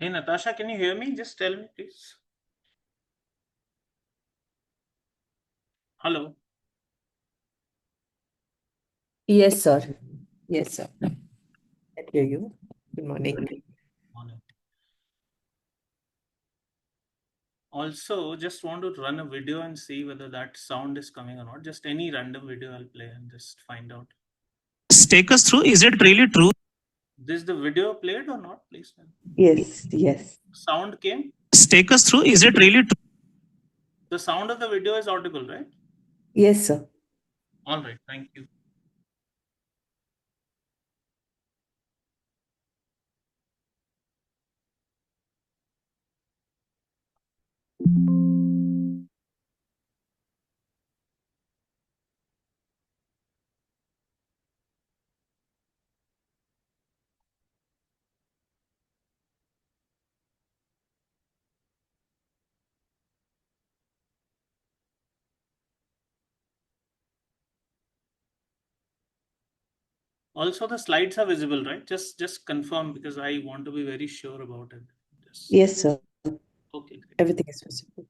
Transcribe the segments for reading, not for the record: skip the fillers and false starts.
Hey Natasha, can you hear me? Just tell me, please. Hello. Yes, sir. Yes, sir. I hear you. Good morning. Morning. Also, just want to run a video and see whether that sound is coming or not. Just any random video I'll play and just find out. Take us through. Is it really true? This the video played or not? Please. Yes, yes. Sound came. Take us through. Is it really true? The sound of the video is audible, right? Yes, sir. All right. Thank you. Also, the slides are visible, right? Just confirm because I want to be very sure about it. Just, Yes, sir. okay, great. Everything is visible.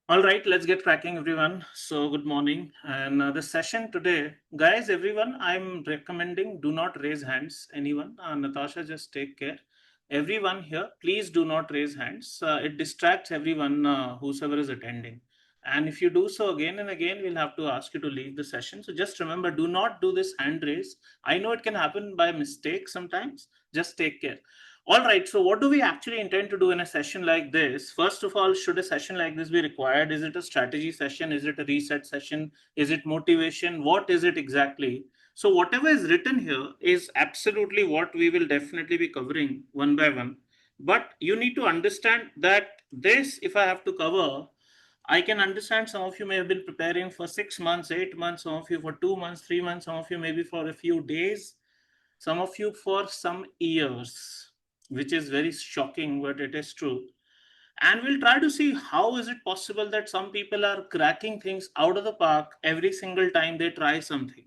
All right, let's get cracking, everyone. So, good morning. And the session today, guys, everyone, I'm recommending do not raise hands. Anyone, Natasha, just take care. everyone here, please do not raise hands. It distracts everyone, whosoever is attending. And if you do so again and again, we'll have to ask you to leave the session. So just remember, do not do this hand raise. I know it can happen by mistake sometimes. Just take care. All right. So what do we actually intend to do in a session like this? First of all, should a session like this be required? Is it a strategy session? Is it a reset session? Is it motivation? What is it exactly? So whatever is written here is absolutely what we will definitely be covering one by one. But you need to understand that this, if I have to cover, I can understand some of you may have been preparing for 6 months, 8 months, some of you for 2 months, 3 months, some of you maybe for a few days, some of you for some years, which is very shocking, but it is true. And we'll try to see how is it possible that some people are cracking things out of the park every single time they try something,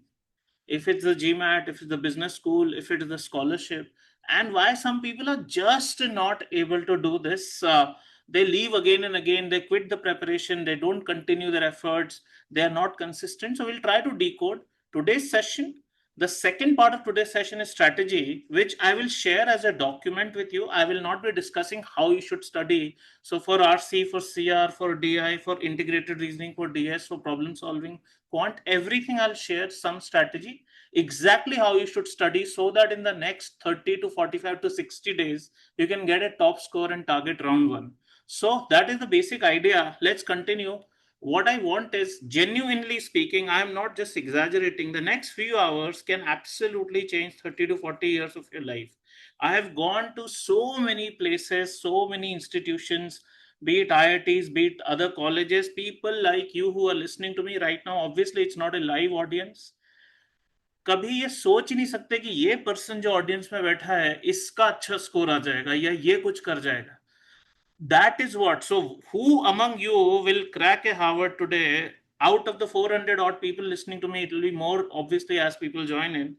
if it's the GMAT, if it's the business school, if it is the scholarship, and why some people are just not able to do this. They leave again and again, they quit the preparation, they don't continue their efforts, they are not consistent. So we'll try to decode today's session. The second part of today's session is strategy, which I will share as a document with you. I will not be discussing how you should study. So for RC, for CR, for DI, for integrated reasoning, for DS, for problem solving, quant, everything I'll share some strategy, exactly how you should study, so that in the next 30 to 45 to 60 days you can get a top score and target round one. So that is the basic idea. Let's continue. What I want is, genuinely speaking, I am not just exaggerating, the next few hours can absolutely change 30 to 40 years of your life. I have gone to so many places, so many institutions, be it IITs, be it other colleges, people like you who are listening to me right now. Obviously, it's not a live audience. कभी ये सोच ही नहीं सकते कि ये person जो audience में बैठा है इसका अच्छा स्कोर आ जाएगा या ये कुछ कर जाएगा. That is what. So, who among you will crack a Harvard today? Out of the 400 odd people listening to me, it will be more obviously as people join in.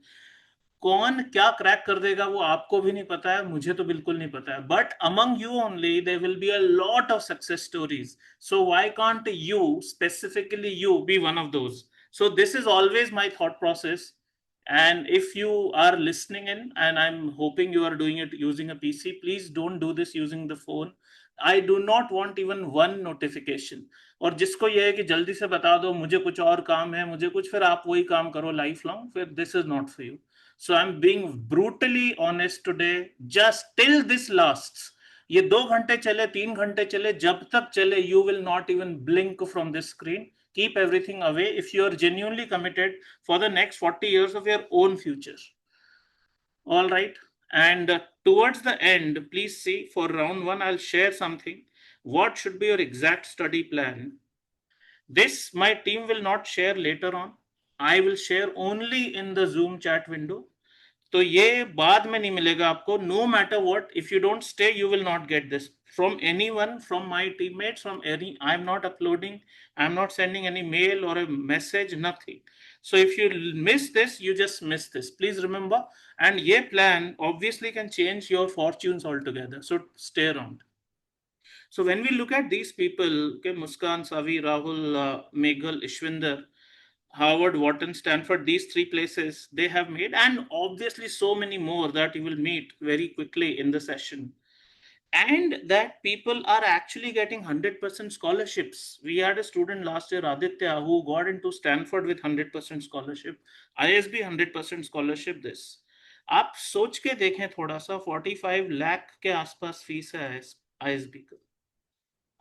कौन क्या क्रैक कर देगा वो आपको भी नहीं पता है, मुझे तो बिल्कुल नहीं पता है. But among you only there will be a lot of success stories. So why can't you, specifically you, be one of those? So this is always my thought process. And if you are listening in, and I'm hoping you are doing it using a PC, please don't do this using the phone. I do not want even one notification. और जिसको ये है कि जल्दी से बता दो मुझे कुछ और काम है, मुझे कुछ, फिर आप वही काम करो लाइफ लॉन्ग, फिर this is not for you. So I'm being brutally honest today. Just till this lasts, ये 2 घंटे चले, 3 घंटे चले, जब तक चले, you will not even blink from this screen. Keep everything away if you are genuinely committed for the next 40 years of your own future. All right. And towards the end, please see, for round one, I'll share something. What should be your exact study plan? This my team will not share later on. I will share only in the Zoom chat window. तो ये बाद में नहीं मिलेगा आपको. No matter what, if you don't stay, you will not get this from anyone, from my teammates, from any. I'm not uploading, I'm not sending any mail or a message, nothing. So if you miss this, you just miss this, please remember. And ye plan obviously can change your fortunes altogether, so stay around. So when we look at these people, okay, Muskan, Savi, Rahul, Meghal, Ishwinder, Harvard, Wharton, Stanford, these three places they have made, and obviously so many more that you will meet very quickly in the session. And that people are actually getting 100% scholarships. We had a student last year, Aditya, who got into Stanford with 100% scholarship, ISB 100% scholarship. This आप सोच के देखें थोड़ा सा, 45 लाख के आसपास fees है ISB का.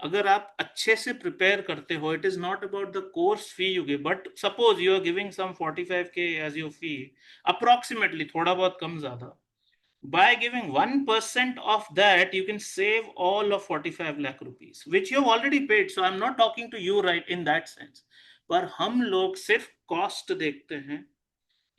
अगर आप अच्छे से प्रिपेयर करते हो, it is not about the course fee you give, but suppose you are giving some 45K as your fee, approximately, थोड़ा बहुत कम ज्यादा. By giving 1% of that, you can save all of 45 lakh rupees, which you have already paid. So I'm not talking to you right in that sense. पर हम लोग सिर्फ cost देखते हैं,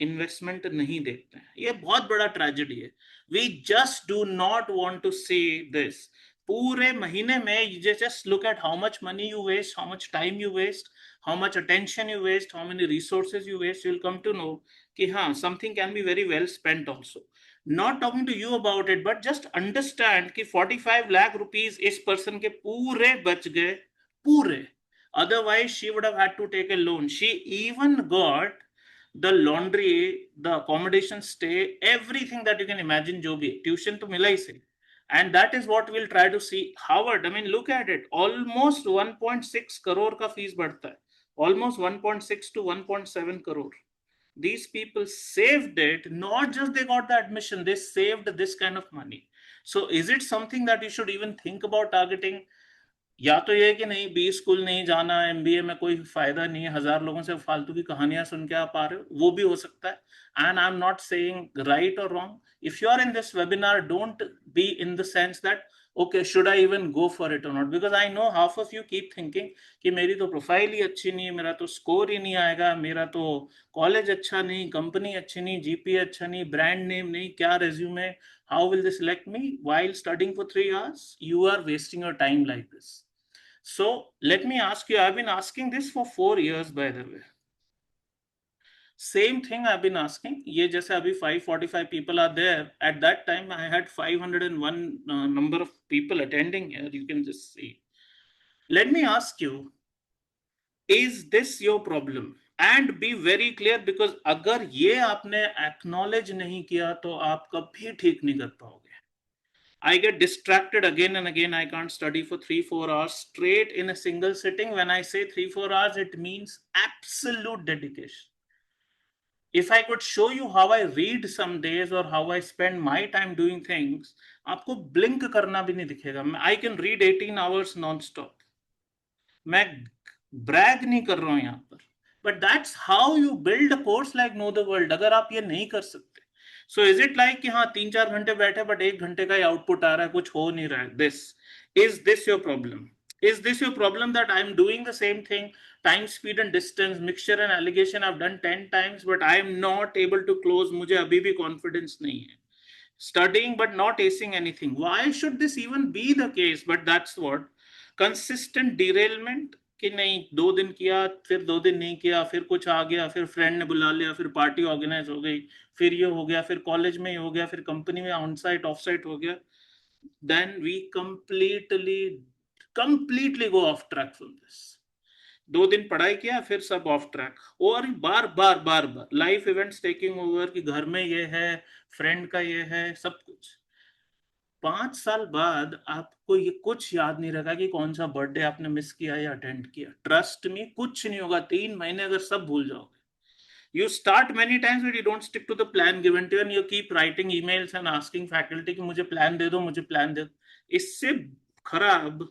investment नहीं देखते हैं. ये बहुत बड़ा ट्रेजेडी है. We just do not want to see this. पूरे महीने में you just look at how much money you waste, how much time you waste, how much attention you waste, how many resources you waste. You'll come to know कि हाँ, something can be very well spent also. Not talking to you about it, but just understand कि 45 lakh rupees इस person के पूरे बच गए, पूरे. Otherwise she would have had to take a loan. She even got the laundry, the accommodation, stay, everything that you can imagine. जो भी tuition तो मिला ही से, And that is what we'll try to see. Harvard, I mean, look at it. Almost 1.6 crore का fees बढ़ता है. Almost 1.6 to 1.7 crore. These people saved it. Not just they got the admission, they saved this kind of money. So is it something that you should even think about targeting? या तो ये कि नहीं, B school नहीं जाना, MBA में कोई फायदा नहीं है, 1000 लोगों से फालतू की कहानियां सुन के आप आ रहे हो, वो भी हो सकता है. And I am not saying right और wrong. If you are in this webinar, don't be in the sense that okay, should I even go for it or not, because I know half of you keep thinking कि मेरी तो profile ही अच्छी नहीं है, मेरा तो score ही नहीं आएगा, मेरा तो कॉलेज अच्छा नहीं, कंपनी अच्छी नहीं, जीपीए अच्छा नहीं, ब्रांड नेम नहीं, क्या resume, how will they select me while studying for 3 hours? You are wasting your time like this. So let me ask you, I've been asking this for 4 years, by the way. Same thing I've been asking. ये जैसे अभी 545 people are there. At that time, I had 501 number of people attending here. You can just see. Let me ask you, is this your problem? And be very clear, because अगर ये आपने acknowledge नहीं किया तो आप कभी ठीक नहीं कर पाओगे. I get distracted again and again. I can't study for 3-4 hours straight in a single sitting. When I say 3-4 hours, it means absolute dedication. If I could show you how I read some days or how I spend my time doing things, आपको blink करना भी नहीं दिखेगा. I can read 18 hours non-stop. मैं brag नहीं कर रहा हूं यहाँ पर. But that's how you build a course like Know the World. अगर आप ये नहीं कर सकते, so is it like कि हाँ 3-4 घंटे बैठे बट 1 घंटे का ही आउटपुट आ रहा है, कुछ हो नहीं रहा है? Is this your problem? Is this your problem that I'm doing the same thing, time, speed and distance, mixture and allegation, I've done 10 times, but I am not able to close? मुझे अभी भी confidence नहीं है. Studying but not acing anything. Why should this even be the case? But that's what consistent derailment. कि नहीं, 2 दिन किया, फिर 2 दिन नहीं किया, फिर कुछ आ गया, फिर फ्रेंड ने बुला लिया, फिर पार्टी ऑर्गेनाइज हो गई, फिर ये हो गया, फिर कॉलेज में हो गया, फिर कंपनी में ऑन साइट ऑफ साइट हो गया. Then we completely go off track from this. 2 दिन पढ़ाई किया, फिर सब ऑफ ट्रैक. और बार बार लाइफ इवेंट्स टेकिंग ओवर, कि घर में ये है, फ्रेंड का ये है, सब कुछ. 5 साल बाद आपको ये कुछ याद नहीं रहेगा कि कौन सा बर्थडे आपने मिस किया या अटेंड किया. ट्रस्ट मी, कुछ नहीं होगा. 3 महीने अगर सब भूल जाओगे. You start many times but you don't stick to the plan given to you, and you keep writing emails and asking faculty कि मुझे प्लान दे दो, मुझे प्लान दे दो. इससे खराब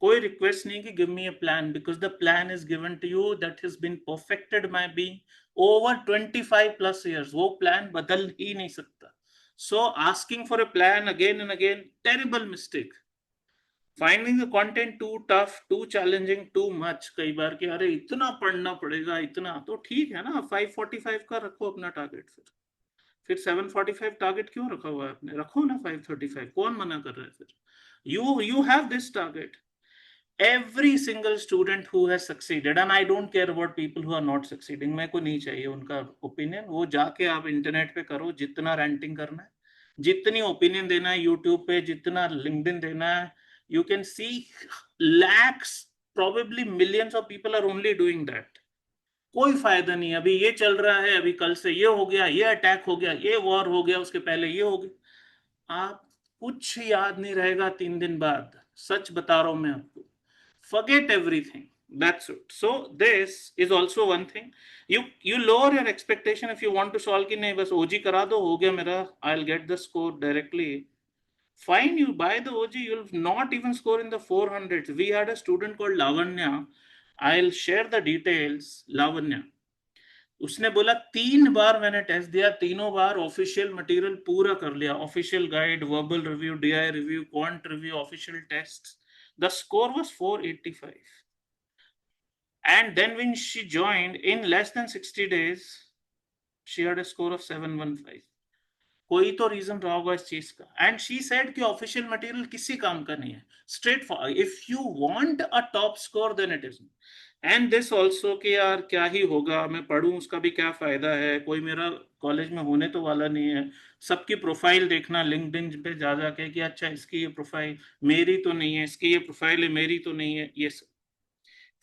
कोई रिक्वेस्ट नहीं कि give me a plan, because the plan is given to you that has been perfected by being over 25 plus years. वो प्लान बदल ही नहीं सकता. So asking for a plan again and again, terrible mistake. Finding the content too tough, too challenging, too much. कई बार कि अरे इतना पढ़ना पड़ेगा, इतना तो ठीक है ना, 545 का रखो अपना टारगेट. फिर 745 टारगेट क्यों रखा हुआ है आपने? रखो ना 535. कौन मना कर रहा है फिर? You have this target. Every single student who has succeeded, and I don't care about people who are not succeeding, मेरे को नहीं चाहिए उनका ओपिनियन. वो जाके आप इंटरनेट पे करो, जितना रेंटिंग करना है, जितनी ओपिनियन देना है यूट्यूब पे, जितना लिंक्डइन देना है. You can see lakhs, probably millions of people are only doing that. कोई फायदा नहीं. अभी ये चल रहा है, अभी कल से ये हो गया, ये अटैक हो गया, ये वॉर हो गया, उसके पहले ये हो गया. आप कुछ याद नहीं रहेगा 3 दिन बाद. सच बता रहा हूं मैं आपको. Forget everything. That's it. So this is also one thing. You lower your expectation if you want to solve कि नहीं बस OG करा दो, हो गया मेरा, I'll get the score directly. Fine, you buy the OG, you'll not even score in the 400s. We had a student called Lavanya. I'll share the details. Lavanya, उसने बोला 3 बार मैंने टेस्ट दिया, तीनों बार ऑफिशियल मटेरियल पूरा कर लिया, official guide, verbal review, DI review, quant review, official test. The score was 485. And then when she joined, in less than 60 days, she had a score of 715. कोई तो रीजन रहा होगा इस चीज का. एंड शी सेड कि official material किसी काम का नहीं है. Straight for, if you want a top score then it is. And this also कि यार क्या ही होगा, मैं पढ़ूं उसका भी क्या फायदा है, कोई मेरा कॉलेज में होने तो वाला नहीं है. सबकी प्रोफाइल देखना लिंक्डइन पे जा जाके कि अच्छा इसकी ये प्रोफाइल मेरी तो नहीं है, इसकी ये प्रोफाइल है मेरी तो नहीं है. ये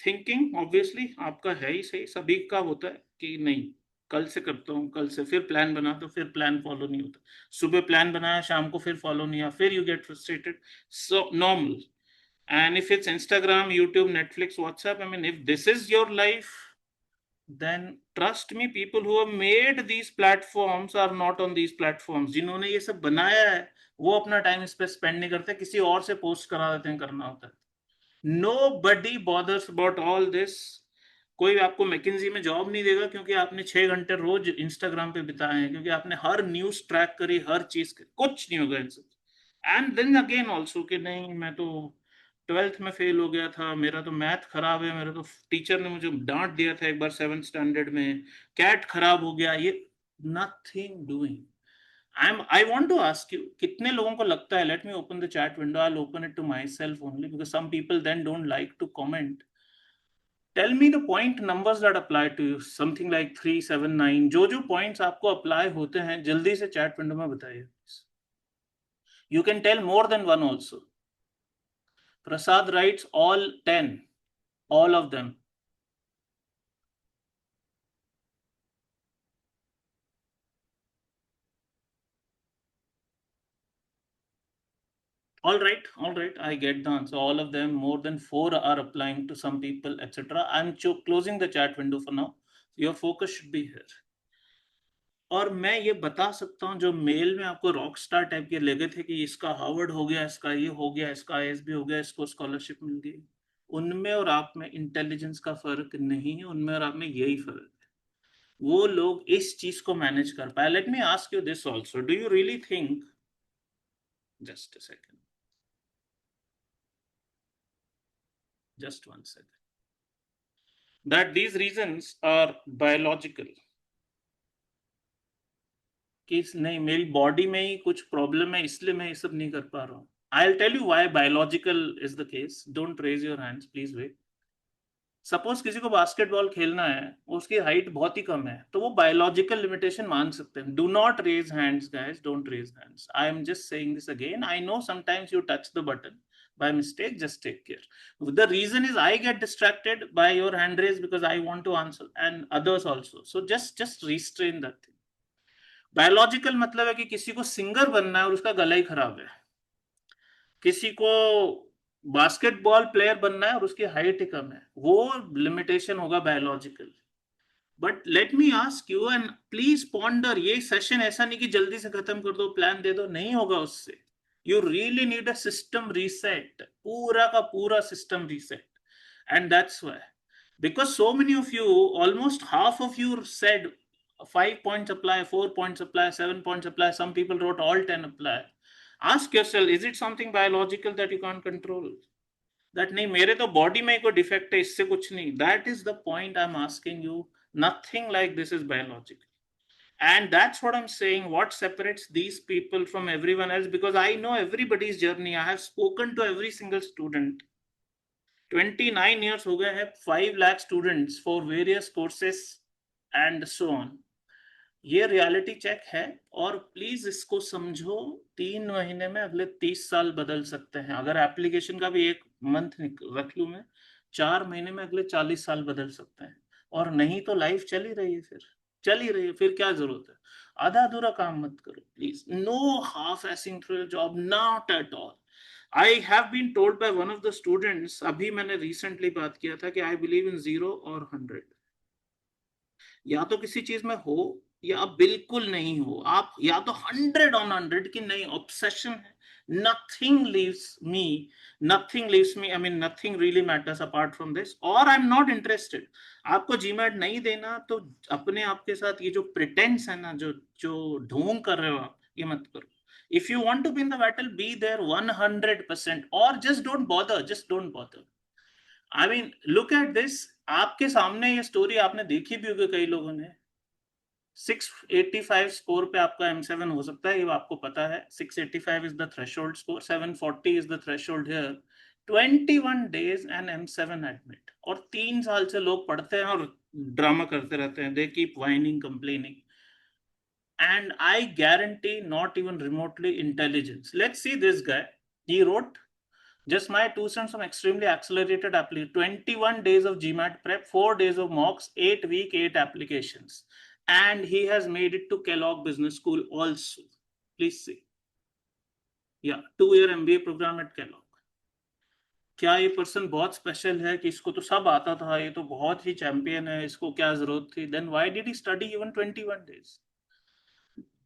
थिंकिंग ऑब्वियसली आपका है ही सही, सभी का होता है कि नहीं कल से करता हूँ, कल से, फिर प्लान बना तो फिर प्लान फॉलो नहीं होता, सुबह प्लान बनाया शाम को फिर फॉलो नहीं हुआ, फिर you get frustrated. So normal. And if it's Instagram, YouTube, Netflix, WhatsApp, I mean, if this is your life, then trust me, people who have made these platforms are not on these platforms. जिन्होंने ये सब बनाया है वो अपना time इस पे spend नहीं करते, किसी और से पोस्ट करा देते हैं, करना होता है. Nobody bothers about all this. कोई आपको मैकिंजी में जॉब नहीं देगा क्योंकि आपने 6 घंटे रोज इंस्टाग्राम पे बिताए हैं, क्योंकि आपने हर न्यूज ट्रैक करी, हर चीज, कुछ नहीं होगा इनसे. एंड देन अगेन ऑल्सो कि नहीं, मैं तो 12th में फेल हो गया था, मेरा तो मैथ खराब है, मेरा तो टीचर ने मुझे डांट दिया था एक बार 7th स्टैंडर्ड में, कैट खराब हो गया, ये nothing doing. I want to ask you, कितने लोगों को लगता है, let me open the chat window, I'll open it to myself only because some people then don't like to comment. Tell me the point numbers that apply to you, something like 3, 7, 9, जो points आपको apply होते हैं, जल्दी से chat window में बताइए. You can tell more than one also. Prasad writes all 10, all of them. All right, I get the answer. All of them, more than 4 are applying to some people, etc. I'm closing the chat window for now. Your focus should be here. और मैं ये बता सकता हूँ, जो mail में आपको rock star type के लगे थे कि इसका हार्वर्ड हो गया, इसका ये हो गया, इसका आईएसबी हो गया, इसको स्कॉलरशिप मिल गई, उनमें और आप में इंटेलिजेंस का फर्क नहीं है, उनमें और आप में यही फर्क है. वो लोग इस चीज को मैनेज कर पाए. Let me ask you this also, do you really think, just a second, just 1 second, that these reasons are biological, कि नहीं मेरी बॉडी में ही कुछ प्रॉब्लम है इसलिए मैं ये सब नहीं कर पा रहा हूँ. I'll tell you why biological is the case. Don't raise your hands, please wait. Suppose किसी को बास्केटबॉल खेलना है, उसकी हाइट बहुत ही कम है, तो वो बायोलॉजिकल लिमिटेशन मान सकते हैं. Do not raise hands guys, don't raise hands. I am just saying this again. I know sometimes you touch the button by mistake, just take care. The reason is I get distracted by your hand raise because I want to answer, and others also. So just restrain that thing. Biological मतलब है कि किसी को singer बनना है और उसका गला ही खराब है, किसी को बास्केटबॉल प्लेयर बनना है और उसकी हाइट ही कम है, वो लिमिटेशन होगा biological. But let me ask you and please ponder, ये सेशन ऐसा नहीं कि जल्दी से खत्म कर दो, प्लान दे दो, नहीं होगा उससे. You really need a system reset, पूरा का पूरा system reset. And that's why, because so many of you, almost half of you said 5 points apply, 4 points apply, 7 points apply, some people wrote all 10 apply. Ask yourself, is it something biological that you can't control? That नहीं मेरे तो body में कोई defect है, इससे कुछ नहीं. That is the point I'm asking you. Nothing like this is biological. And that's what I'm saying. What separates these people from everyone else? Because I know everybody's journey. I have spoken to every single student. 29 years हो गए हैं, 5 lakh students for various courses and so on. ये reality check है. और please इसको समझो, 3 महीने में अगले 30 साल बदल सकते हैं. अगर एप्लीकेशन का भी एक मंथ रख लूं मैं, 4 महीने में अगले 40 साल बदल सकते हैं. और नहीं तो लाइफ चली रही है, फिर चली रही है, फिर क्या जरूरत है. आधा अधूरा काम मत करो please. No half assing through job, not at all. I have been told by one of the students, अभी मैंने रिसेंटली बात किया था, कि आई बिलीव इन 0 और 100. या तो किसी चीज में हो या बिल्कुल नहीं हो. आप या तो 100 on 100 की नहीं, ऑब्सेशन है. Nothing leaves me, I mean nothing really matters apart from this, और आई एम नॉट इंटरेस्टेड. आपको जीमैट नहीं देना तो अपने आप के साथ ये जो प्रिटेंस है ना, जो जो ढोंग कर रहे हो आप, ये मत करो. If you want to be in the battle, be there 100%, or just don't bother, just don't bother. I mean, look at this. आपके सामने ये स्टोरी आपने देखी भी होगी कई लोगों ने. 685 स्कोर पे आपका M7 हो सकता है, ये आपको पता है. 685 is the threshold score, 740 is the threshold here. 21 days and M7 admit. और 3 साल से लोग पढ़ते हैं और ड्रामा करते रहते हैं. They keep whining, complaining. And I guarantee not even remotely intelligence. Let's see this guy. He wrote, just my 2 cents on extremely accelerated application. 21 days of GMAT prep, 4 days of mocks, 8 week, 8 applications. and he has made it to Kellogg Business School also. Please see. Yeah, 2-year MBA program at Kellogg. क्या ये person बहुत special है कि इसको तो सब आता था, ये तो बहुत ही चैंपियन है, इसको क्या जरूरत थी? Then why did he study even 21 days?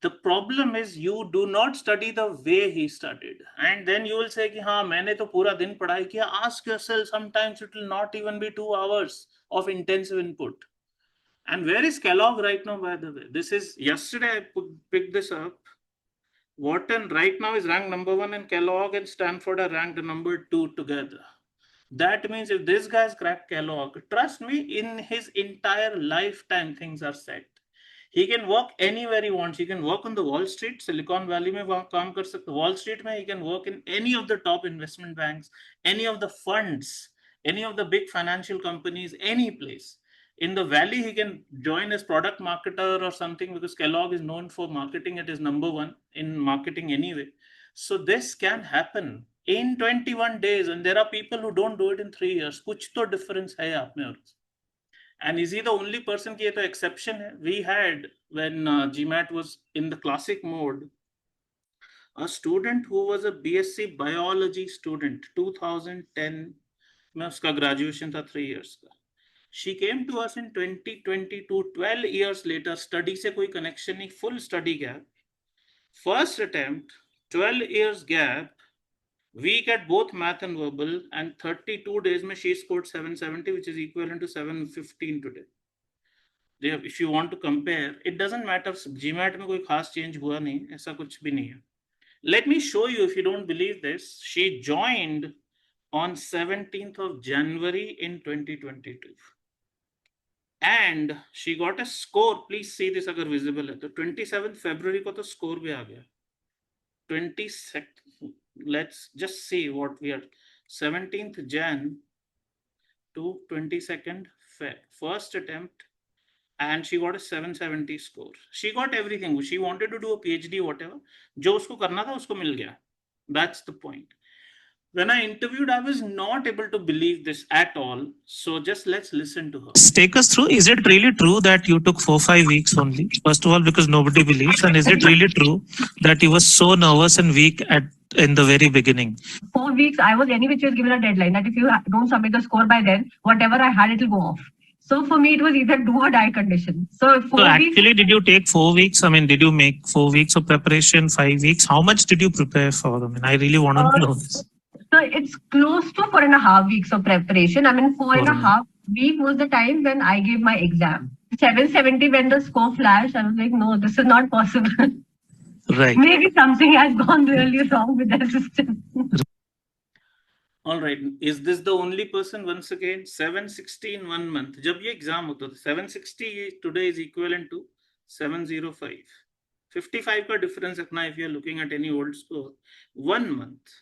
The problem is you do not study the way he studied, and then you will say कि हाँ मैंने तो पूरा दिन पढ़ाई किया. Ask yourself, sometimes it will not even be 2 hours of intensive input. And where is Kellogg right now, by the way? This is yesterday I picked this up. Wharton right now is ranked number 1, and Kellogg and Stanford are ranked number 2 together. That means if this guy's cracked Kellogg, trust me, in his entire lifetime things are set. He can work anywhere he wants. He can work on the Wall Street, Silicon Valley में वहाँ काम कर सकते. Wall Street में he can work in any of the top investment banks, any of the funds, any of the big financial companies, any place. In the Valley, he can join as product marketer or something, because Kellogg is known for marketing. It is number 1 in marketing anyway. So this can happen in 21 days, and there are people who don't do it in 3 years. कुछ तो difference है आप में और उसमें. And is he the only person? की ये तो exception है. We had, when GMAT was in the classic mode, a student who was a BSc biology student, 2010 में उसका graduation था 3 years का. She came to us in 2022, 12 years later. Study से कोई connection नहीं, full study gap. First attempt, 12 years gap, weak at both math and verbal, and 32 days में she scored 770, which is equivalent to 715 today. If you want to compare, it doesn't matter. GMAT में कोई खास change हुआ नहीं, ऐसा कुछ भी नहीं है. Let me show you, if you don't believe this. She joined on 17th of January in 2022. And she got a score. Please see this अगर visible है तो 27th February को तो score भी आ गया. 22nd, let's just see what we are. 17th Jan to 22nd Feb, first attempt, and she got a 770 score. She got everything. She wanted to do a PhD, whatever. जो उसको करना था उसको मिल गया. That's the point. When I interviewed, I was not able to believe this at all. So just let's listen to her. Take us through. Is it really true that you took 4-5 weeks only? First of all, because nobody believes, and is it really true that you were so nervous and weak in the very beginning? 4 weeks, I was any which was given a deadline that if you don't submit the score by then, whatever I had, it will go off. So for me, it was either do or die condition. So 4 So weeks. actually, did you take 4 weeks? I mean, did you make 4 weeks of preparation, 5 weeks? How much did you prepare for? I mean, I really want to know this. So it's close to 4.5 weeks of preparation. I mean, 4.5 weeks was the time when I gave my exam. 770 when the score flashed, I was like, no, this is not possible. Right. Maybe something has gone really wrong with the system. All right. Is this the only person? Once again, 760 in 1 month. जब ये exam होता था, 760 today is equivalent to 705. 55 का difference रखना if you are looking at any old score. 1 month.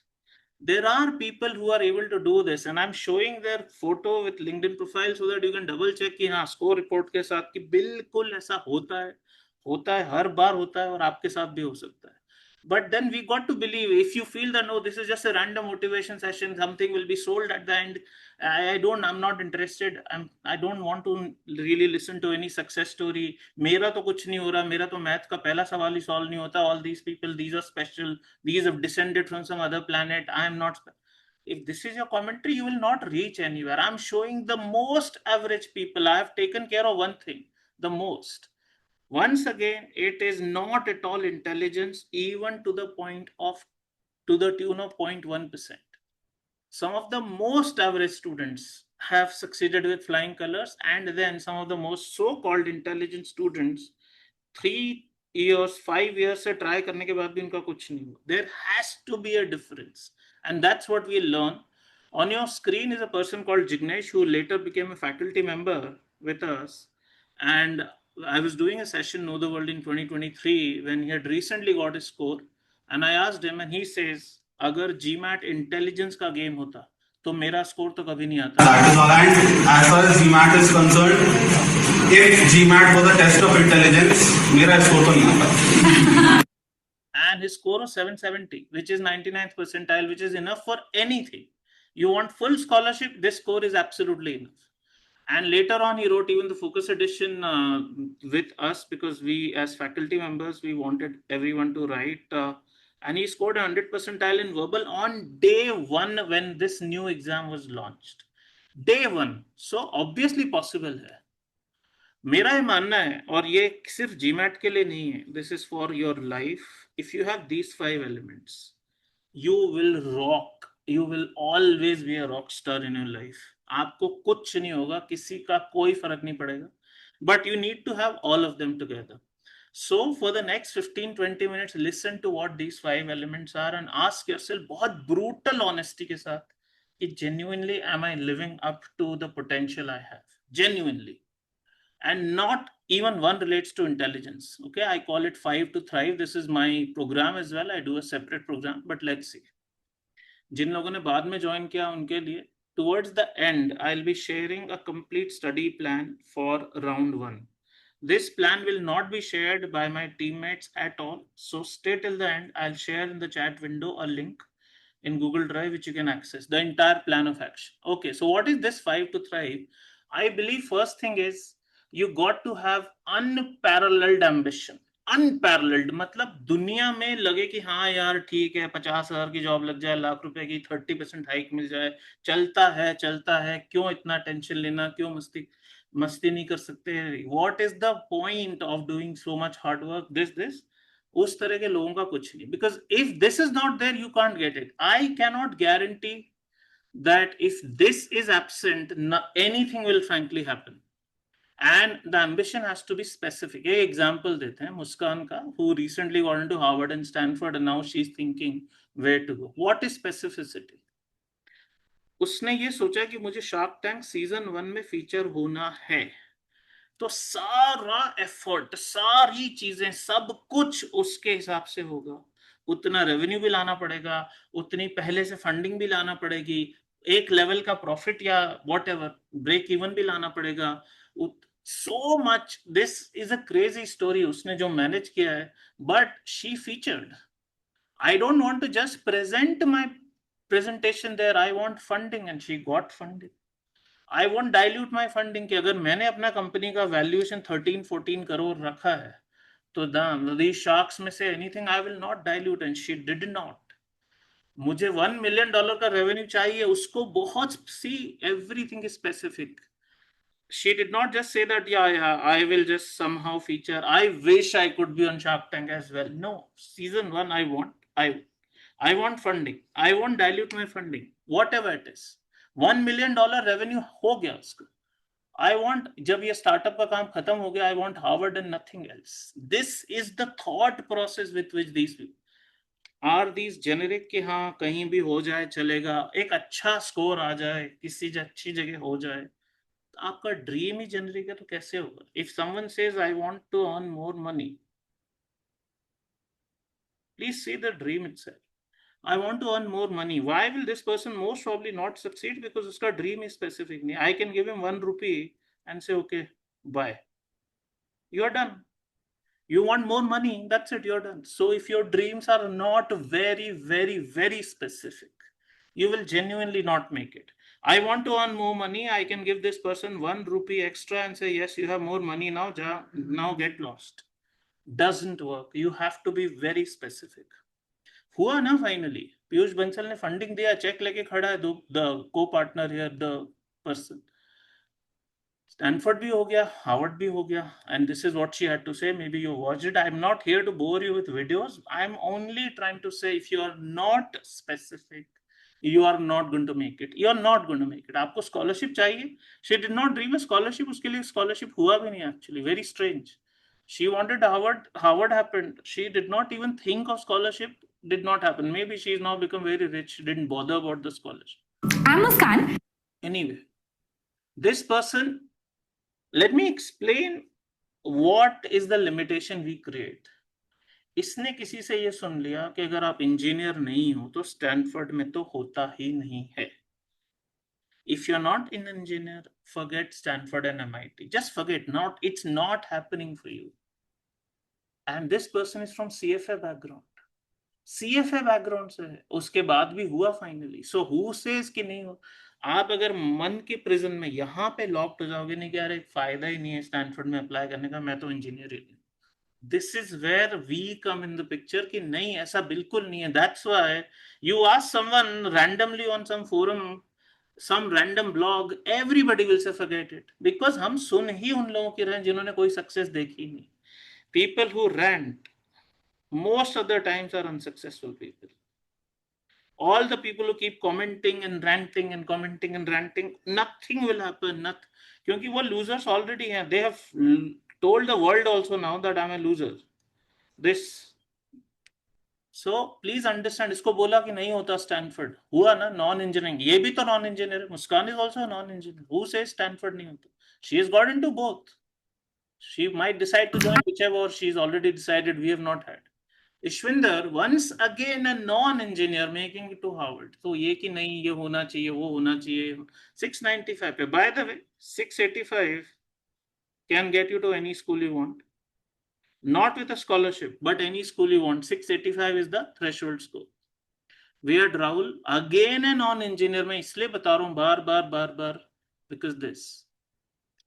There are people who are able to do this, and I'm showing their photo with LinkedIn profile so that you can double check कि हाँ score report के साथ कि बिल्कुल ऐसा होता है, हर बार होता है और आपके साथ भी हो सकता है. But then we got to believe, if you feel that no, this is just a random motivation session, something will be sold at the end. I'm not interested. I don't want to really listen to any success story. मेरा तो कुछ नहीं हो रहा, मेरा तो math का पहला सवाल ही solve नहीं होता. All these people, these are special. These have descended from some other planet. I am not. If this is your commentary, you will not reach anywhere. I'm showing the most average people. I have taken care of one thing, the most. Once again, it is not at all intelligence, even to the tune of 0.1%. Some of the most average students have succeeded with flying colors, and then some of the most so-called intelligent students, 3 years, 5 years से try करने के बाद भी उनका कुछ नहीं हुआ. There has to be a difference, and that's what we learn. On your screen is a person called Jignesh, who later became a faculty member with us, and I was doing a session Know the World in 2023 when he had recently got his score, and I asked him, and he says, अगर GMAT intelligence का game होता तो मेरा score तो कभी नहीं आता. That is all. And as far as GMAT is concerned, if GMAT was a test of intelligence, मेरा score तो नहीं आता. And his score was 770, which is 99th percentile, which is enough for anything. You want full scholarship, this score is absolutely enough. And later on, he wrote even the focus edition with us, because we, as faculty members, we wanted everyone to write. And he scored 100 percentile in verbal on day one when this new exam was launched. Day one. So obviously possible है. मेरा ये मानना है, और ये सिर्फ GMAT के लिए नहीं है, this is for your life. If you have these 5 elements, you will rock. You will always be a rock star in your life. आपको कुछ नहीं होगा, किसी का कोई फर्क नहीं पड़ेगा. But you need to have all of them together. So for the next 15-20 minutes, listen to what these 5 elements are and ask yourself बहुत brutal honesty के साथ कि genuinely am I living up to the potential I have? Genuinely. And not even one relates to intelligence. Okay, I call it 5 to Thrive. This is my program as well. I do a separate program, but let's see. जिन लोगों ने बाद में join किया उनके लिए, towards the end, I'll be sharing a complete study plan for round 1. This plan will not be shared by my teammates at all. So stay till the end. I'll share in the chat window a link in Google Drive which you can access, the entire plan of action. Okay, so what is this 5 to Thrive? I believe first thing is you got to have unparalleled ambition. Unparalleled मतलब दुनिया में लगे कि हाँ यार ठीक है, 50,000 की जॉब लग जाए, लाख रुपए की 30% हाइक मिल जाए, चलता है, क्यों इतना टेंशन लेना, क्यों मस्ती नहीं कर सकते. What is the point of doing so much hard work, this उस तरह के लोगों का कुछ नहीं. Because if this is not there you can't get it. I can not guarantee that if this is absent, anything will frankly happen. And the ambition has to be specific. एक example देते हैं मुस्कान का, who recently got into Harvard and Stanford and now she's thinking where to go. What is specificity? उसने ये सोचा कि मुझे shark tank season 1 में फीचर होना है, तो सारा एफर्ट, सारी चीजें, सब कुछ उसके हिसाब से होगा. उतना रेवेन्यू भी लाना पड़ेगा, उतनी पहले से फंडिंग भी लाना पड़ेगी, एक लेवल का प्रॉफिट या वॉट एवर ब्रेक इवन भी लाना पड़ेगा. So much. This is a crazy story उसने जो मैनेज किया है. But she featured. I don't want to just present my presentation there. I want funding and she got funding. I won't dilute my funding कि अगर मैंने अपना company का valuation 13-14 crore रखा है तो these sharks में से anything I will not dilute, and she did not. मुझे $1 million का रेवेन्यू चाहिए, उसको बहुत, see, everything is specific. She did not just say that yeah I will just somehow feature. I wish I could be on Shark Tank as well. No, season 1 I want funding. I won't dilute my funding, whatever it is. $1 million revenue हो गया उसको. I want, जब ये startup का काम खत्म हो गया, I want Harvard and nothing else. This is the thought process with which these people are. These generic कि हाँ कहीं भी हो जाए चलेगा, एक अच्छा स्कोर आ जाए, किसी अच्छी जगह हो जाए. आपका ड्रीम ही जेनरिक है तो कैसे होगा? If someone says I want to earn more money, please see the dream itself. I want to earn more money. Why will this person most probably not succeed? Because uska dream is specific. I can give him 1 rupee and say, okay, bye. You're done. You want more money, that's it, you're done. So if your dreams are not very, very, very specific, you will genuinely not make it. I want to earn more money. I can give this person 1 rupee extra and say, yes, you have more money now. Now get lost. Doesn't work. You have to be very specific. हुआ ना finally. Piyush Bansal ने funding दिया, check लेके खड़ा है, the co partner here, the person. Stanford भी हो गया, हार्वर्ड भी हो गया, and this is what she had to say. Maybe you watched it. I am not here to bore you with videos. I am only trying to say if you are not specific, you are not going to make it. You are not going to make it. आपको scholarship चाहिए. She did not dream a scholarship. उसके लिए scholarship हुआ भी नहीं actually. Very strange. She wanted Harvard. Harvard happened. She did not even think of scholarship. Did not happen. Maybe she's now become very rich. Didn't bother about the scholarship. I'm Muskan. Anyway, this person, let me explain what is the limitation we create. इसने किसी से ये सुन लिया कि अगर आप engineer नहीं हो तो स्टैनफोर्ड में तो होता ही नहीं है. If you're not an engineer, forget Stanford and MIT. Just forget. It's not happening for you. And this person is from CFA background. CFA background से है, उसके बाद भी हुआ finally. So who says कि नहीं हो? आप अगर मन के प्रिजन में यहाँ पे लॉक्ड हो जाओगे, नहीं कि यार एक फायदा ही नहीं है स्टैनफोर्ड में अप्लाई करने का, मैं तो इंजीनियर ही हूँ, this is where we come in the picture कि नहीं ऐसा बिल्कुल नहीं है. That's why you ask someone randomly on some forum, some random blog, everybody will say forget it, because हम सुन ही उन लोगों की रहे हैं जिन्होंने कोई सक्सेस देखी नहीं. People who rant most of the times are unsuccessful people. All the people who keep commenting and ranting and commenting and ranting, nothing will happen. Nothing, क्योंकि वो losers already हैं. They have told the world also now that I'm a loser. This, so please understand. इसको बोला कि नहीं होता Stanford, हुआ ना. नॉन इंजीनियरिंग, ये भी तो नॉन इंजीनियर है. Muskaan is also non engineer. Who say Stanford नहीं होता? She has got into both. She might decide to join whichever, or she's already decided. We have not had. Ishwinder, once again a non-engineer making it to Harvard. तो ये कि नहीं ये होना चाहिए वो होना चाहिए. 695 पे. By the way, 685 can get you to any school you want. Not with a scholarship, but any school you want. 685 is the threshold score. Weird Rahul, again a non-engineer. मैं इसलिए बता रहा हूँ बार, because this.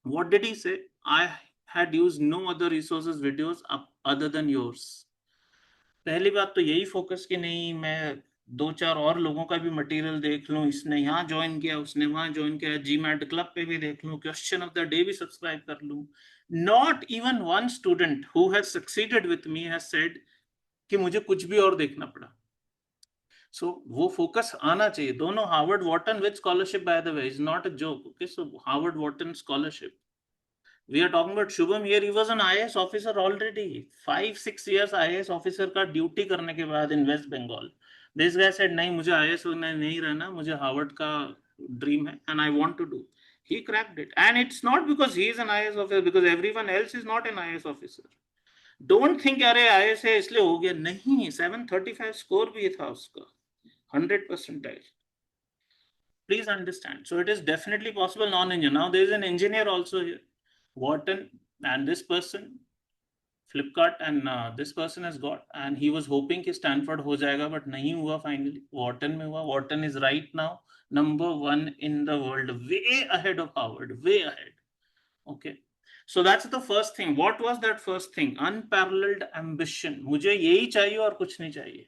What did he say? I had used no other resources, videos other than yours. पहली बात तो यही focus कि नहीं मैं दो चार और लोगों का भी मटेरियल देख लूं, इसने यहाँ ज्वाइन किया उसने वहां ज्वाइन किया, जीमैट क्लब पे भी देख लूं, क्वेश्चन ऑफ द डे भी सब्सक्राइब कर लूं. Not even one student who has succeeded with me has said कि मुझे कुछ भी और देखना पड़ा. सो वो फोकस आना चाहिए. दोनों Harvard Wharton with scholarship by the way is not a joke. Okay, so Harvard Wharton scholarship. We are talking about Shubham here. He was an IAS officer already. 5-6 years IAS officer का duty करने के बाद in West Bengal. This guy said नहीं मुझे IAS नहीं रहना, मुझे Harvard का ड्रीम है and I want to do. He cracked it, and it's not because he is an IAS officer, because everyone else is not an IAS officer. Don't think अरे IAS है इसलिए हो गया. नहीं, 735 स्कोर भी था उसका, 100%. Please understand. So it is definitely possible. Non-engineer. Now there is an engineer also here. Wharton, and this person Flipkart, and this person has got, and he was hoping कि Stanford हो जाएगा, but नहीं हुआ. finally Wharton में हुआ. Wharton is right now number 1 in the world, way ahead of Harvard, way ahead. Okay, so that's the first thing. What was that first thing? Unparalleled ambition. मुझे यही चाहिए और कुछ नहीं चाहिए.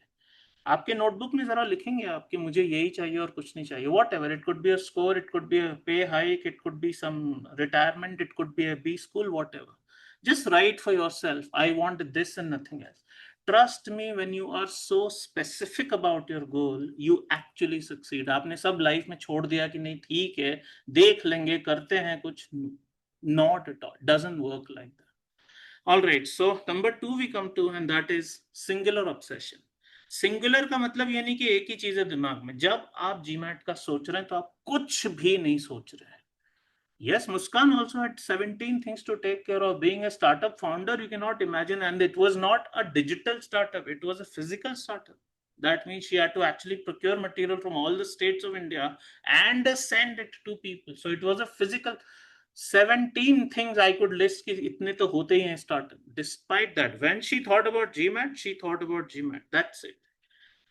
आपके नोटबुक में जरा लिखेंगे आपके मुझे यही चाहिए और कुछ नहीं चाहिए. Whatever it could be a score, it could be a pay hike, it could be some retirement, it could be a B school, whatever. Just write for yourself, I want this and nothing else. Trust me, when you are so specific about your goal, you actually succeed. आपने सब life में छोड़ दिया कि नहीं ठीक है देख लेंगे करते हैं कुछ. Not at all. Doesn't work like that. All right, so number 2 we come to, and that is singular obsession. Singular का मतलब ये नहीं कि एक ही चीज है दिमाग में. जब आप जीमैट का सोच रहे हैं तो आप कुछ भी नहीं सोच रहे हैं. Yes, Muskan also had 17 things to take care of. Being a startup founder, you cannot imagine, and it was not a digital startup, it was a physical startup. That means she had to actually procure material from all the states of India and send it to people. So it was a physical 17 things I could list कि इतने तो होते ही हैं startup. Despite that, when she thought about GMAT, she thought about GMAT. That's it.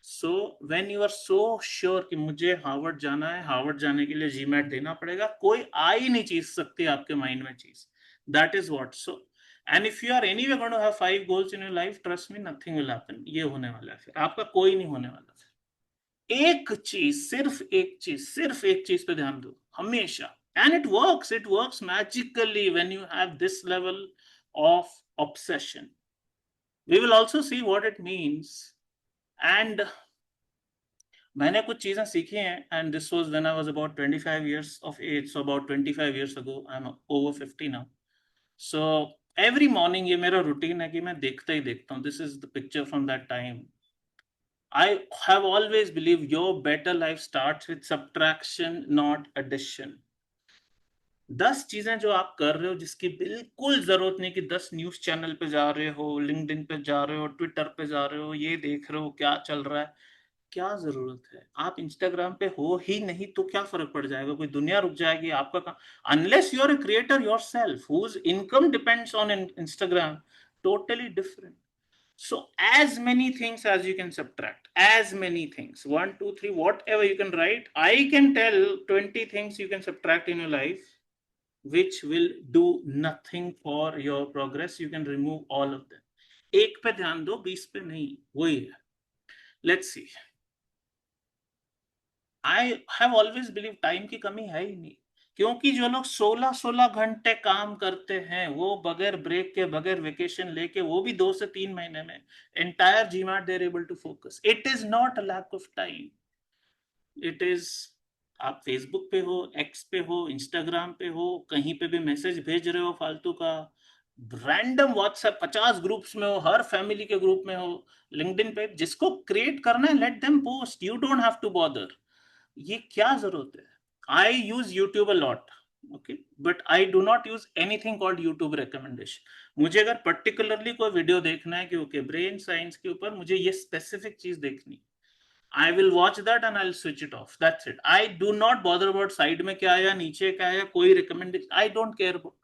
So when you are so sure कि मुझे Harvard जाना है, Harvard जाने के लिए जीमैट देना पड़ेगा, कोई आ ही नहीं चीज सकती आपके माइंड में चीज. That is what. So and if you are anyway going to have 5 goals in your life, trust me, nothing will happen. ये होने वाला है, फिर आपका कोई नहीं होने वाला. फिर एक चीज, सिर्फ एक चीज पे ध्यान दो हमेशा. And it works magically when you have this level of obsession. We will also see what it means. And मैंने कुछ चीजें सीखी हैं, and this was when I was about 25 years of age, so about 25 years ago. I'm over 50 now. So every morning ये मेरा routine है कि मैं देखता ही देखता हूँ. This is the picture from that time. I have always believed your better life starts with subtraction, not addition. 10 चीजें जो आप कर रहे हो जिसकी बिल्कुल जरूरत नहीं कि 10 न्यूज चैनल पे जा रहे हो, लिंक्डइन पे जा रहे हो, ट्विटर पे जा रहे हो, ये देख रहे हो क्या चल रहा है, क्या जरूरत है. आप इंस्टाग्राम पे हो ही नहीं तो क्या फर्क पड़ जाएगा, कोई दुनिया रुक जाएगी आपका काम. Unless you are a creator yourself whose income depends on Instagram, totally different. So as many things as you can subtract, as many things, 1, 2, 3, whatever you can write. I can tell 20 things you can subtract in your life which will do nothing for your progress. You can remove all of them. एक पे ध्यान दो, 20 पे नहीं. वही है. Let's see. I have always believed time की कमी है ही नहीं, क्योंकि जो लोग 16-16 घंटे काम करते हैं वो बगैर ब्रेक के, बगैर वेकेशन लेके, वो भी 2 से 3 महीने में, entire GMAT they are able to focus. It is not a lack of time. It is, आप फेसबुक पे हो, एक्स पे हो, इंस्टाग्राम पे हो, कहीं पे भी मैसेज भेज रहे हो फालतू का, रैंडम व्हाट्सएप 50 ग्रुप्स में हो, हर फैमिली के ग्रुप में हो, लिंक्डइन पे जिसको क्रिएट करना है let them post, you don't have to bother. ये क्या जरूरत है? I use YouTube a lot, okay, but I do not use anything called YouTube recommendation. मुझे अगर पर्टिकुलरली कोई वीडियो देखना है कि ओके ब्रेन साइंस के ऊपर मुझे ये स्पेसिफिक चीज देखनी, I will watch that and I'll switch it off. That's it. I do not bother about side में क्या आया, नीचे क्या आया, कोई recommendation. I don't care about.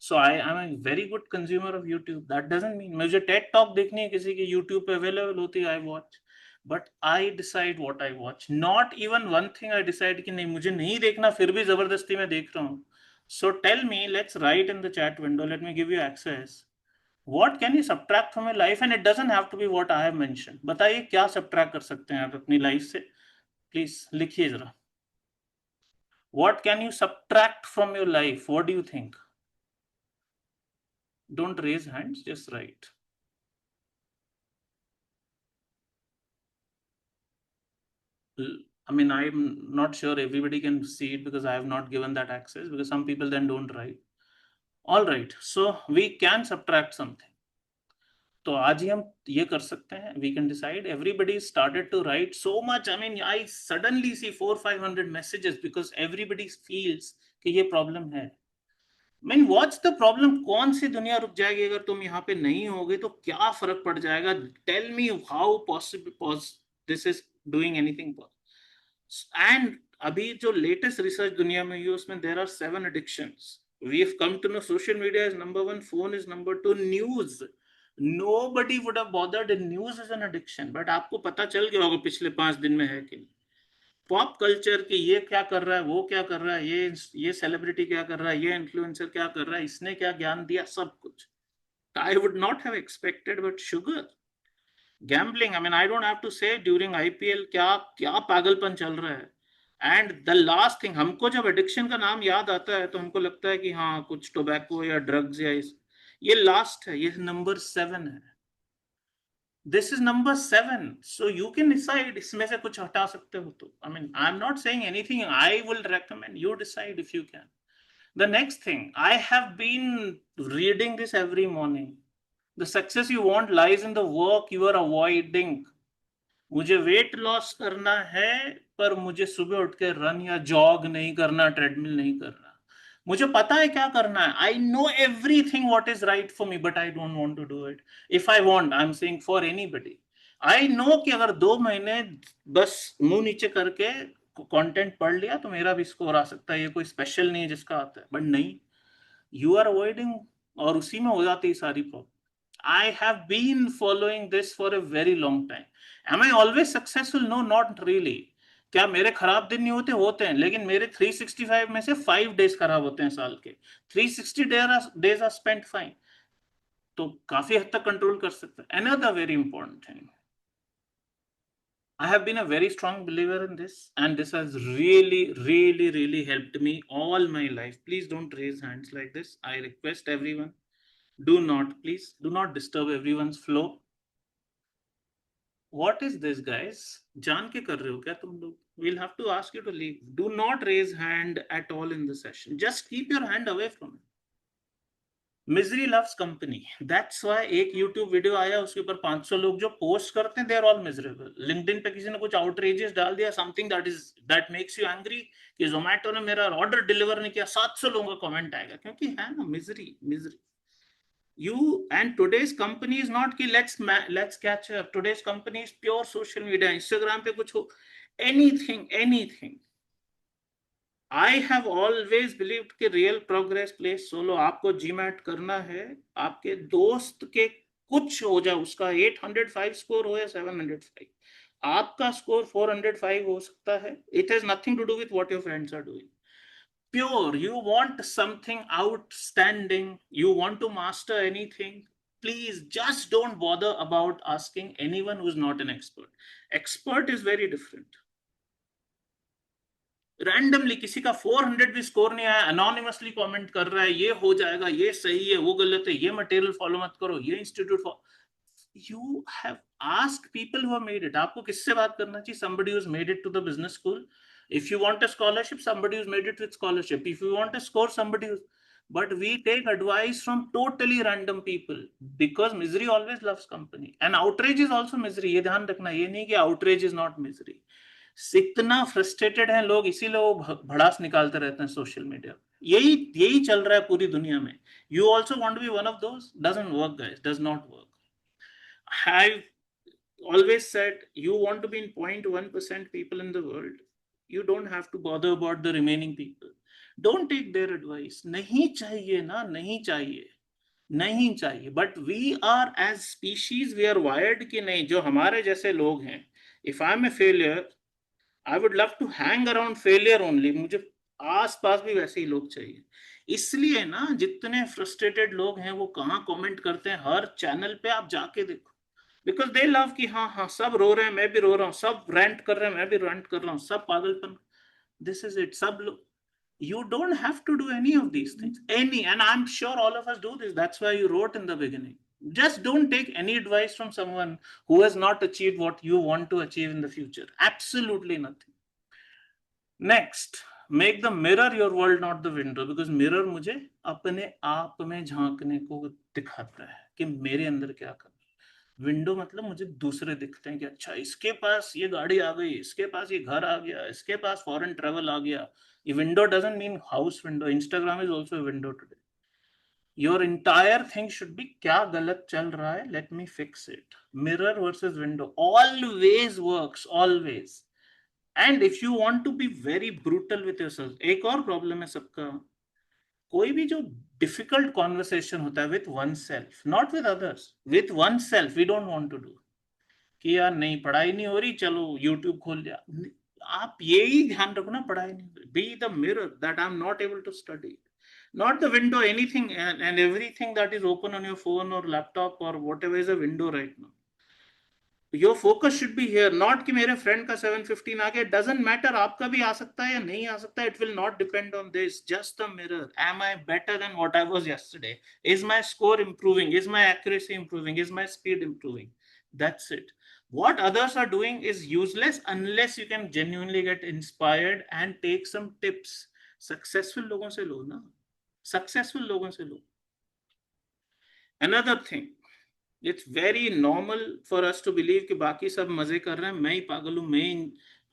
So I am a very good consumer of YouTube. That doesn't mean मुझे TED Talk देखनी है किसी की YouTube पे available होती है, I watch. But I decide what I watch. Not even one thing I decide कि नहीं मुझे नहीं देखना, फिर भी जबरदस्ती मैं देख रहा हूँ. So tell me, let's write in the chat window. Let me give you access. What can you subtract from your life? And it doesn't have to be what I have mentioned. बताइए क्या subtract कर सकते हैं आप अपनी life से? Please लिखिए जरा. What can you subtract from your life? What do you think? Don't raise hands, just write. I mean, I'm not sure everybody can see it because I have not given that access, because some people then don't write. All right, so we can subtract something. तो आज ही हम ये कर सकते हैं. We can decide. Everybody started to write so much. I mean, I suddenly see 400-500 messages because everybody feels कि ये problem है. I mean, what's the problem? कौन सी दुनिया रुक जाएगी अगर तुम यहाँ पे नहीं होगे तो क्या फर्क पड़ जाएगा? Tell me how possible this is doing anything. And अभी जो latest research दुनिया में हुई उसमें there are 7 addictions. We have come to know social media is number 1, phone is number 2, news. Nobody would have bothered if news is an addiction, but आपको पता चल गया होगा पिछले 5 दिन में है कि नहीं. पॉप कल्चर की ये क्या कर रहा है, वो क्या कर रहा है, ये सेलिब्रिटी क्या कर रहा है, ये इन्फ्लुएंसर क्या कर रहा है, इसने क्या ज्ञान दिया, सब कुछ. I would not have expected, but sugar, gambling. I mean, I don't have to say during IPL क्या क्या पागलपन चल रहा है. एंड द लास्ट थिंग, हमको जब एडिक्शन का नाम याद आता है तो हमको लगता है कि हाँ कुछ टोबैको या ड्रग्स या ये लास्ट है, ये नंबर 7 है. This is number 7. So you can decide इसमें से कुछ हटा सकते हो तो. I mean I am not saying anything, I will recommend you decide if you can. The next thing, I have been reading this every morning. The success you want lies in the work you are avoiding. मुझे weight loss करना है पर मुझे सुबह उठ के run या jog नहीं करना, ट्रेडमिल नहीं करना. मुझे पता है क्या करना है. I know everything what is right for me, but I don't want to do it. If I want, I am saying for anybody, I know कि अगर 2 महीने बस मुंह नीचे करके कंटेंट पढ़ लिया तो मेरा भी स्कोर आ सकता है. ये कोई स्पेशल नहीं है जिसका आता है, बट नहीं, यू आर अवॉइडिंग और उसी में हो जाती है सारी problem. I have been following this for a very long time. Am I always successful? No, not really. क्या मेरे खराब दिन नहीं होते? होते हैं, लेकिन मेरे 365 में से 5 days खराब होते हैं साल के. 360 days are spent fine. तो काफी हद तक कंट्रोल कर सकते हैं. Another very important thing, I have been a very strong believer in this, and this has really helped me all my life. Please don't raise hands like this. I request everyone, please do not disturb everyone's flow. What is this, guys? जान के कर रहे हो क्या तुम लोग? We'll have to ask you to leave. Do not raise hand at all in the session. Just keep your hand away from it. Misery loves company. That's why एक YouTube video आया, उसके ऊपर 500 लोग जो पोस्ट करते हैं, they are all miserable. LinkedIn पे किसी ने कुछ outrageous डाल दिया, something that makes you angry कि Zomato ने मेरा ऑर्डर डिलीवर नहीं किया, 700 लोगों का कमेंट आएगा, क्योंकि है ना misery. You and today's company is not कि let's catch up. Today's company is pure social media. Instagram पे कुछ हो, anything. I have always believed कि real progress plays solo. आपको GMAT करना है, आपके दोस्त के कुछ हो जाए, उसका 805 स्कोर हो या 705, आपका स्कोर 405 हो सकता है. It has nothing to do with what your friends are doing. Pure, you want something outstanding, you want to master anything, please just don't bother about asking anyone who's not an expert. Expert is very different. Randomly किसी का 400 भी score नहीं आया, anonymously comment कर रहा है, ये हो जाएगा, ये सही है, वो गलत है, ये मटेरियल फॉलो मत करो, ये institute follow. You have asked people who have made it. आपको किससे बात करना चाहिए? Somebody who's made it to the business school. If you want a scholarship, somebody who's made it with scholarship. If you want a score, somebody who's. But we take advice from totally random people because misery always loves company. And outrage is also misery. ये ध्यान रखना, ये नहीं कि outrage is not misery. इतना frustrated हैं लोग, इसीलिए वो भड़ास निकालते रहते हैं सोशल मीडिया. यही चल रहा है पूरी दुनिया में. You also want to be one of those? Doesn't work, guys. Does not work. I've always said, you want to be in 0.1% people in the world, you don't have to bother about the remaining people. Don't take their advice. नहीं चाहिए ना, नहीं चाहिए, नहीं चाहिए. But we are as species, we are wired कि नहीं, जो हमारे जैसे लोग हैं, if I'm a failure, I would love to hang around failure only. मुझे आसपास भी वैसे ही लोग चाहिए. इसलिए ना जितने फ्रस्ट्रेटेड लोग हैं वो कहाँ कमेंट करते हैं, हर चैनल पे आप जाके देखो. बिकॉज दे लव कि हाँ हाँ सब रो रहे हैं, मैं भी रो रहा हूँ, सब रेंट कर रहे हैं, मैं भी रेंट कर रहा हूँ, सब पागलपन. This is it. सब लोग, you don't have to do any of these things, and I'm sure all of us do this. That's why you wrote in the beginning, just don't take any advice from someone who has not achieved what you want to achieve in the future. Absolutely nothing. Next, make the mirror your world, not the window, because mirror मुझे अपने आप में झांकने को दिखाता है कि मेरे अंदर क्या कर. विंडो मतलब मुझे दूसरे दिखते हैं कि अच्छा इसके पास ये गाड़ी आ गई, इसके पास ये घर आ गया, इसके पास फॉरेन ट्रेवल आ गया. ये window doesn't mean house window. Instagram is also a window today. Your entire thing should be क्या गलत चल रहा है, let me fix it. Mirror versus window always works, always. And if you want to be very brutal with yourself, एक और problem है सबका, कोई भी जो डिफिकल्ट कॉन्वर्सेशन होता है with oneself, not with others, with oneself, we don't want to do. कि यार नहीं पढ़ाई नहीं हो रही, चलो यूट्यूब खोल लिया. आप यही ध्यान रखो ना, पढ़ाई नहीं हो रही. Be the mirror that I am not able to study, not the window. Anything and everything that is open on your phone or laptop or whatever is a window right now. Your focus should be here, not कि मेरे friend का 715 आ गया. Doesn't matter, आपका भी आ सकता है या नहीं आ सकता. It will not depend on this. Just the mirror. Am I better than what I was yesterday? Is my score improving? Is my accuracy improving? Is my speed improving? That's it. What others are doing is useless unless you can genuinely get inspired and take some tips. Successful लोगों से लो ना. Successful लोगों से लो. Another thing. It's very normal for us to believe कि बाकी सब मजे कर रहे हैं, मैं ही पागल हूँ,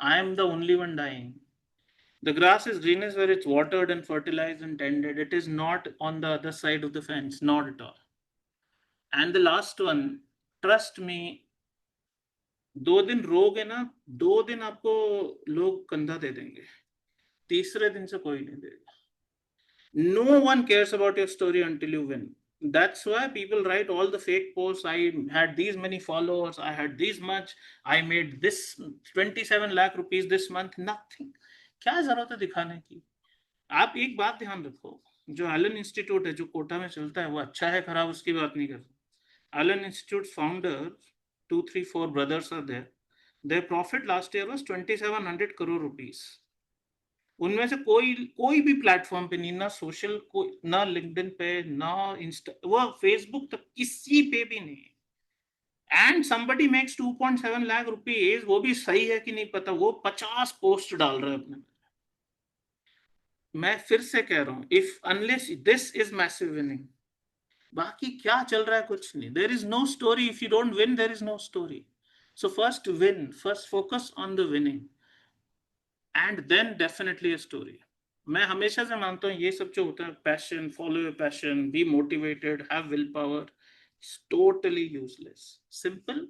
I am the only one dying. The grass is greenest where it's watered and fertilized and tended. It is not on the other side of the fence, not at all. And the last one, trust me, 2 दिन रोगे ना, 2 दिन आपको लोग कंधा दे देंगे, तीसरे दिन से कोई नहीं देगा. No one cares about your story until you win. That's why people write all the fake posts. I had these many followers, I had this much, I made this 27 lakh rupees this month. Nothing. क्या जरूरत है दिखाने की. आप एक बात ध्यान रखो, जो एलन इंस्टीट्यूट है, जो कोटा में चलता है, वो अच्छा है खराब उसकी बात नहीं करता. Allen institute founder 2-3-4 brothers are there. Their profit last year was 2700 crore rupees. उनमें से कोई भी प्लेटफॉर्म पे नहीं, ना सोशल, ना लिंक्डइन पे, ना इंस्टा, वो फेसबुक तक किसी पे भी नहीं. And somebody makes 2.7 lakh rupees, वो भी सही है कि नहीं पता, वो 50 पोस्ट डाल रहा है अपने. मैं फिर से कह रहा हूं, if unless this is massive winning, बाकी क्या चल रहा है कुछ नहीं. There is no story. If you don't win, there is no story. So first win, first focus on the winning, and then definitely a story. मैं हमेशा से मानता हूँ ये सब जो होता है, passion, follow your passion, be motivated, have will power, totally useless. Simple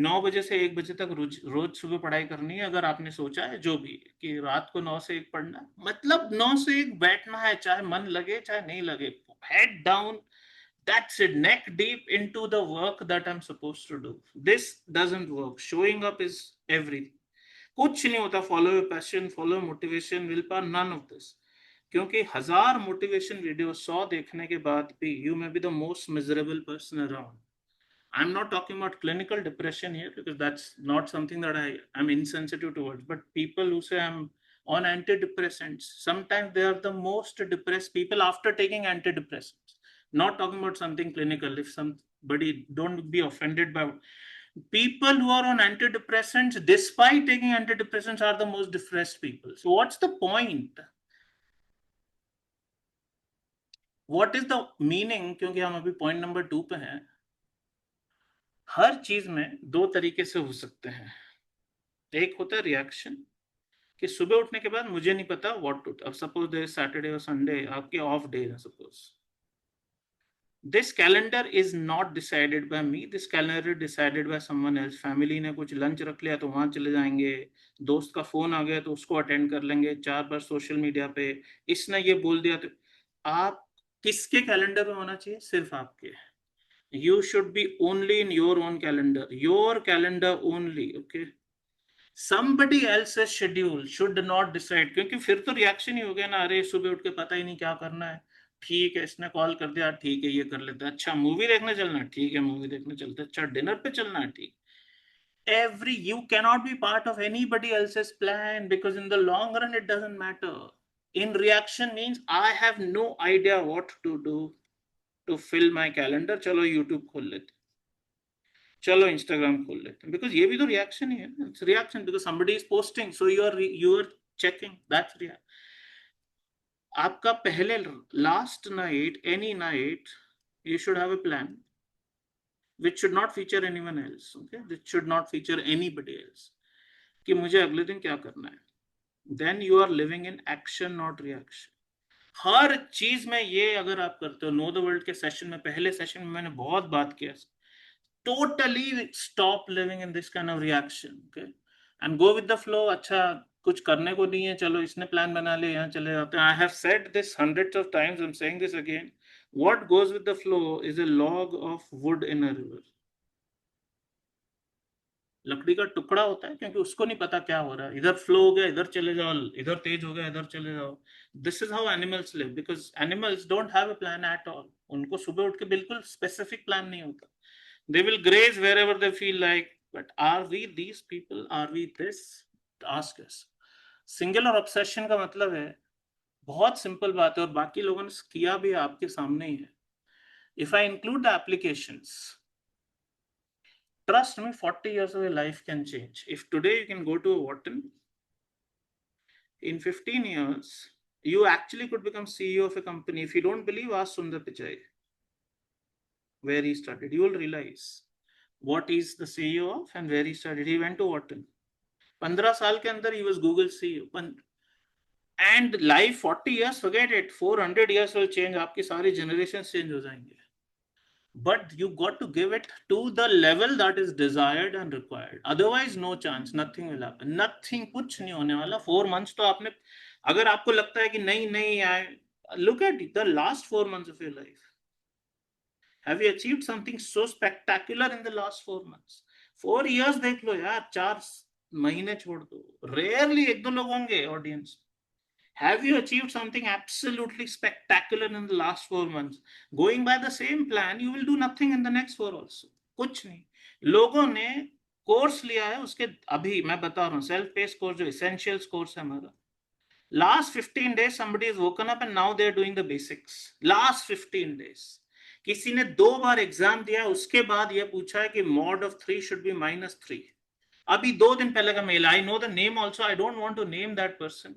9 बजे से 1 बजे तक रोज सुबह पढ़ाई करनी है. अगर आपने सोचा है जो भी कि रात को 9 से 1 पढ़ना है, मतलब 9 से 1 बैठना है, चाहे मन लगे चाहे नहीं लगे, head down. That's it, neck deep into the work that I'm supposed to do. This doesn't work. Showing up is everything. कुछ नहीं होता follow your passion, follow motivation, willpower, none of this. क्योंकि 1000 motivation वीडियो 100 देखने के बाद भी you may be the most miserable person around. I'm not talking about clinical depression here because that's not something that I'm insensitive towards, but people who say I'm on antidepressants, sometimes they are the most depressed people after taking antidepressants. Not talking about something clinical. If somebody, don't be offended by people who are on antidepressants, despite taking antidepressants, are the most depressed people. So what's the point? What is the meaning? क्योंकि हम अभी point number 2 पे हैं. हर चीज में दो तरीके से हो सकते हैं. एक होता है रिएक्शन, कि सुबह उठने के बाद मुझे नहीं पता व्हाट टू, अब सपोज देयर इज सैटरडे और संडे, आपके ऑफ डे है suppose. This calendar is not decided by me, this calendar decided by someone else. Family ने कुछ लंच रख लिया तो वहां चले जाएंगे, दोस्त का फोन आ गया तो उसको अटेंड कर लेंगे, 4 बार सोशल मीडिया पे इसने ये बोल दिया. तो आप किसके कैलेंडर में होना चाहिए? सिर्फ आपके. You should be only in your own calendar only, okay? Somebody else's schedule should not decide, क्योंकि फिर तो रिएक्शन ही हो गया ना, अरे सुबह उठ के पता ही नहीं क्या करना है, ठीक है इसने कॉल कर दिया, ठीक है ये कर लेते हैं, अच्छा मूवी देखने चलना है, ठीक है मूवी देखने चलते हैं, अच्छा डिनर पे चलना है, ठीक. You cannot be part of anybody else's plan because in the long run it doesn't matter. In reaction means I have no idea what to do to fill my calendar. चलो YouTube खोल लेते, चलो Instagram खोल लेते, because ये भी तो reaction ही है. It's reaction because somebody is posting, so you are checking. That's reaction. आपका पहले last night, any night, you should have a plan which should not feature anyone else. Okay, this should not feature anybody else. कि मुझे अगले दिन क्या करना है. Then you are living in action, not reaction. हर चीज में ये अगर आप करते हो, नो द वर्ल्ड के सेशन में, पहले सेशन में मैंने बहुत बात किया, totally stop living in this kind of reaction, okay, and go with the flow. अच्छा कुछ करने को नहीं है, चलो इसने प्लान बना लिया, यहाँ चले जाते हैं. I have said this hundreds of times, I'm saying this again. What goes with the flow is a log of wood in a river. लकड़ी का टुकड़ा होता है क्योंकि उसको नहीं पता क्या हो रहा है, इधर फ्लो हो गया इधर चले जाओ, इधर तेज हो गया इधर चले जाओ. This is how animals live, because animals don't have a plan at all. उनको सुबह उठ के बिल्कुल स्पेसिफिक प्लान नहीं होता. They will graze wherever they feel like. But are we these people? Are we this? Ask us. Singular obsession का मतलब है, बहुत सिंपल बात है और बाकी लोगों ने किया भी आपके सामने ही है. If I include the applications, trust me, 40 years of your life can change. If today you can go to a Wharton, in 15 years, you actually could become CEO of a company. If you don't believe, ask Sundar Pichai where he started. You will realize what he's the CEO of and where he started. He went to Wharton. 15 साल के अंदर he was Google CEO. And life 40 years, forget it. 400 years will change. आपकी सारी generations change हो जाएंगे. But you got to give it to the level that is desired and required. Otherwise, no chance. Nothing will happen. Nothing, कुछ नहीं होने वाला. 4 months तो आपने, अगर आपको लगता है कि नहीं आए, look at the last 4 months of your life. Have you achieved something so spectacular in the last 4 months? 4 years देख लो यार, 4 महीने छोड़ दो. Rarely 1-2 लोग होंगे audience. Have you achieved something absolutely spectacular in the last 4 months? Going by the same plan, you will do nothing in the next 4 also. कुछ नहीं. लोगों ने कोर्स लिया है, उसके अभी मैं बता रहा हूँ, सेल्फ पेस कोर्स जो essentials कोर्स है हमारा. Last 15 days, somebody has woken up and now they are doing the basics. Last 15 days. किसी ने 2 बार एग्जाम दिया, उसके बाद ये पूछा है कि mod of 3 should be -3. अभी 2 दिन पहले का mail. I know the name also. I don't want to name that person.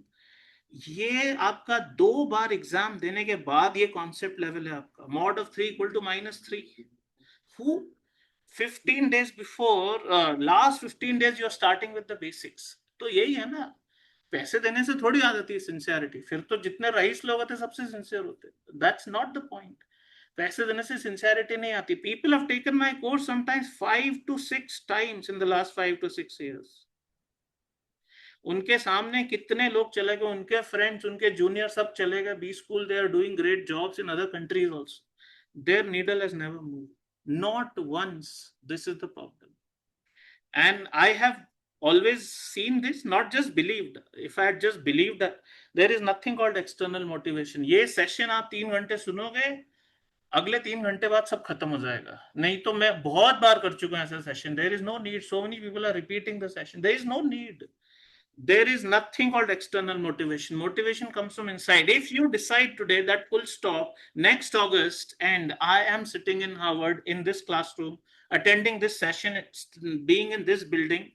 ये आपका 2 बार एग्जाम देने के बाद ये कॉन्सेप्ट लेवल है आपका. mod of 3 equal to -3. Who 15 days before, last 15 days you are starting with the basics. तो यही है ना, पैसे देने से थोड़ी आ जाती है सिंसियरिटी. फिर तो जितने रईस लोग होते सबसे सिंसियर होते. That's not the point. पैसे देने से सिंसियरिटी नहीं आती. People have taken my course sometimes 5 to 6 times in the last 5 to 6 years. उनके सामने कितने लोग चले गए, उनके फ्रेंड्स, उनके जूनियर सब चले गए B school. They are doing great jobs in other countries also. Their needle has never moved. Not once. This is the problem. And I have always seen this, not just believed. If I had just believed that there is nothing called external motivation. ये session आप 3 घंटे सुनोगे, अगले 3 घंटे बाद सब खत्म हो जाएगा. नहीं तो मैं बहुत बार कर चुका हूं ऐसा session. There is no need. So many people are repeating the session. There is no need. There is nothing called external motivation. Motivation comes from inside. If you decide today that full stop, next August, and I am sitting in Harvard in this classroom, attending this session, being in this building,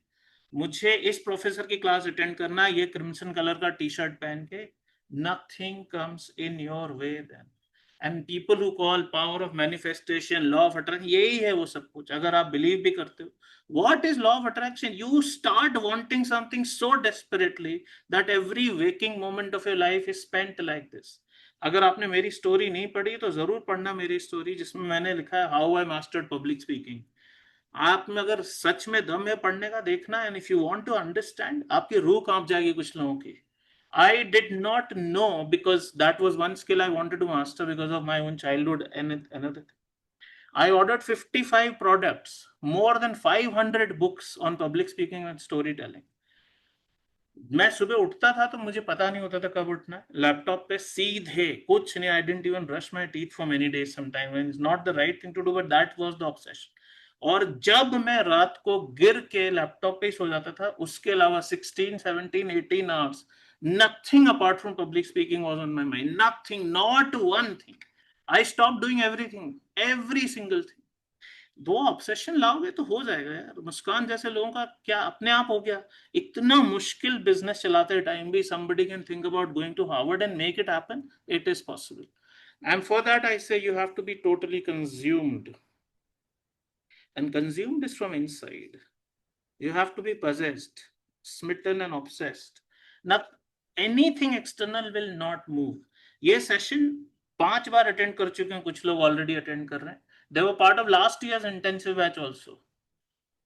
मुझे इस professor की class attend करना है, ये crimson colour का T shirt पहन के, nothing comes in your way then. And people who call power of manifestation, law of attraction, यही है वो सब कुछ. अगर आप बिलीव भी करते हो, what is law of attraction? You start wanting something so desperately that every waking moment of your life is spent like this. अगर आपने मेरी स्टोरी नहीं पढ़ी तो जरूर पढ़ना मेरी स्टोरी, जिसमें मैंने लिखा है how I mastered public speaking. आप में अगर सच में दम है पढ़ने का, देखना. And if you want to understand, आपकी रूह कांप जाएगी कुछ लोगों की. I did not know, because that was one skill I wanted to master because of my own childhood and another thing. I ordered 55 products, more than 500 books on public speaking and storytelling. मैं सुबह उठता था तो मुझे पता नहीं होता था कब उठना है. लैपटॉप पे सीधे कुछ नहीं. I didn't even brush my teeth for many days sometime, and it's not the right thing to do, but that was the obsession. और जब मैं रात को गिर के लैपटॉप पे सो जाता था, उसके अलावा 16, 17, 18 hours, nothing apart from public speaking was on my mind. Nothing, not one thing. I stopped doing everything, every single thing. दो ऑब्सेशन लाओगे तो हो जाएगा यार. मुस्कान जैसे लोगों का क्या अपने आप हो गया. इतना मुश्किल बिजनेस चलाते टाइम भी somebody can think about going to Harvard and make it happen. It is possible. And for that I say you have to be totally consumed. And consumed is from inside. You have to be possessed, smitten and obsessed. Now, anything external will not move. ये session 5 बार attend कर चुके हैं कुछ लोग, already attend कर रहे हैं. They were part of last year's intensive batch also.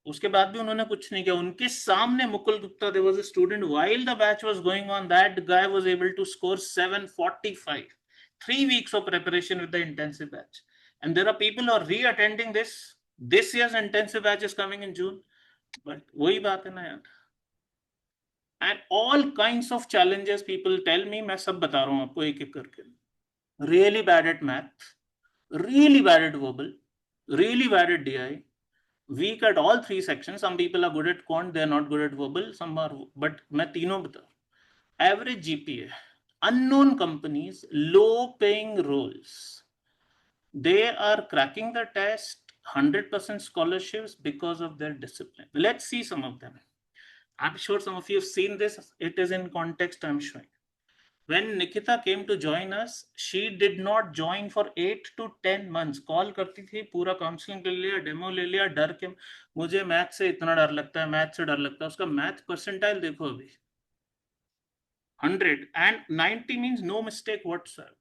उसके बाद भी उन्होंने कुछ नहीं किया. उनके सामने Mukul Gupta, there was a student, while the batch was going on, that guy was able to score 745. 3 weeks of preparation with the intensive batch. And there are people who are re-attending this. This year's intensive batch is coming in June. But वही बात है ना यार. And all kinds of challenges people tell me, मैं सब बता रहा हूँ आपको एक एक करके. Really bad at math, really bad at verbal, really bad at DI, weak at all 3 sections. Some people are good at quant, they are not good at verbal. Some are, but मैं तीनों बता. Average GPA, unknown companies, low paying roles. They are cracking the test, 100% scholarships because of their discipline. Let's see some of them. I'm sure some of you have seen this. It is in context I'm showing. When Nikita came to join us, she did not join for 8 to 10 months. Call करती थी, पूरा counselling ले लिया, demo ले लिया, डर के मुझे मैथ से इतना डर लगता है, मैथ से डर लगता है. उसका मैथ परसेंटाइल देखो अभी 100, and 90 means no mistake whatsoever.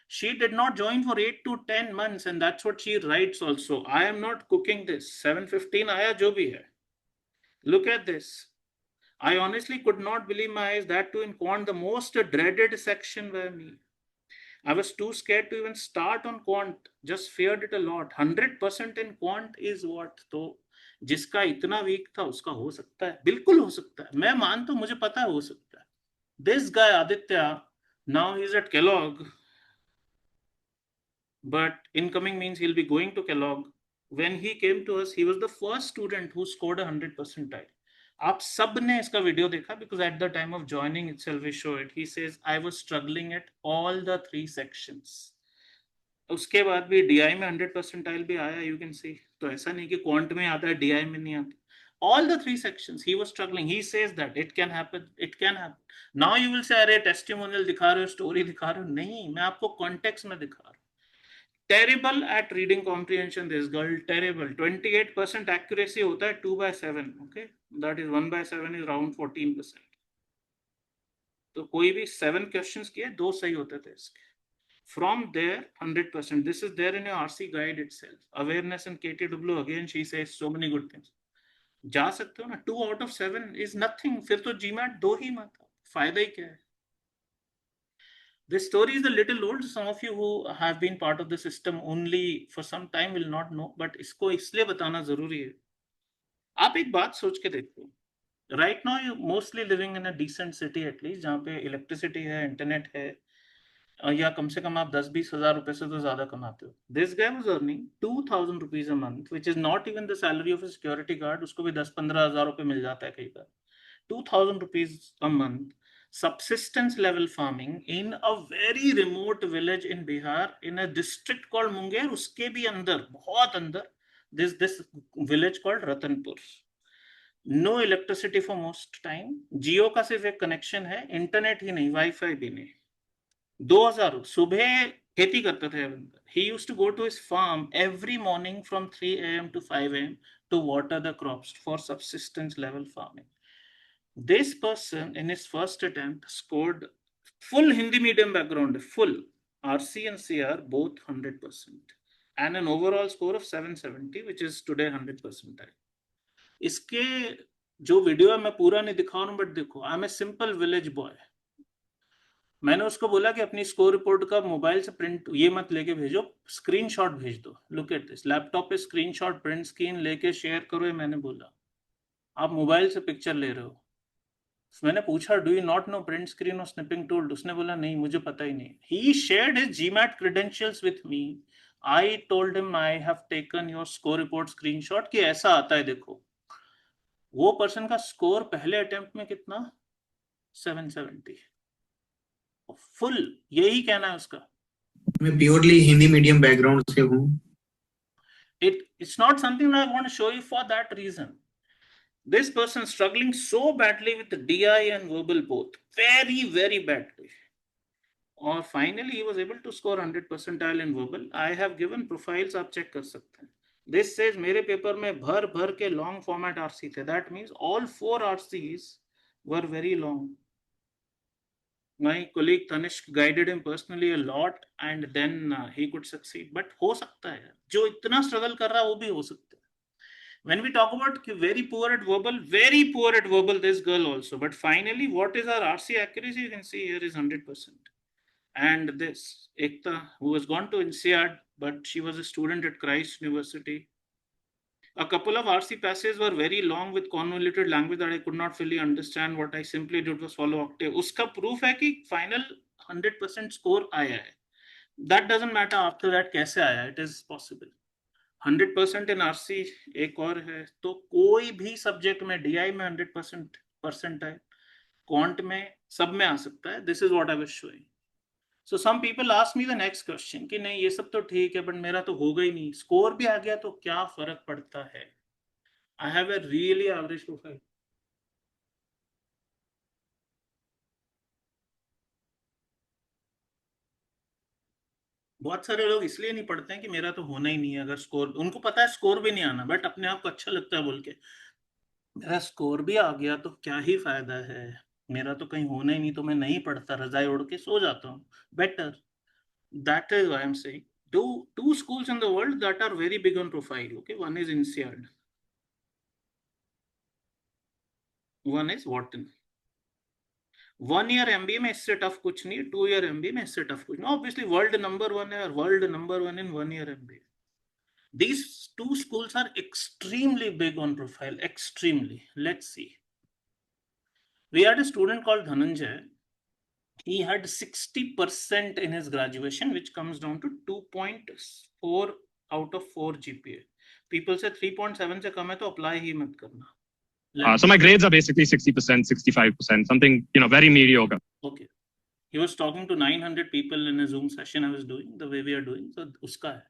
She did not join for 8 to 10 months, and that's what she writes also. I am not cooking this. 715 आया जो भी है. Look at this. I honestly could not believe my eyes, that too in quant, the most dreaded section by me. I was too scared to even start on quant, just feared it a lot. 100% in quant is what? तो जिसका इतना week था उसका हो सकता है, बिल्कुल हो सकता है. मैं मानता हूं, मुझे पता है हो सकता है. This guy Aditya, now he's at Kellogg, but incoming means he'll be going to Kellogg. When he came to us, he was the first student who scored 100 percentile. आप सब ने इसका वीडियो देखा, because at the time of joining itself we show it. He says I was struggling at all the 3 sections. उसके बाद भी DI में 100 percentile भी आया, you can see. तो ऐसा नहीं कि क्वांट में आता है, DI में नहीं आता. All the 3 sections he was struggling. He says that it can happen, it can happen. Now you will say अरे टेस्टिमोनियल दिखा रहे हो, स्टोरी दिखा रहे हो. नहीं, मैं आपको कॉन्टेक्स्ट में दिखा रहा हूँ. Terrible at reading comprehension, this girl, terrible. 28% accuracy होता है 2/7. Okay, that is 1/7 is around 14%. तो कोई भी 7 questions किए, 2 सही होते थे इसके. From there 100%. This is there in your RC guide itself. Awareness and KTW, again she says so many good things. जा सकते हो ना. 2 out of 7 is nothing. फिर तो GMAT 2 ही मत, फायदा ही क्या है. This story is a little old. Some of you who have been part of the system only for some time will not know, but इसको इसलिए बताना जरूरी है. आप एक बात सोच के देखो. Right now you mostly living in a decent city at least, जहाँ पे electricity है, internet है, या कम से कम आप 10-20 हजार रुपए से तो ज्यादा कमाते हो. This guy was earning 2,000 rupees a month, which is not even the salary of a security guard. उसको भी 10-15 हजार रुपए मिल जाता है कई बार. 2,000 rupees a month, subsistence level farming in a very remote village in Bihar, in a district called Munger. उसके भी अंदर, बहुत अंदर, this village called Ratanpur. No electricity for most time. जियो का सिर्फ एक कनेक्शन है, इंटरनेट ही नहीं, वाईफाई भी नहीं. 2000 सुबह खेती करते थे. He used to go to his farm every morning from 3 a.m. to 5 a.m. to water the crops for subsistence level farming. This person in his first attempt scored full Hindi medium background, full RC and CR both 100%, and an overall score of 770, which is today 100%. इसके जो video है मैं पूरा नहीं दिखा रहा हूं, but देखो, I am a simple village boy. मैंने उसको बोला कि अपनी स्कोर रिपोर्ट का मोबाइल से प्रिंट ये मत लेके भेजो, स्क्रीनशॉट भेज दो. लुक एट दिस, लैपटॉप पे स्क्रीनशॉट प्रिंट स्क्रीन लेके शेयर करो. ये मैंने बोला, आप मोबाइल से पिक्चर ले रहे हो. मैंने पूछा, do you not know print screen और स्निपिंग टूल? उसने बोला नहीं, मुझे पता ही नहीं. He shared his GMAT credentials with me. I told him I have taken your score report screenshot कि ऐसा आता है देखो. वो पर्सन का स्कोर पहले अटेम्प्ट में कितना? 770 फुल. यही कहना है उसका. मैं प्योरली हिंदी मीडियम बैकग्राउंड से हूँ. It's not something I want to show you for that reason. This person struggling so badly with the DI and verbal both, very very badly, or finally he was able to score 100 percentile in verbal. I have given profiles, आप check कर सकते हैं. This says मेरे paper में भर भर के long format RC थे. That means all 4 RCs were very long. My colleague Tanishq guided him personally a lot, and then he could succeed. But हो सकता है, जो इतना struggle कर रहा है वो भी हो सकता है. When we talk about very poor at verbal, this girl also. But finally, what is our RC accuracy? You can see here is 100%. And this Ekta, who has gone to INSEAD, but she was a student at Christ University. A couple of RC passages were very long with convoluted language that I could not fully understand. What I simply did was follow octave. Uska proof hai ki final 100% score aaya hai. That doesn't matter after that kaise aaya. It is possible. 100% in RC एक और है. तो कोई भी subject में, DI में 100% percentile, quant में, सब में आ सकता है. This is what I was showing. So some people ask me the next question कि नहीं ये सब तो ठीक है, बट मेरा तो होगा ही नहीं, स्कोर भी आ गया तो क्या फर्क पड़ता है? I have a really average profile. बहुत सारे लोग इसलिए नहीं पढ़ते हैं कि मेरा तो होना ही नहीं है. अगर स्कोर, उनको पता है स्कोर भी नहीं आना, बट अपने आप को अच्छा लगता है बोल के, मेरा स्कोर भी आ गया तो क्या ही फायदा है, मेरा तो कहीं होना ही नहीं, तो मैं नहीं पढ़ता, रजाई ओढ़ के सो जाता हूँ. Better. That is why I am saying two schools in the world that are very big on profile. Okay, one is INSEAD, one is Wharton. 1 year MBA में इससे टफ कुछ नहीं, 2 year MBA में इससे टफ कुछ नहीं. Obviously world number 1 है, और world number 1 in 1 year MBA. These two schools are extremely big on profile, extremely. Let's see. We had a student called Dhananjay. He had 60% in his graduation, which comes down to 2.4 out of 4 GPA. People say 3.7 से कम है तो apply ही मत करना. So my grades are basically 60%, 65%, something, very mediocre. Okay. He was talking to 900 people in a Zoom session I was doing, the way we are doing. So uska hai.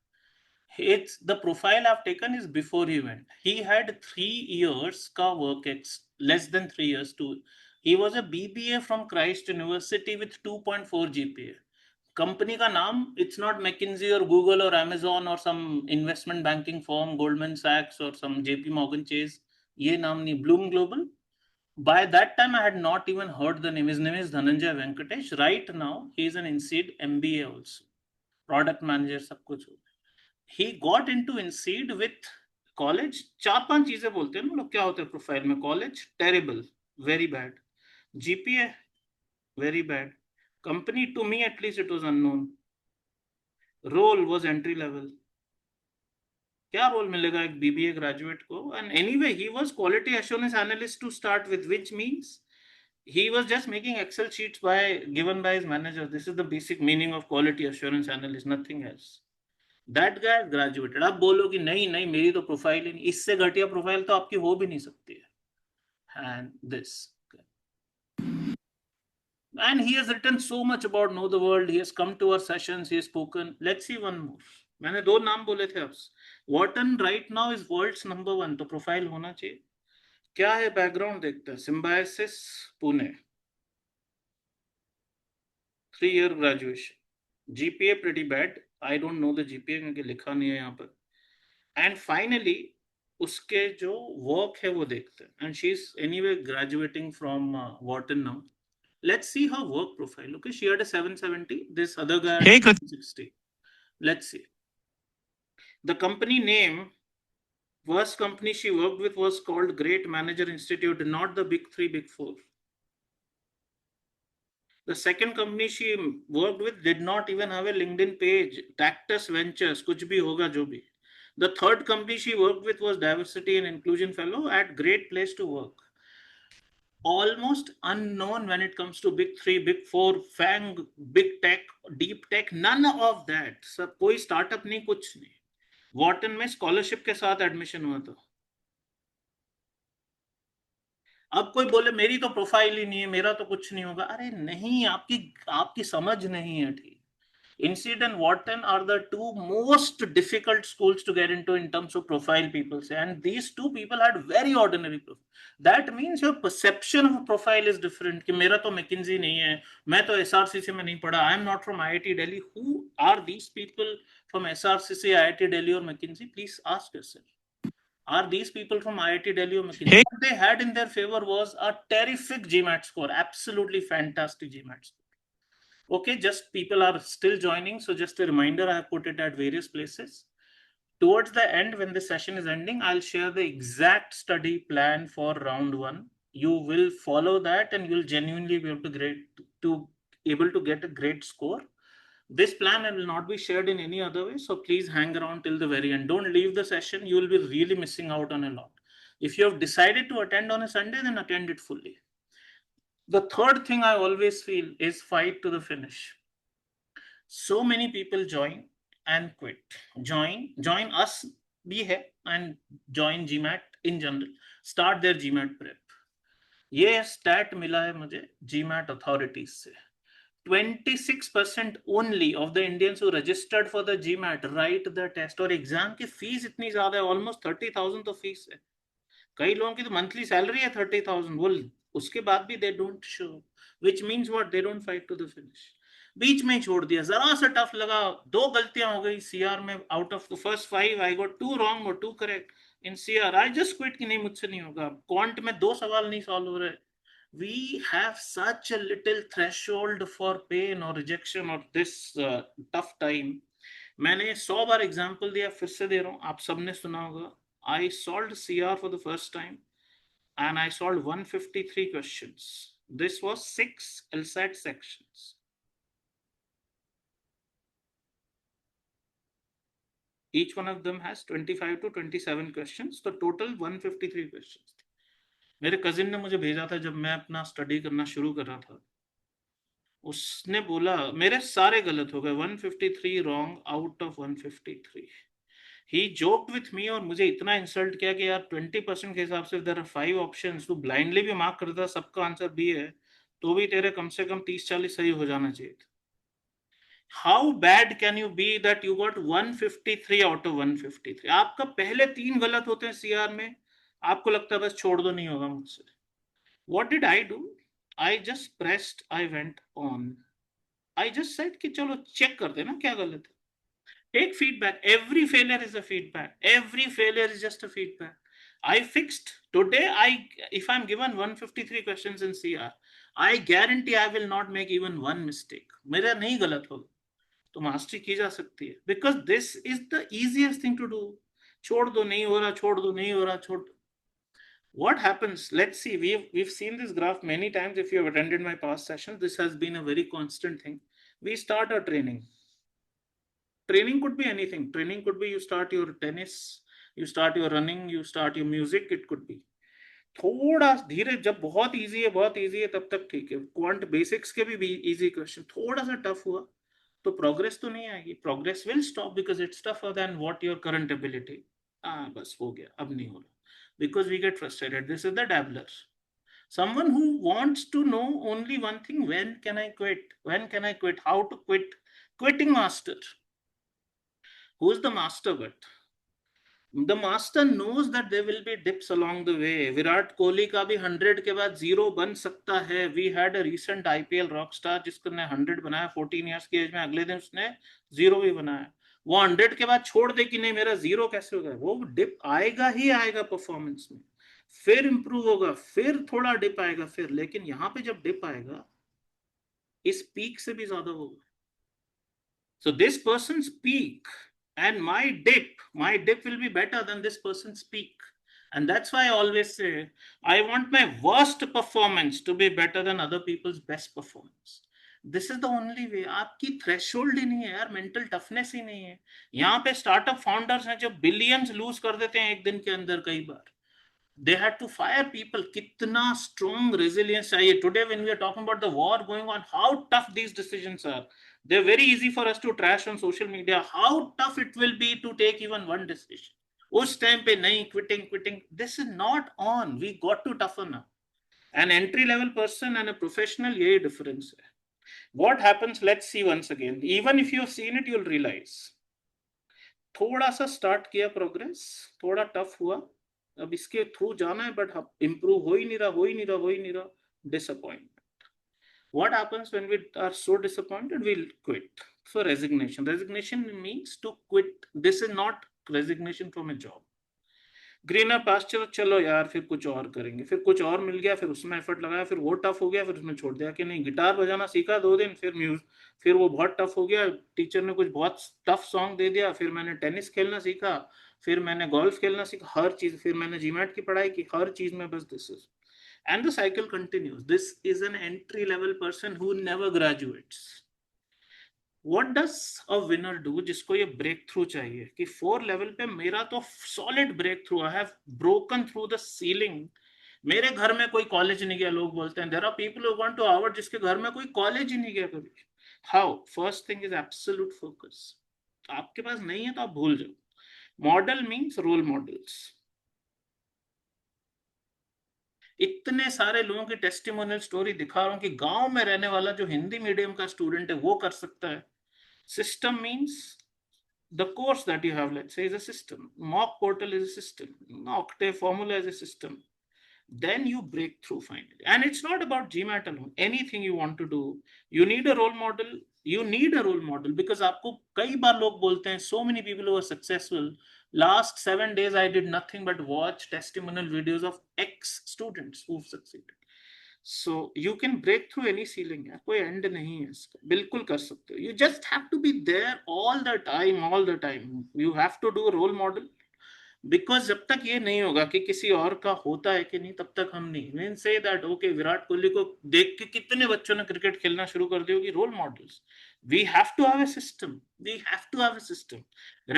It's the profile I've taken is before he went. He had 3 years ka work less than 3 years to. He was a BBA from Christ University with 2.4 GPA. Company ka naam, it's not McKinsey or Google or Amazon or some investment banking firm, Goldman Sachs or some JP Morgan Chase. Ye naam nahi, Bloom Global. By that time, I had not even heard the name. His name is Dhananjay Venkatesh. Right now, he is an INSEAD MBA also. Product manager, sab kuch. He got into INSEAD with college. 4-5 चीजें बोलते हैं ना लोग, क्या होता है profile में? College terrible, very bad. GPA very bad. Company, to me at least, it was unknown. Role was entry level. क्या रोल मिलेगा एक बीबीए ग्रेजुएट को? And anyway he was quality assurance analyst to start with, which means he was just making excel sheets given by his manager. This is the basic meaning of quality assurance analyst, nothing else. That guy graduated. आप बोलो कि नहीं नहीं मेरी तो profile ही नहीं, इससे घटिया प्रोफाइल तो आपकी हो भी नहीं सकती है. And this, and he has written so much about Know the World. He has come to our sessions, he has spoken. Let's see one more. मैंने दो नाम बोले थे आपसे. Wharton right now is world's number 1, तो profile होना चाहिए. क्या है बैकग्राउंड देखते हैं. Symbiosis Pune, 3-year graduation. GPA pretty bad. I don't know the GPA क्योंकि लिखा नहीं है यहाँ पर. And finally उसके जो वर्क है वो देखते हैं. And she is anyway graduating from Wharton now. Let's see her work profile. Okay, she had a 770. This other guy had 760. Let's see. The company name, first company she worked with was called Great Manager Institute, not the big 3, big 4. The second company she worked with did not even have a LinkedIn page. Cactus Ventures, kuch bhi hoga jo bhi. The third company she worked with was Diversity and Inclusion Fellow at Great Place to Work. Almost unknown when it comes to big 3, big 4, FANG, big tech, deep tech, none of that. सब कोई startup नहीं, कुछ नहीं. Wharton में scholarship के साथ admission हुआ था. अब कोई बोले मेरी तो प्रोफाइल ही नहीं है, मेरा तो कुछ नहीं होगा. अरे नहीं, आपकी समझ नहीं है. ठीक. INSEAD and Wharton are the 2 most difficult schools to get into in terms of profile, people say, and these 2 people had very ordinary profile. That means your perception of a profile is different. कि मेरा तो McKinsey नहीं है, मैं तो SRCC में नहीं पढ़ा, I am not from IIT Delhi. Who are these people from SRCC, IIT Delhi or McKinsey? Please ask yourself. Are these people from IIT Delhi or McKinsey? What they had in their favor was a terrific GMAT score, absolutely fantastic GMAT score. Okay, just people are still joining, so just a reminder, I have put it at various places. Towards the end, when the session is ending, I'll share the exact study plan for round 1. You will follow that and you'll genuinely be able to get a great score. This plan will not be shared in any other way, so please hang around till the very end. Don't leave the session, you will be really missing out on a lot. If you have decided to attend on a Sunday, then attend it fully. The third thing I always feel is fight to the finish. So many people join and quit. Join us bhi hai and join GMAT in general. Start their GMAT prep. ये stat मिला है मुझे GMAT authorities से. 26% only of the Indians who registered for the GMAT write the test. और exam की fees इतनी ज्यादा है, almost 30,000 तो फीस है. कई लोगों की तो मंथली सैलरी है 30,000. वो उसके बाद भी they don't show, which means what? They don't fight to the finish. बीच में ही छोड़ दिया, जरा सा टफ लगा, 2 गलतियां हो गई CR में. Out of the first 5 I got 2 wrong or 2 correct. In CR I just quit कि नहीं मुझसे नहीं होगा. क्वांट में 2 सवाल नहीं सॉल्व हो रहे. We have such a little threshold for pain or rejection or this tough time. मैंने 100 बार एग्जाम्पल दिया, फिर से दे रहा हूँ, आप सबने सुना होगा. I solved CR for the first time and I solved 153 questions. This was 6 LSAT sections. Each one of them has 25 to 27 questions. So total 153 questions. मेरे कजिन ने मुझे भेजा था जब मैं अपना स्टडी करना शुरू कर रहा था. उसने बोला मेरे सारे गलत हो गए, 153 wrong out of 153. He joked with me और मुझे इतना इंसल्ट किया कि यार 20% के हिसाब से देयर आर 5 ऑप्शंस, तू ब्लाइंडली भी मार्क करता, सबका आंसर बी है, तो भी तेरे कम से कम 30-40 सही हो जाना चाहिए. How bad can you be that you got 153 out of 153? आपका पहले 3 गलत होते हैं CR में, आपको लगता है बस छोड़ दो, नहीं होगा मुझसे. What did I do? I just pressed, I went on. I just said कि चलो चेक कर देना क्या गलत है. Take feedback. Every failure is a feedback. Every failure is just a feedback. I fixed. Today, if I'm given 153 questions in CR, I guarantee I will not make even one mistake. मेरा नहीं गलत होगा, तो mastery की जा सकती है. Because this is the easiest thing to do. छोड़ दो, नहीं हो रहा, छोड़ दो, नहीं हो रहा, छोड़ दो. What happens? Let's see. We've seen this graph many times. If you have attended my past sessions, this has been a very constant thing. We start our training. Training could be anything. Training could be you start your tennis, you start your running, you start your music. It could be थोड़ा धीरे, जब बहुत easy है तब तक ठीक है. Quant basics के भी इजी क्वेश्चन थोड़ा सा टफ हुआ तो प्रोग्रेस तो नहीं आएगी. Progress will stop because it's tougher than what your current ability. बस हो गया, अब नहीं हो रहा, because we get frustrated. This is the dabbler. Someone who wants to know only one thing: when can I quit? When can I quit? How to quit? Quitting master. Who is the master? But the master knows that there will be dips along the way. Virat Kohli का भी 100 के बाद 0 बन सकता है. We had a recent IPL rock star जिसने 100 बनाया 14 years की एज में, अगले दिन उसने 0 भी बनाया. वो 100 के बाद छोड़ दे कि नहीं मेरा 0 कैसे होगा, वो डिप आएगा ही आएगा परफॉर्मेंस में, फिर इंप्रूव होगा, फिर थोड़ा डिप आएगा फिर. लेकिन यहाँ पे जब डिप आएगा इस पीक से भी ज्यादा होगा. So this person's peak and my dip will be better than this person's peak. And that's why I always say, I want my worst performance to be better than other people's best performance. This is the only way. आपकी threshold ही नहीं है यार, mental toughness ही नहीं है. यहाँ पे startup founders हैं जो billions lose कर देते हैं एक दिन के अंदर कई बार. They had to fire people. कितना strong resilience चाहिए. Today when we are talking about the war going on, how tough these decisions are. They're very easy for us to trash on social media. How tough it will be to take even one decision. उस time पे नहीं, quitting. This is not on. We got to toughen up. An entry level person and a professional, यही difference है. What happens? Let's see once again. Even if you've seen it, you'll realize. थोड़ा सा start किया progress, थोड़ा tough हुआ. अब इसके through जाना है बट इंप्रूव हो ही नहीं रहा. Disappointment. What happens when we are so disappointed? We'll quit. So resignation means to quit. This is not resignation from a job. Greener pasture, चलो यार फिर कुछ और करेंगे, फिर कुछ और मिल गया, फिर उसमें एफर्ट लगाया, फिर वो टफ हो गया, फिर उसमें छोड़ दिया कि नहीं. गिटार बजाना सीखा 2 दिन, फिर वो बहुत टफ हो गया, टीचर ने कुछ बहुत टफ सॉन्ग दे दिया, फिर मैंने टेनिस खेलना सीखा, फिर मैंने गोल्फ खेलना सीखा, हर चीज, फिर मैंने जीमैट की पढ़ाई की, हर चीज में बस this is, and the cycle continues. This is an entry level person who never graduates. What does a winner do? जिसको ये ब्रेक थ्रू चाहिए कि 4 लेवल पे मेरा तो solid breakthrough, I have broken through the ceiling. मेरे घर में कोई कॉलेज नहीं गया. लोग बोलते हैं there are people who want to Harvard जिसके घर में कोई कॉलेज ही नहीं गया कभी. How? First thing is absolute focus. आपके पास नहीं है तो आप भूल जाओ. Model means role models. इतने सारे लोगों की टेस्टिमोनियल स्टोरी दिखा रहा हूं कि गांव में रहने वाला जो हिंदी मीडियम का स्टूडेंट है वो कर सकता है. System means the course that you have, let's say, is a system. Mock portal is a system. Octave formula is a system. Then you break through finally. And it's not about GMAT alone. Anything you want to do, you need a role model. You need a role model because आपको कई बार लोग बोलते हैं, so many people who are successful. Last 7 days I did nothing but watch testimonial videos of ex-students who've succeeded. So you can break through any ceiling. यार कोई and नहीं है इसका, बिल्कुल कर सकते हो. You just have to be there all the time. You have to do a role model because जब तक ये नहीं होगा कि किसी और का होता है कि नहीं, तब तक हम नहीं. Mean say that okay, Virat Kohli को देख के कितने बच्चों ने क्रिकेट खेलना शुरू कर दी होगी. Role models. We have to have a system.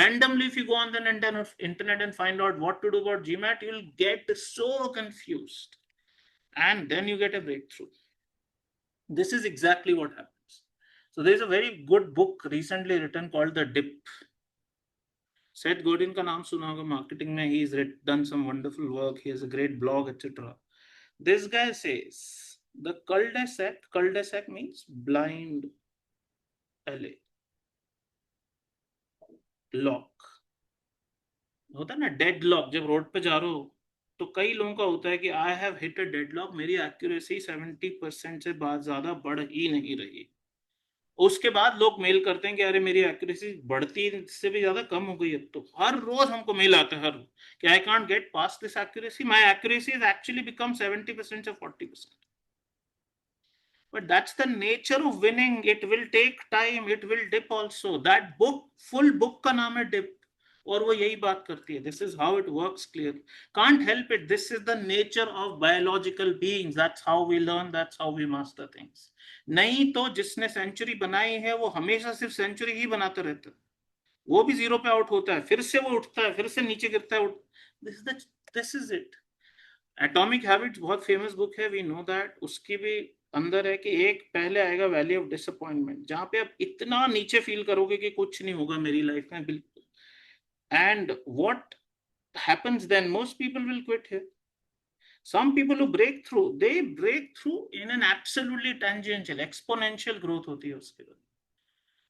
Randomly, if you go on the internet and find out what to do about GMAT, you'll get so confused. And then you get a breakthrough. This is exactly what happens. So there's a very good book recently written called The Dip. Seth Godin का नाम सुना होगा marketing में. He's done some wonderful work. He has a great blog, etc. This guy says the cul-de-sac means blind alley. Lock. होता है ना deadlock. जब road पे जा रहे हो तो कई लोगों का होता है कि I have hit a deadlock, मेरी एक्यूरेसी 70% से ज्यादा बढ़ ही नहीं रही. उसके बाद लोग मेल करते हैं कि अरे मेरी एक्यूरेसी बढ़ती से भी ज्यादा कम हो गई. अब तो हर रोज हमको मेल आता है कि I can't get past this accuracy, my accuracy is actually become 70% or 40%. But that's the nature of winning. It will take time. It will dip also. That book, full book का नाम है Dip. और वो यही बात करती है, this is how it works, clear, can't help it, this is the nature of biological beings, that's how we learn, that's how we master things. नहीं तो जिसने सेंचुरी बनाई है वो हमेशा सिर्फ सेंचुरी ही बनाता रहता है, वो भी जीरो पे आउट होता है, फिर से वो उठता है, फिर से नीचे गिरता है, this is it. Atomic habits बहुत फेमस बुक है, वी नो दैट, उसकी भी अंदर है कि एक पहले आएगा वैली ऑफ डिसअपॉइंटमेंट, जहां पे आप इतना नीचे फील करोगे कि कुछ नहीं होगा मेरी लाइफ में बिल्कुल, and what happens then, most people will quit here. Some people who break through, they break through in an absolutely tangential exponential growth होती है उसके बाद।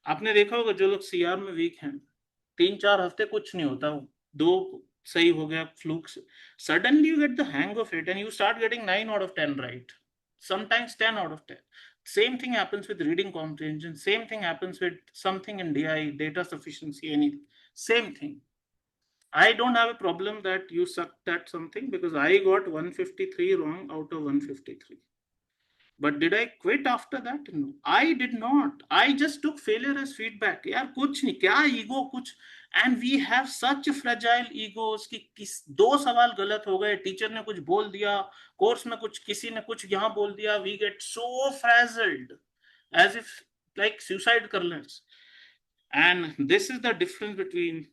आपने देखा होगा जो लोग सीआर में वीक हैं, 3-4 हफ्ते कुछ नहीं होता, दो सही हो गया फ्लूक से, suddenly you get the hang of it and you start getting 9 out of 10 right, sometimes 10 out of 10. Same thing happens with reading comprehension, same thing happens with something in DI, data sufficiency, anything, same thing. I don't have a problem that you sucked at something because I got 153 wrong out of 153. But did I quit after that? No, I did not. I just took failure as feedback. यार कुछ नहीं, क्या ego कुछ, and we have such fragile egos कि दो सवाल गलत हो गए, टीचर ने कुछ बोल दिया, कोर्स में कुछ किसी ने कुछ यहाँ बोल दिया, we get so frazzled as if like suicide killers. And this is the difference between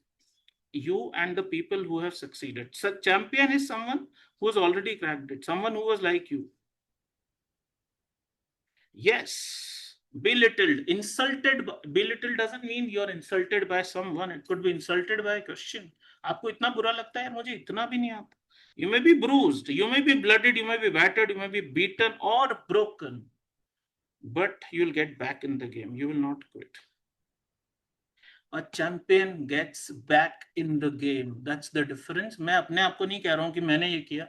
you and the people who have succeeded. So champion is someone who has already cracked it, someone who was like you. Yes, belittled, insulted. Belittled doesn't mean you're insulted by someone. It could be insulted by a question. आपको इतना बुरा लगता है, मुझे इतना भी नहीं आता. You may be bruised, you may be blooded, you may be battered, you may be beaten or broken, but you'll get back in the game. You will not quit. A champion gets back in the game. That's the difference. मैं अपने आप को नहीं कह रहा हूं कि मैंने ये किया,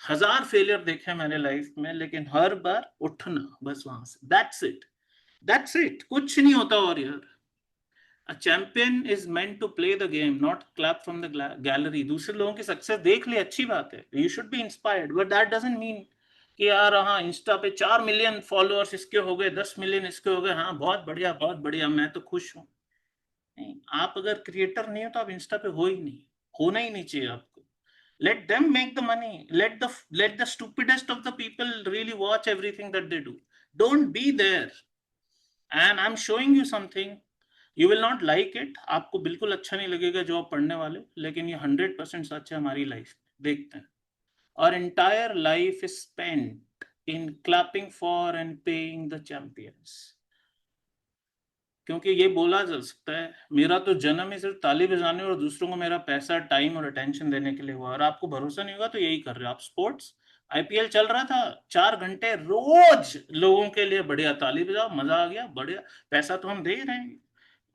1000 फेलियर देखे मैंने लाइफ में, लेकिन हर बार उठना बस वहां से, that's it, कुछ नहीं होता। और यार, a champion is meant to play the game, not clap from the gallery. दूसरे लोगों की सक्सेस देख ले, अच्छी बात है, you should be inspired, but that doesn't mean कि यार हाँ इंस्टा पे 4 मिलियन फॉलोअर्स इसके हो गए, 10 मिलियन इसके हो गए, हाँ बहुत बढ़िया मैं तो खुश हूँ। नहीं, आप अगर क्रिएटर नहीं हो तो आप इंस्टा पे हो ही नहीं, होना ही नहीं चाहिए आपको। let them make the money, let the stupidest of the people really watch everything that they do, don't be there, and I'm showing you something, you will not like it, आपको बिल्कुल अच्छा नहीं लगेगा जो आप पढ़ने वाले, लेकिन ये 100% सच है हमारी लाइफ। देखते हैं, our entire life is spent in clapping for and paying the champions, क्योंकि ये बोला जा सकता है मेरा तो जन्म ही सिर्फ ताली बजाने और दूसरों को मेरा पैसा, टाइम और अटेंशन देने के लिए हुआ, और आपको भरोसा नहीं होगा तो यही कर रहे हो आप। स्पोर्ट्स आईपीएल चल रहा था, 4 घंटे रोज लोगों के लिए, बढ़िया ताली बजाओ, मजा आ गया, बढ़िया, पैसा तो हम दे ही रहे हैं,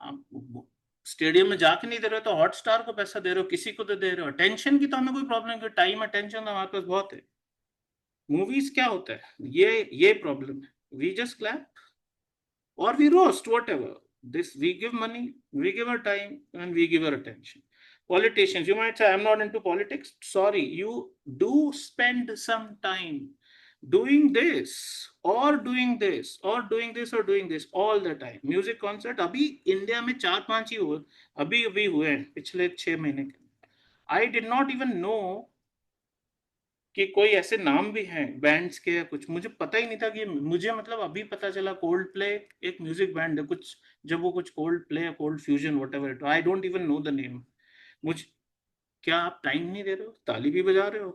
आप स्टेडियम में जाके नहीं दे रहे हो तो हॉटस्टार को पैसा दे रहे हो, किसी को तो दे रहे हो। अटेंशन की तो हमें कोई प्रॉब्लम नहीं, टाइम अटेंशन तो हमारे पास बहुत है। मूवीज क्या होता है, ये प्रॉब्लम है, we just clap or we roast, whatever. This, we give money, we give our time, and we give our attention. Politicians, you might say, I'm not into politics. Sorry, you do spend some time doing this, or doing this, or doing this, or doing this all the time. Music concert, अभी India में 4-5 ही हुए, अभी हुए हैं पिछले 6 महीने के। I did not even know कि कोई ऐसे नाम भी हैं बैंड्स के या कुछ, मुझे पता ही नहीं था कि, मुझे मतलब अभी पता चला कोल्ड प्ले एक म्यूजिक बैंड है कुछ, जब वो कुछ कोल्ड प्ले या cold fusion whatever, I don't even know the name. मुझे, क्या आप टाइम नहीं दे रहे हो, ताली भी बजा रहे हो,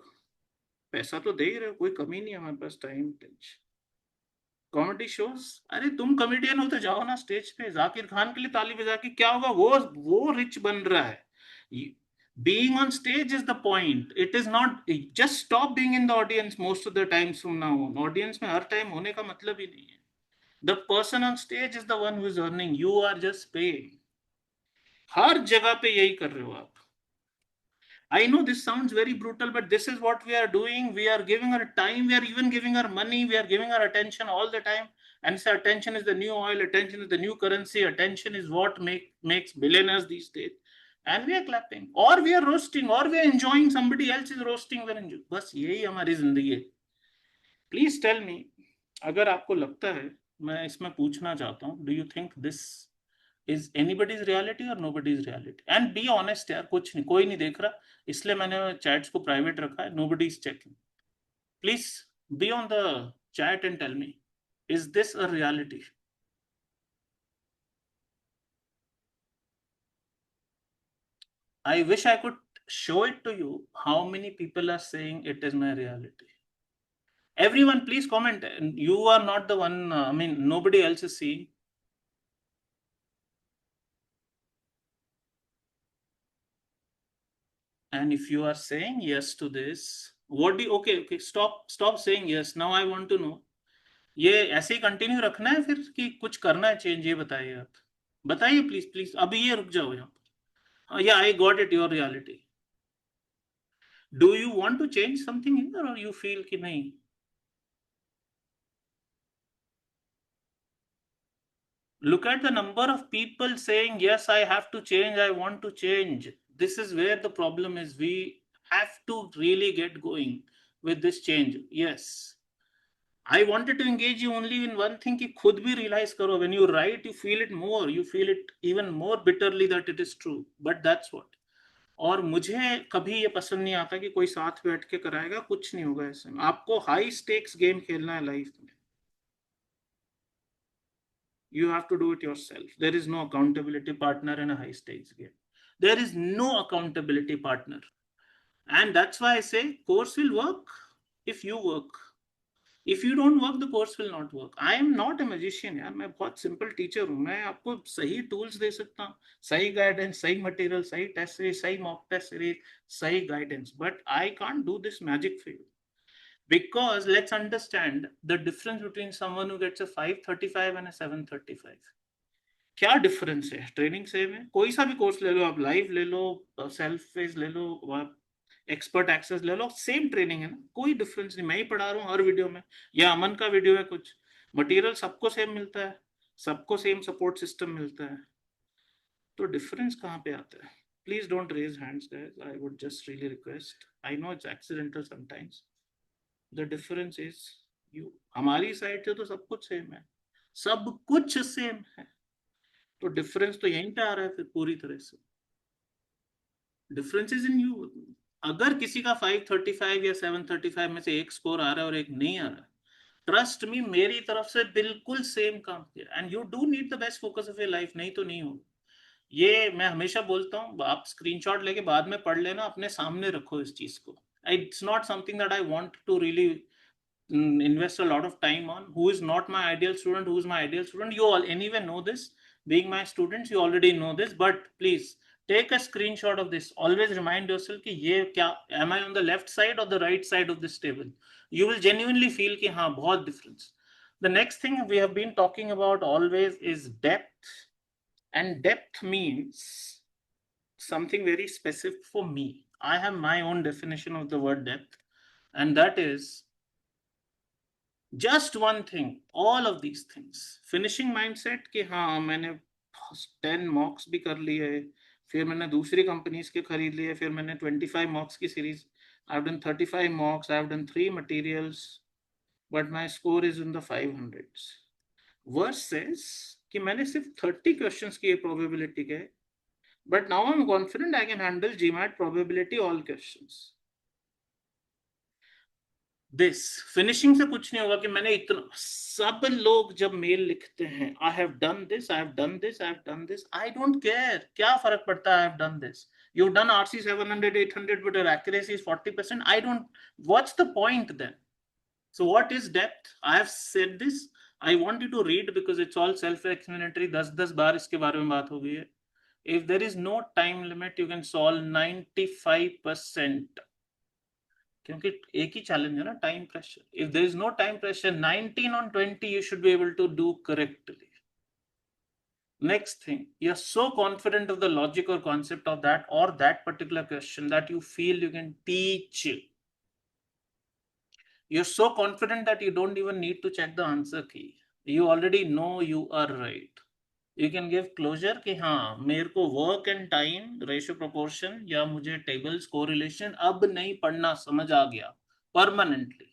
पैसा तो दे ही रहे हो, कोई कमी नहीं है हमारे पास टाइम। कॉमेडी शोज, अरे तुम कॉमेडियन हो तो जाओ ना स्टेज पे, जाकिर खान के लिए ताली बजा के क्या होगा, वो रिच बन रहा है। Being on stage is the point. It is not, just stop being in the audience most of the times from now on. Audience में हर time होने का मतलब ही नहीं है। The person on stage is the one who is earning. You are just paying. हर जगह पे यही कर रहे हो आप। I know this sounds very brutal, but this is what we are doing. We are giving our time. We are even giving our money. We are giving our attention all the time. And so attention is the new oil. Attention is the new currency. Attention is what makes billionaires these days. And we are clapping, or we are roasting, or we are enjoying somebody else is roasting, we're enjoying. बस यही हमारी जिंदगी है। Please tell me, अगर आपको लगता है, मैं इसमें पूछना चाहता हूँ, do you think this is anybody's reality or nobody's reality? And be honest यार, कुछ नहीं, कोई नहीं देख रहा, इसलिए मैंने चैट्स को प्राइवेट रखा है. Nobody is checking. Please be on the chat and tell me, is this a reality? I wish I could show it to you how many people are saying it is my reality. Everyone, please comment. You are not the one, I mean, nobody else is seeing. And if you are saying yes to this, what do you, okay, stop saying yes. Now I want to know, ये ऐसे ही continue रखना है फिर कि कुछ करना है change? ये बताइए आप, बताइए प्लीज प्लीज. अभी ये रुक जाओ यहाँ पर. Yeah, I got it, your reality. Do you want to change something here or you feel कि नहीं? Look at the number of people saying, yes, I have to change, I want to change. This is where the problem is. We have to really get going with this change. Yes. I wanted to engage you only in one thing, कि खुद भी realize करो. When you write, you feel it more. You feel it even more bitterly that it is true. But that's what. और मुझे कभी ये पसंद नहीं आता कि कोई साथ बैठ के कराएगा. कुछ नहीं होगा ऐसे में. आपको हाई स्टेक्स गेम खेलना है लाइफ में. You have to do it yourself. There is no accountability partner in a high stakes game. There is no accountability partner. And that's why I say course will work if you work. If you don't work, the course will not work. I am not a magician यार. मैं बहुत simple teacher हूँ. मैं आपको सही tools दे सकता हूँ, सही guidance, सही material, सही test series, सही mock test series, सही guidance. But I can't do this magic for you. Because let's understand the difference between someone who gets a 535 and a 735. क्या डिफरेंस है? ट्रेनिंग सेम है. कोई सा भी कोर्स ले लो आप, लाइव ले लो, सेल्फ फेस ले लो, एक्सपर्ट एक्सेस ले लो, सेम ट्रेनिंग है ना. कोई डिफरेंस नहीं. मैं ही पढ़ा रहा हूँ हर वीडियो में, या अमन का वीडियो है, कुछ मटेरियल सबको सेम मिलता है, सबको सेम सपोर्ट सिस्टम मिलता है. तो डिफरेंस कहाँ पे आता है? Please don't raise hands guys. I would just really request. I know it's accidental sometimes. The difference is you. हमारी साइड से तो सब कुछ सेम है, सब कुछ सेम है. तो डिफरेंस तो यहीं पे आ रहा है फिर पूरी तरह से. Difference is in you. अगर किसी का 535 या 735 में से एक स्कोर आ रहा है और एक नहीं आ रहा, ट्रस्ट मी, मेरी तरफ से बिल्कुल सेम काम किया. And you do need the best focus of your life. नहीं तो नहीं हो. ये मैं हमेशा बोलता हूँ, आप स्क्रीनशॉट लेके बाद में पढ़ लेना, अपने सामने रखो इस चीज को. It's not something that I want to really invest a lot of time on. Who is not my ideal student? Who is my ideal student? You all anyway know this. Being my students, you already know this. But please take a screenshot of this. Always remind yourself कि ये क्या, am I on the left side or the right side of this table? You will genuinely feel कि हाँ बहुत difference. The next thing we have been talking about always is depth, and depth means something very specific for me. I have my own definition of the word depth, and that is just one thing. All of these things. Finishing mindset कि हाँ मैंने 10 mocks भी कर लिए, फिर मैंने दूसरी companies के खरीद लिए, फिर मैंने 25 mocks की series. I've done 35 mocks. I've done 3 materials, but my score is in the 500s. Versus कि मैंने सिर्फ 30 questions की probability के, but now I'm confident I can handle GMAT probability all questions. This finishing से कुछ नहीं होगा कि मैंने इतना. सब लोग जब मेल लिखते हैं, I have done this, I have done this, I have done this. I don't care. क्या फर्क पड़ता है? I have done this. You've done RC 700, 800, but your accuracy is 40%. I don't. What's the point then? So what is depth? I have said this. I want you to read because it's all self-explanatory. 10 बार इसके बारे में बात हो गई है. If there is no time limit, you can solve 95%. क्योंकि एक ही challenge है ना, time pressure. If there is no time pressure, 19 on 20 you should be able to do correctly. Next thing, you're so confident of the logic or concept of that or that particular question that you feel you can teach. You're so confident that you don't even need to check the answer key. You already know you are right. You can give closure कि हाँ मेरे को work and time ratio proportion या मुझे tables correlation अब नहीं पढ़ना, समझ आ गया permanently.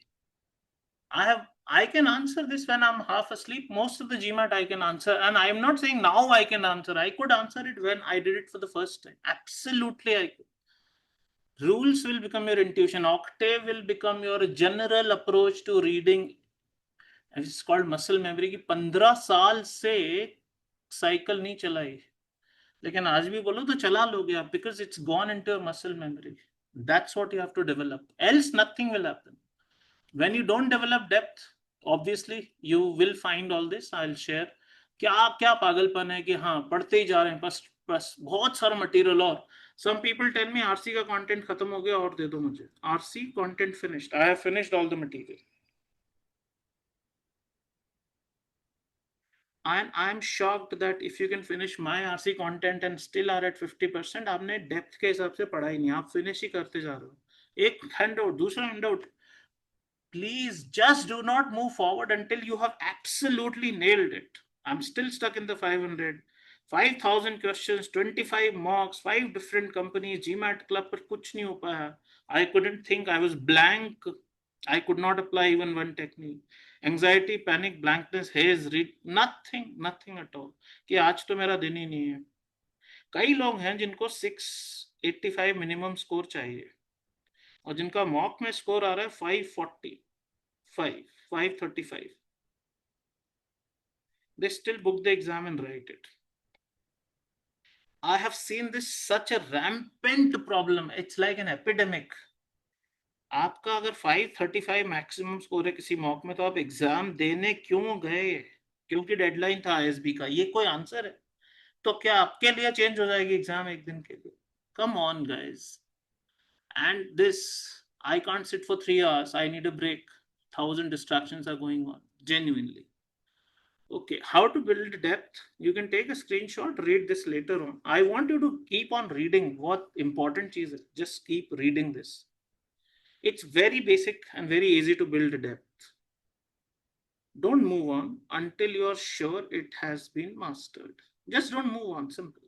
I have I can answer this when I'm half asleep. Most of the GMAT I can answer, and I'm not saying now I can answer. I could answer it when I did it for the first time. Absolutely, I could. Rules will become your intuition. Octave will become your general approach to reading. It's called muscle memory. कि 15 साल से cycle नहीं चलाई, लेकिन आज भी बोलो तो चला लोगे आप, because it's gone into your muscle memory. That's what you have to develop. Else nothing will happen. When you don't develop depth, obviously you will find all this. I'll share क्या क्या पागलपन है कि हाँ पढ़ते ही जा रहे हैं बस बस बहुत सारा मटेरियल. और some people tell me RC का कंटेंट खत्म हो गया और दे दो मुझे. RC content finished. I have finished all the material. And I'm shocked that if you can finish my RC content and still are at 50%, आपने depth के हिसाब से पढ़ा ही नहीं, आप फिनिश ही करते जा रहे हो. एक हैंडआउट, दूसरा handout. Please just do not move forward until you have absolutely nailed it. I'm still stuck in the 500. 5,000 questions, 25 mocks, 5 different companies, GMAT club पर कुछ नहीं हो पाया. I couldn't think, I was blank. I could not apply even one technique. Anxiety, panic, blankness, haze, read, nothing at all. कि आज तो मेरा दिन ही नहीं है. कई लोग हैं जिनको 685 मिनिमम स्कोर चाहिए और जिनका मॉक में स्कोर आ रहा है 540, 535. They still book the exam and write it. I have seen this such a rampant problem. It's like an epidemic. आपका अगर 535 मैक्सिमम स्कोर है किसी मॉक में तो आप एग्जाम देने क्यों गए? क्योंकि डेडलाइन था आईएसबी का. ये कोई आंसर है? तो क्या आपके लिए चेंज हो जाएगी एग्जाम एक दिन के लिए? Come on guys. And this, I can't sit for 3 hours. I need a break. 1,000 distractions are going on. Genuinely. Okay, how to build depth? You can take a screenshot, read this later on. I want you to keep on reading. What important is it? Just keep reading this. It's very basic and very easy to build depth. Don't move on until you are sure it has been mastered. Just don't move on. Simple.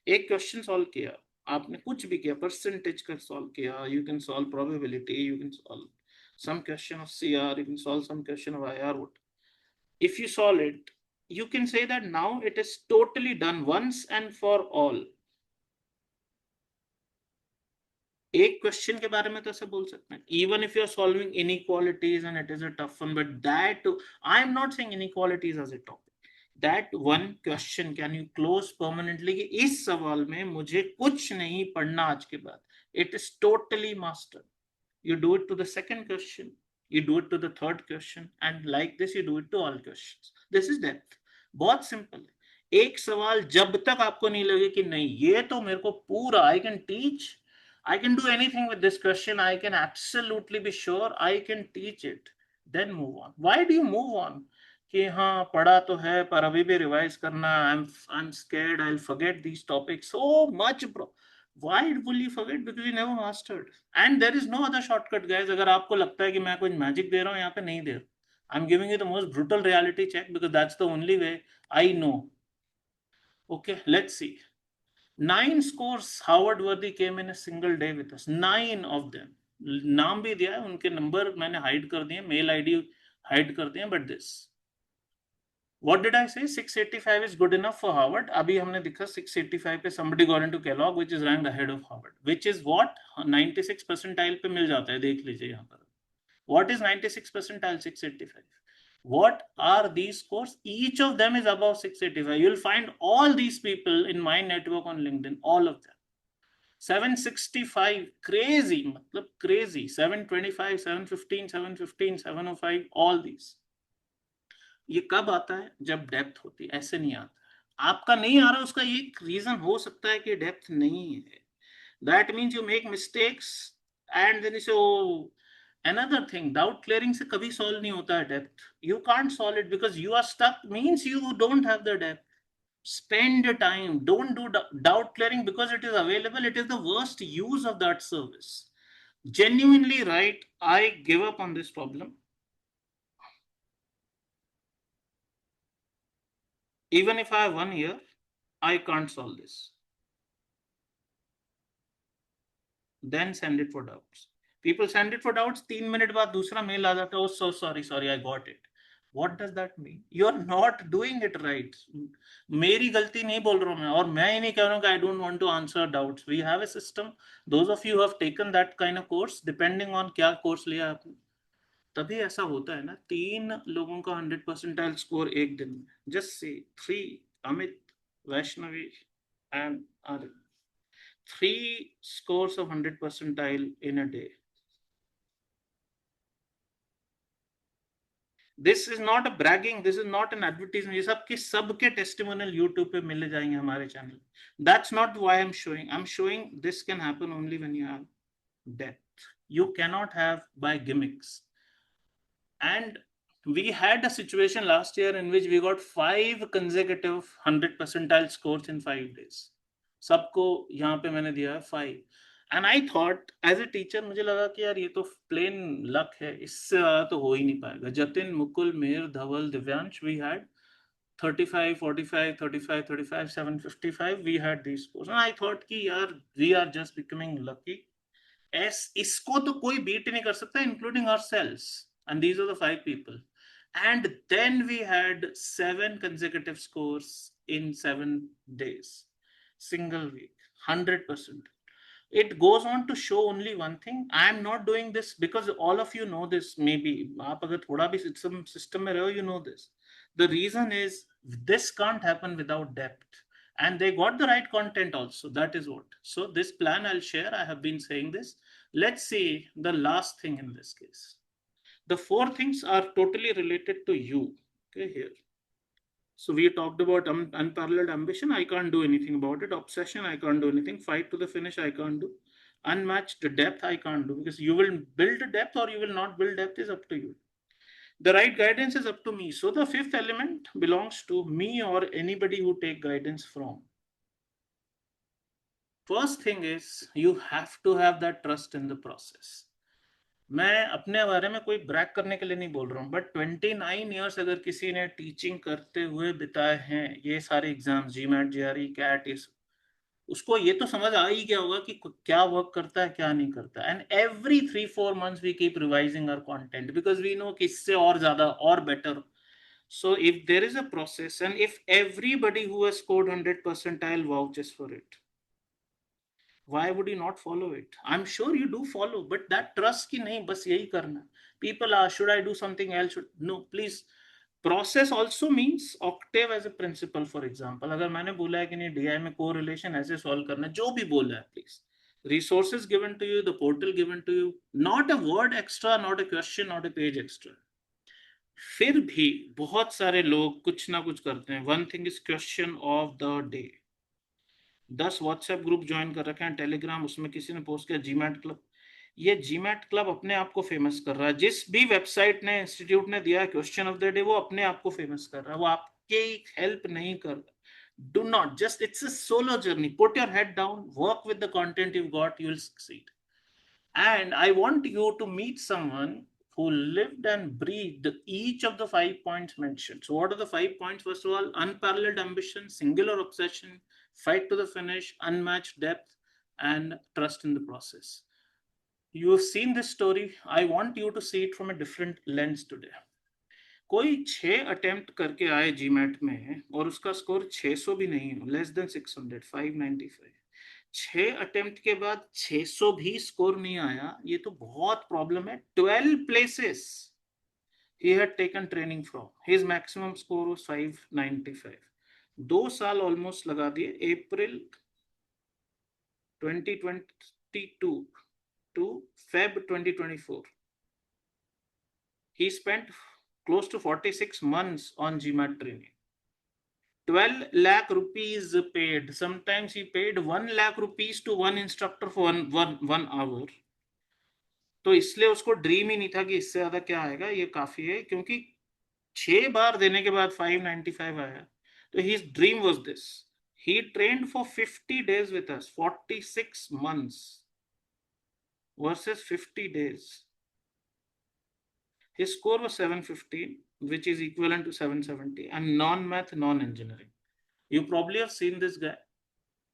एक question solve किया, आपने कुछ भी किया, percentage का solve किया, you can solve probability, you can solve some question of CR, you can solve some question of IR. What if you solve it? You can say that now it is totally done once and for all. एक question के बारे में तो ऐसे बोल सकते हैं. Even if you are solving inequalities and it is a tough one, but that I am not saying inequalities as a topic. That one question can you close permanently कि इस सवाल में मुझे कुछ नहीं पढ़ना आज के बाद. It is totally mastered. You do it to the second question, you do it to the third question, and like this you do it to all questions. This is depth. बहुत simple है. एक सवाल जब तक आपको नहीं लगे कि नहीं ये तो मेरे को पूरा I can teach, I can do anything with this question, I can absolutely be sure I can teach it, then move on. Why do you move on? कि हाँ पढ़ा तो है पर अभी भी रिवाइज करना. I'm scared I'll forget these topics so much, bro. Why will you forget? Because you never mastered. And there is no other shortcut, guys. अगर आपको लगता है कि मैं कुछ मैजिक दे रहा हूँ यहाँ पे, नहीं दे रहा. I'm giving you the most brutal reality check because that's the only way I know. Okay, let's see. 9 scores Howard Worthy came in a single day with us. 9 of them. नाम भी दिया है, उनके नंबर मैंने hide कर दिए, mail ID hide कर दिए, but this. What did I say? 685 is good enough for Harvard. अभी हमने दिखा 685 पे somebody got into Kellogg, which is ranked ahead of Harvard, which is what 96 percentile पे मिल जाता है. देख लीजिए यहाँ पर. What is 96 percentile? 685. What are these scores? Each of them is above 685. You'll find all these people in my network on LinkedIn, all of them. 765, crazy, मतलब crazy. 725, 715, 715, 705, all these. ये कब आता है? जब डेप्थ होती है. ऐसे नहीं आता. आपका नहीं आ रहा, उसका एक रीजन हो सकता है कि डेप्थ नहीं है. That means you make mistakes and then इसे another thing, doubt clearing से कभी सॉल्व नहीं होता है depth. You can't solve it because you are stuck, means you don't have the depth. Spend time. Don't do doubt clearing because it is available. It is the worst use of that service. Genuinely right, I give up on this problem. Even if I have 1 year, I can't solve this. Then send it for doubts. People send it for doubts. 3 minute बाद दूसरा mail आ जाता है. Oh, so sorry, I got it. What does that mean? You are not doing it right. मेरी गलती नहीं बोल रहा हूँ मैं, और मैं ही नहीं कह रहा हूँ कि I don't want to answer doubts. We have a system. Those of you who have taken that kind of course, depending on क्या course लिया आपने, तभी ऐसा होता है ना. 3 लोगों का 100 percentile score एक दिन में. Just say 3, Amit, Vaishnavi and Arif. 3 scores of 100 percentile in a day. This is not a bragging, this is not an advertisement. ये सब के सबके testimonial YouTube पे मिल जाएंगे हमारे channel. That's not why I'm showing. I'm showing this can happen only when you have depth. You cannot have by gimmicks. And we had a situation last year in which we got 5 consecutive 100 percentile scores in 5 days. सबको यहाँ पे मैंने दिया है 5. And I thought as a teacher मुझे लगा कि यार ये तो plain luck है, इससे ज़्यादा तो हो ही नहीं पाएगा. जतिन, मुकुल, मेहर, धवल, Divyansh, we had 35, 45, 35, 35, 755. We had these scores. And I thought कि यार we are just becoming lucky. इसको तो कोई beat नहीं कर सकता, including ourselves. And these are the 5 people. And then we had 7 consecutive scores in 7 days. Single week, 100%. It goes on to show only one thing. I am not doing this because all of you know this. Maybe आप अगर थोड़ा भी system में रहो, you know this. The reason is this can't happen without depth. And they got the right content also. That is what. So this plan I'll share. I have been saying this. Let's see the last thing in this case. The 4 things are totally related to you. Okay, here. So we talked about unparalleled ambition. I can't do anything about it. Obsession, I can't do anything. Fight to the finish, I can't do. Unmatched depth, I can't do, because you will build depth or you will not build depth is up to you. The right guidance is up to me. So the 5th element belongs to me or anybody who take guidance from. First thing is you have to have that trust in the process. मैं अपने बारे में कोई brake करने के लिए नहीं बोल रहा हूँ, बट 29 ईयर्स अगर किसी ने टीचिंग करते हुए बिताए हैं, ये सारे एग्जाम्स, GMAT, GRE, कैट, उसको ये तो समझ आ ही गया होगा कि क्या वर्क करता है, क्या नहीं करता. And every 3-4 months we keep revising our content because we know कि इससे और ज्यादा और better. So if there is a process and if everybody who has scored 100 percentile vouches for it, why would you not follow it? I'm sure you do follow, but that trust ki nahi, bas yahi karna. People are, should I do something else? No, please. Process also means octave as a principle. For example, अगर मैंने बोला है कि नहीं DI में correlation ऐसे solve करना, जो भी बोला है, please. Resources given to you, the portal given to you, not a word extra, not a question, not a page extra. फिर भी बहुत सारे लोग कुछ ना कुछ करते हैं. One thing is question of the day. 10 WhatsApp group join कर रखे हैं, टेलीग्राम, उसमें किसी ने पोस्ट किया GMAT क्लब. ये GMAT क्लब अपने आप को फेमस कर रहा है. जिस भी वेबसाइट ने, इंस्टीट्यूट ने दिया है क्वेश्चन ऑफ द डे, वो अपने आप को फेमस कर रहा है, वो आपके हेल्प नहीं कर रहा. Do not just, it's a solo journey. Put your head down, work with the content you've got, you'll succeed. And I want you to meet someone who lived and breathed each of the 5 points mentioned. So what are the 5 points? First of all, unparalleled ambition, singular obsession, fight to the finish, unmatched depth, and trust in the process. You have seen this story. I want you to see it from a different lens today. कोई 6 attempt करके आए GMAT में और उसका score 600 भी नहीं हो, less than 600, 595. 6 attempt के बाद 600 भी स्कोर नहीं आया, ये तो बहुत प्रॉब्लम है. 12 places he had taken training from. His maximum score was 595. 2 साल ऑलमोस्ट लगा दिए. April 2022 to Feb 2024. He spent close to 46 months on GMAT training. 12 lakh rupees paid. Sometimes he paid 1 lakh rupees to one instructor for one hour. तो इसलिए उसको dream ही नहीं था कि इससे ज्यादा क्या आएगा, ये काफी है, क्योंकि 6 बार देने के बाद 595 आया. तो his dream was this. He trained for 50 days with us, 46 months versus 50 days. His score was 715, which is equivalent to 770, and non-math, non-engineering. You probably have seen this guy.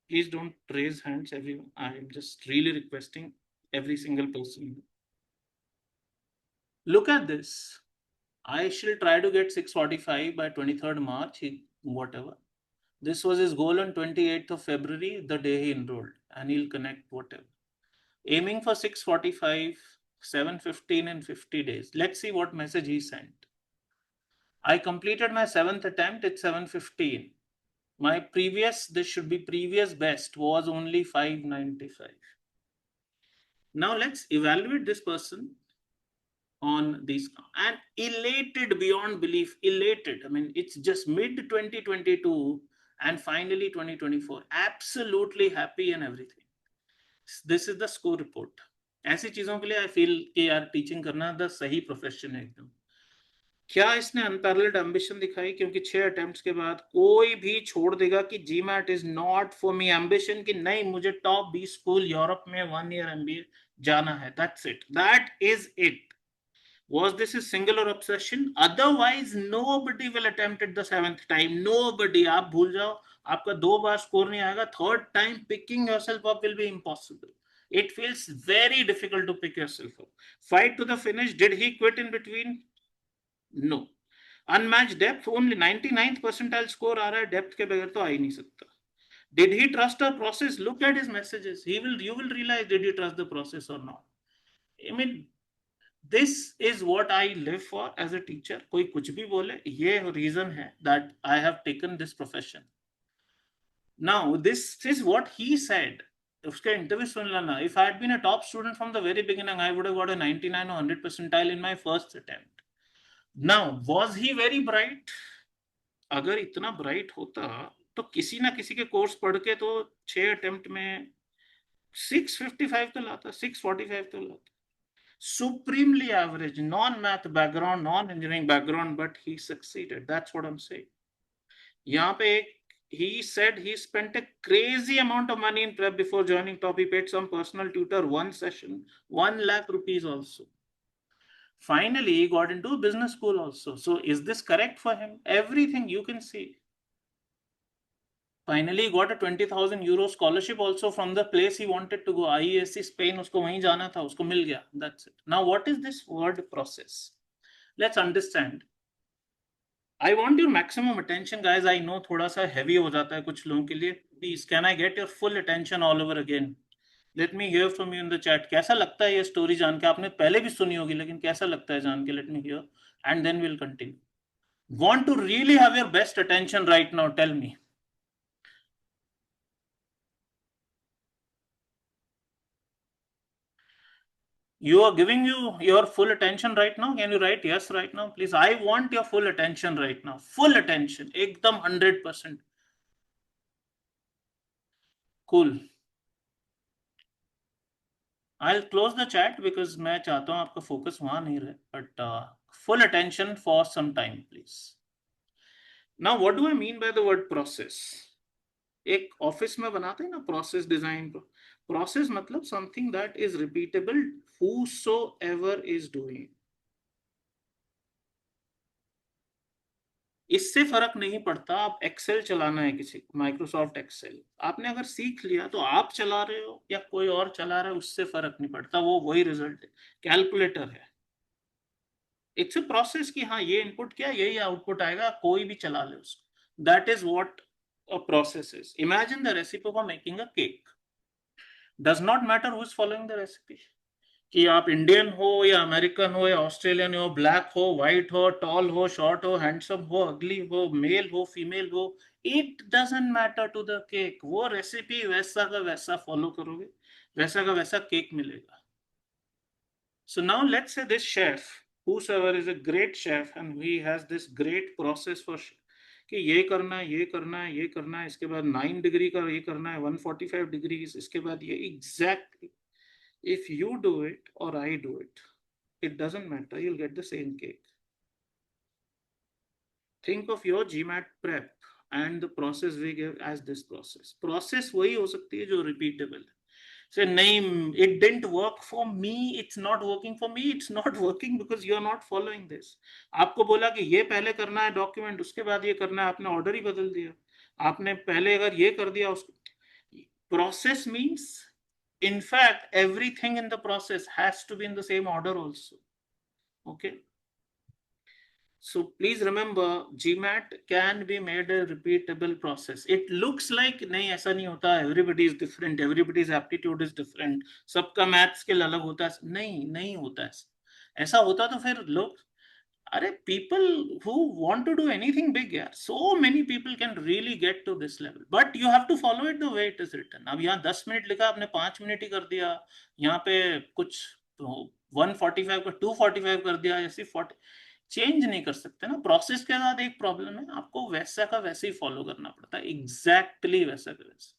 Please don't raise hands, everyone. I am just really requesting every single person. Look at this. I shall try to get 645 by 23rd March, whatever. This was his goal on 28th of February, the day he enrolled, and he'll connect whatever. Aiming for 645, 715 in 50 days. Let's see what message he sent. I completed my 7th attempt at 715. My previous, this should be previous best, was only 595. Now let's evaluate this person on these, and elated beyond belief, elated. I mean, it's just mid 2022 and finally 2024. Absolutely happy and everything. This is the score report. ऐसी चीजों के लिए I feel कि यार teaching करना the सही profession है एकदम. क्या इसने अनपैरेलल्ड एम्बिशन दिखाई, क्योंकि 6 अटेम्प्ट्स के बाद कोई भी छोड़ देगा कि GMAT is not for me. Ambition कि नहीं, मुझे टॉप 20 स्कूल यूरोप में 1 ईयर एमबीए जाना है. That's it, that is it. Was this a singular obsession? Otherwise, nobody will attempt it the 7th time. Nobody. आप भूल जाओ, आपका 2 बार स्कोर नहीं आएगा. Third time picking yourself up will be impossible. It feels very difficult to pick yourself up. Fight to the finish. Did he quit in between? No. Unmatched depth. Only 99th percentile score आ रहा है. Depth के बगैर तो आ ही नहीं सकता. Did he trust our process? Look at his messages. You will realize, did he trust the process or not? I mean, this is what I live for as a teacher. कोई कुछ भी बोले, ये reason है that I have taken this profession. Now this is what he said. उसका interview सुन लेना. If I had been a top student from the very beginning, I would have got a 99 or 100 percentile in my first attempt. Now, was he very bright? अगर इतना bright होता तो किसी ना किसी के कोर्स पढ़ के तो 6 अटेम्प्ट में 655 तो लाता, 645 तो लाता. Supremely average, non-math background, non-engineering background, but he succeeded. That's what I'm saying. यहाँ पे he said he spent a crazy amount of money in prep before joining top. He paid some personal tutor, one session, 1 lakh rupees also. Finally, he got into business school also. So is this correct for him? Everything you can see. Finally, he got a 20,000 euro scholarship also from the place he wanted to go. IESC Spain, उसको वहीं जाना था, उसको मिल गया. That's it. Now, what is this word process? Let's understand. I want your maximum attention, guys. I know थोड़ा सा heavy हो जाता है कुछ लोगों के लिए. Please, can I get your full attention all over again? Let me hear from you in the chat. कैसा लगता है ये स्टोरी जान के? आपने पहले भी सुनी होगी, लेकिन कैसा लगता है जान के? Let me hear, and then we'll continue. Want to really have your best attention right now? Tell me. You are giving you your full attention right now. Can you write yes right now, please? I want your full attention right now. Full attention. Ekdam 100%. Cool. I'll close the chat because मैं चाहता हूँ आपका focus वहाँ नहीं रहे. But full attention for some time, please. Now, what do I mean by the word process? एक office में बनाते हैं ना प्रोसेस डिजाइन. प्रोसेस मतलब something that is repeatable whosoever is doing. इससे फर्क नहीं पड़ता. आप एक्सेल चलाना है किसी को, माइक्रोसॉफ्ट एक्सेल आपने अगर सीख लिया तो आप चला रहे हो या कोई और चला रहा है, उससे फर्क नहीं पड़ता. वो वही रिजल्ट है. कैलकुलेटर है, इट्स अ प्रोसेस कि हाँ ये इनपुट किया यही आउटपुट आएगा, कोई भी चला ले उसको. That is what a process is. Imagine the recipe for making a cake. Does not matter who is following the recipe. कि आप इंडियन हो या अमेरिकन हो या ऑस्ट्रेलियन हो, ब्लैक हो, व्हाइट हो, टॉल हो, शॉर्ट हो, हैंडसम हो, अगली हो, मेल हो, फीमेल हो, it doesn't matter to the cake. वो रेसिपी वैसा का वैसा फॉलो करोगे, वैसा का वैसा केक मिलेगा. So now let's say this chef, whosoever is a great chef and he has this great process for कि ये करना है, ये करना है, ये करना है, इसके बाद 9 डिग्री का ये करना है, 145 डिग्री, इसके बाद ये. Exactly. If you do it or I do it, it doesn't matter. You'll get the same cake. Think of your GMAT prep and the process we give as this process. Process वही हो सकती है जो repeatable है. Say, nahi, it didn't work for me. It's not working for me. It's not working because you are not following this. आपको बोला कि ये पहले करना है डॉक्यूमेंट, उसके बाद ये करना है, आपने ऑर्डर ही बदल दिया. आपने पहले अगर ये कर दिया उसको. Process means, in fact, everything in the process has to be in the same order also. Okay. So please remember, GMAT can be made a repeatable process. It looks like नहीं ऐसा नहीं होता, everybody is different, everybody's aptitude is different, सबका math skill अलग होता है, नहीं होता है ऐसा होता तो फिर लोग अरे people who want to do anything big यार, so many people can really get to this level, but you have to follow it the way it is written. अब यहाँ 10 मिनट लिखा, आपने 5 मिनट ही कर दिया, यहाँ पे कुछ 145 का 245 कर दिया, ऐसे 40 चेंज नहीं कर सकते ना। प्रोसेस के साथ एक प्रॉब्लम है, आपको वैसा का वैसे ही फॉलो करना पड़ता है, एग्जैक्टली वैसा का वैसा।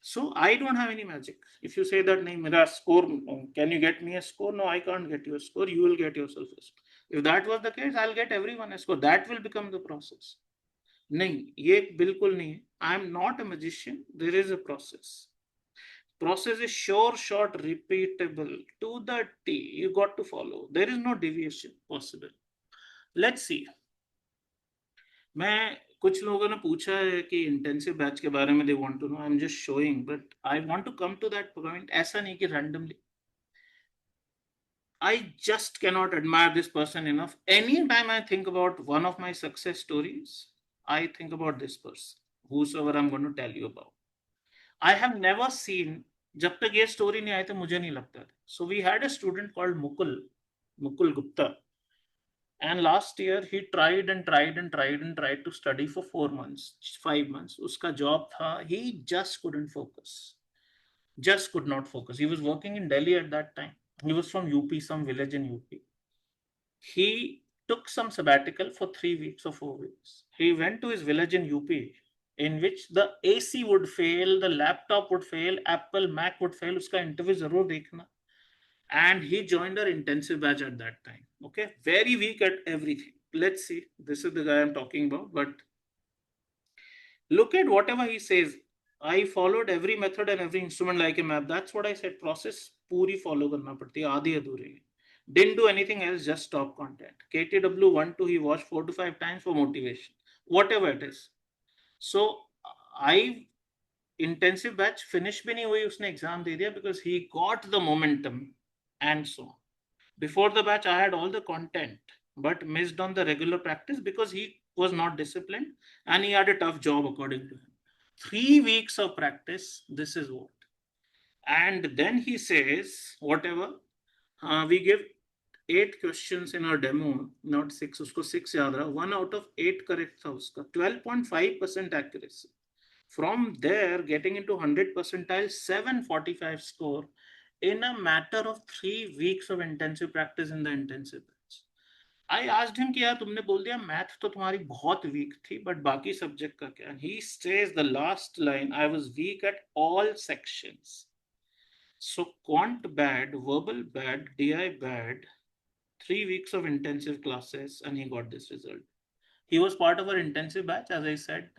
So I don't have any magic. If you say that nahi mera score, can you get me a score? No, I can't get you a score. You will get yourself a score. If that was the case, I'll get everyone a score. That will become the process. नहीं, ये बिल्कुल नहीं है. I am not a magician. There is a process. Process is sure, short, repeatable to the T. You got to follow. There is no deviation possible. Let's see. मैं कुछ लोगों ने पूछा है कि इंटेंसिव बैच के बारे में, they want to know, I am just showing, but I want to come to that point. ऐसा नहीं कि randomly, I just cannot admire this person enough. Anytime I think about one of my success stories, I think about this person, whosoever I'm going to tell you about. I have never seen, जब तक ये story नहीं आई थी मुझे नहीं लगता था. So we had a student called Mukul Gupta. And last year he tried to study for 4 months, 5 months. Uska job tha, he just couldn't focus. Just could not focus. He was working in Delhi at that time. He was from UP, some village in UP. He took some sabbatical for 3 weeks or 4 weeks. He went to his village in UP, in which the AC would fail, the laptop would fail, Apple, Mac would fail. Uska interview zarur dekhna. And he joined our intensive batch at that time. Okay, very weak at everything. Let's see, this is the guy I'm talking about. But look at whatever he says. I followed every method and every instrument like a map. That's what I said. Process puri follow karna padti hai, aadhi adhuri. Didn't do anything else, just stop content. KTW 1-2 he watched 4 to 5 times for motivation, whatever it is. So I intensive batch finish bhi nahi hui, usne exam de diya because he got the momentum and so on. Before the batch, I had all the content, but missed on the regular practice because he was not disciplined and he had a tough job according to him. 3 weeks of practice, this is what. And then he says, whatever, we give 8 questions in our demo, not 6, usko 6 yaad raha, 1 out of 8 correct tha uska, 12.5% accuracy. From there, getting into 100 percentile, 745 score, in a matter of 3 weeks of intensive practice in the intensive batch. I asked him कि यार तुमने बोल दिया math तो तुम्हारी बहुत week थी, but बाकी सब्जेक्ट का क्या? And he says the last line, I was weak at all sections. So quant bad, verbal bad, DI bad, 3 weeks of intensive classes, and he got this result. He was part of our intensive batch, as I said.